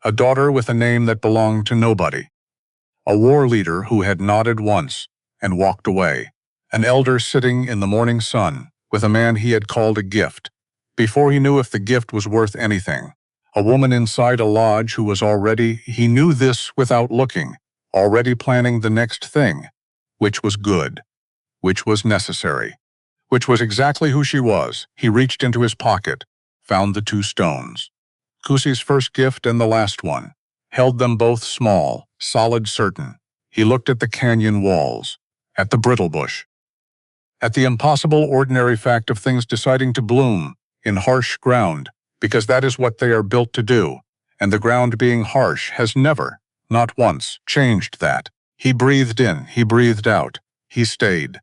A daughter with a name that belonged to nobody. A war leader who had nodded once and walked away. An elder sitting in the morning sun with a man he had called a gift, before he knew if the gift was worth anything. A woman inside a lodge who was already, he knew this without looking, already planning the next thing, which was good, which was necessary, which was exactly who she was. He reached into his pocket, found the 2 stones. Kusi's first gift and the last one, held them both small, solid, certain. He looked at the canyon walls, at the brittle bush, at the impossible ordinary fact of things deciding to bloom in harsh ground, because that is what they are built to do, and the ground being harsh has never, not once, changed that. He breathed in, he breathed out, he stayed.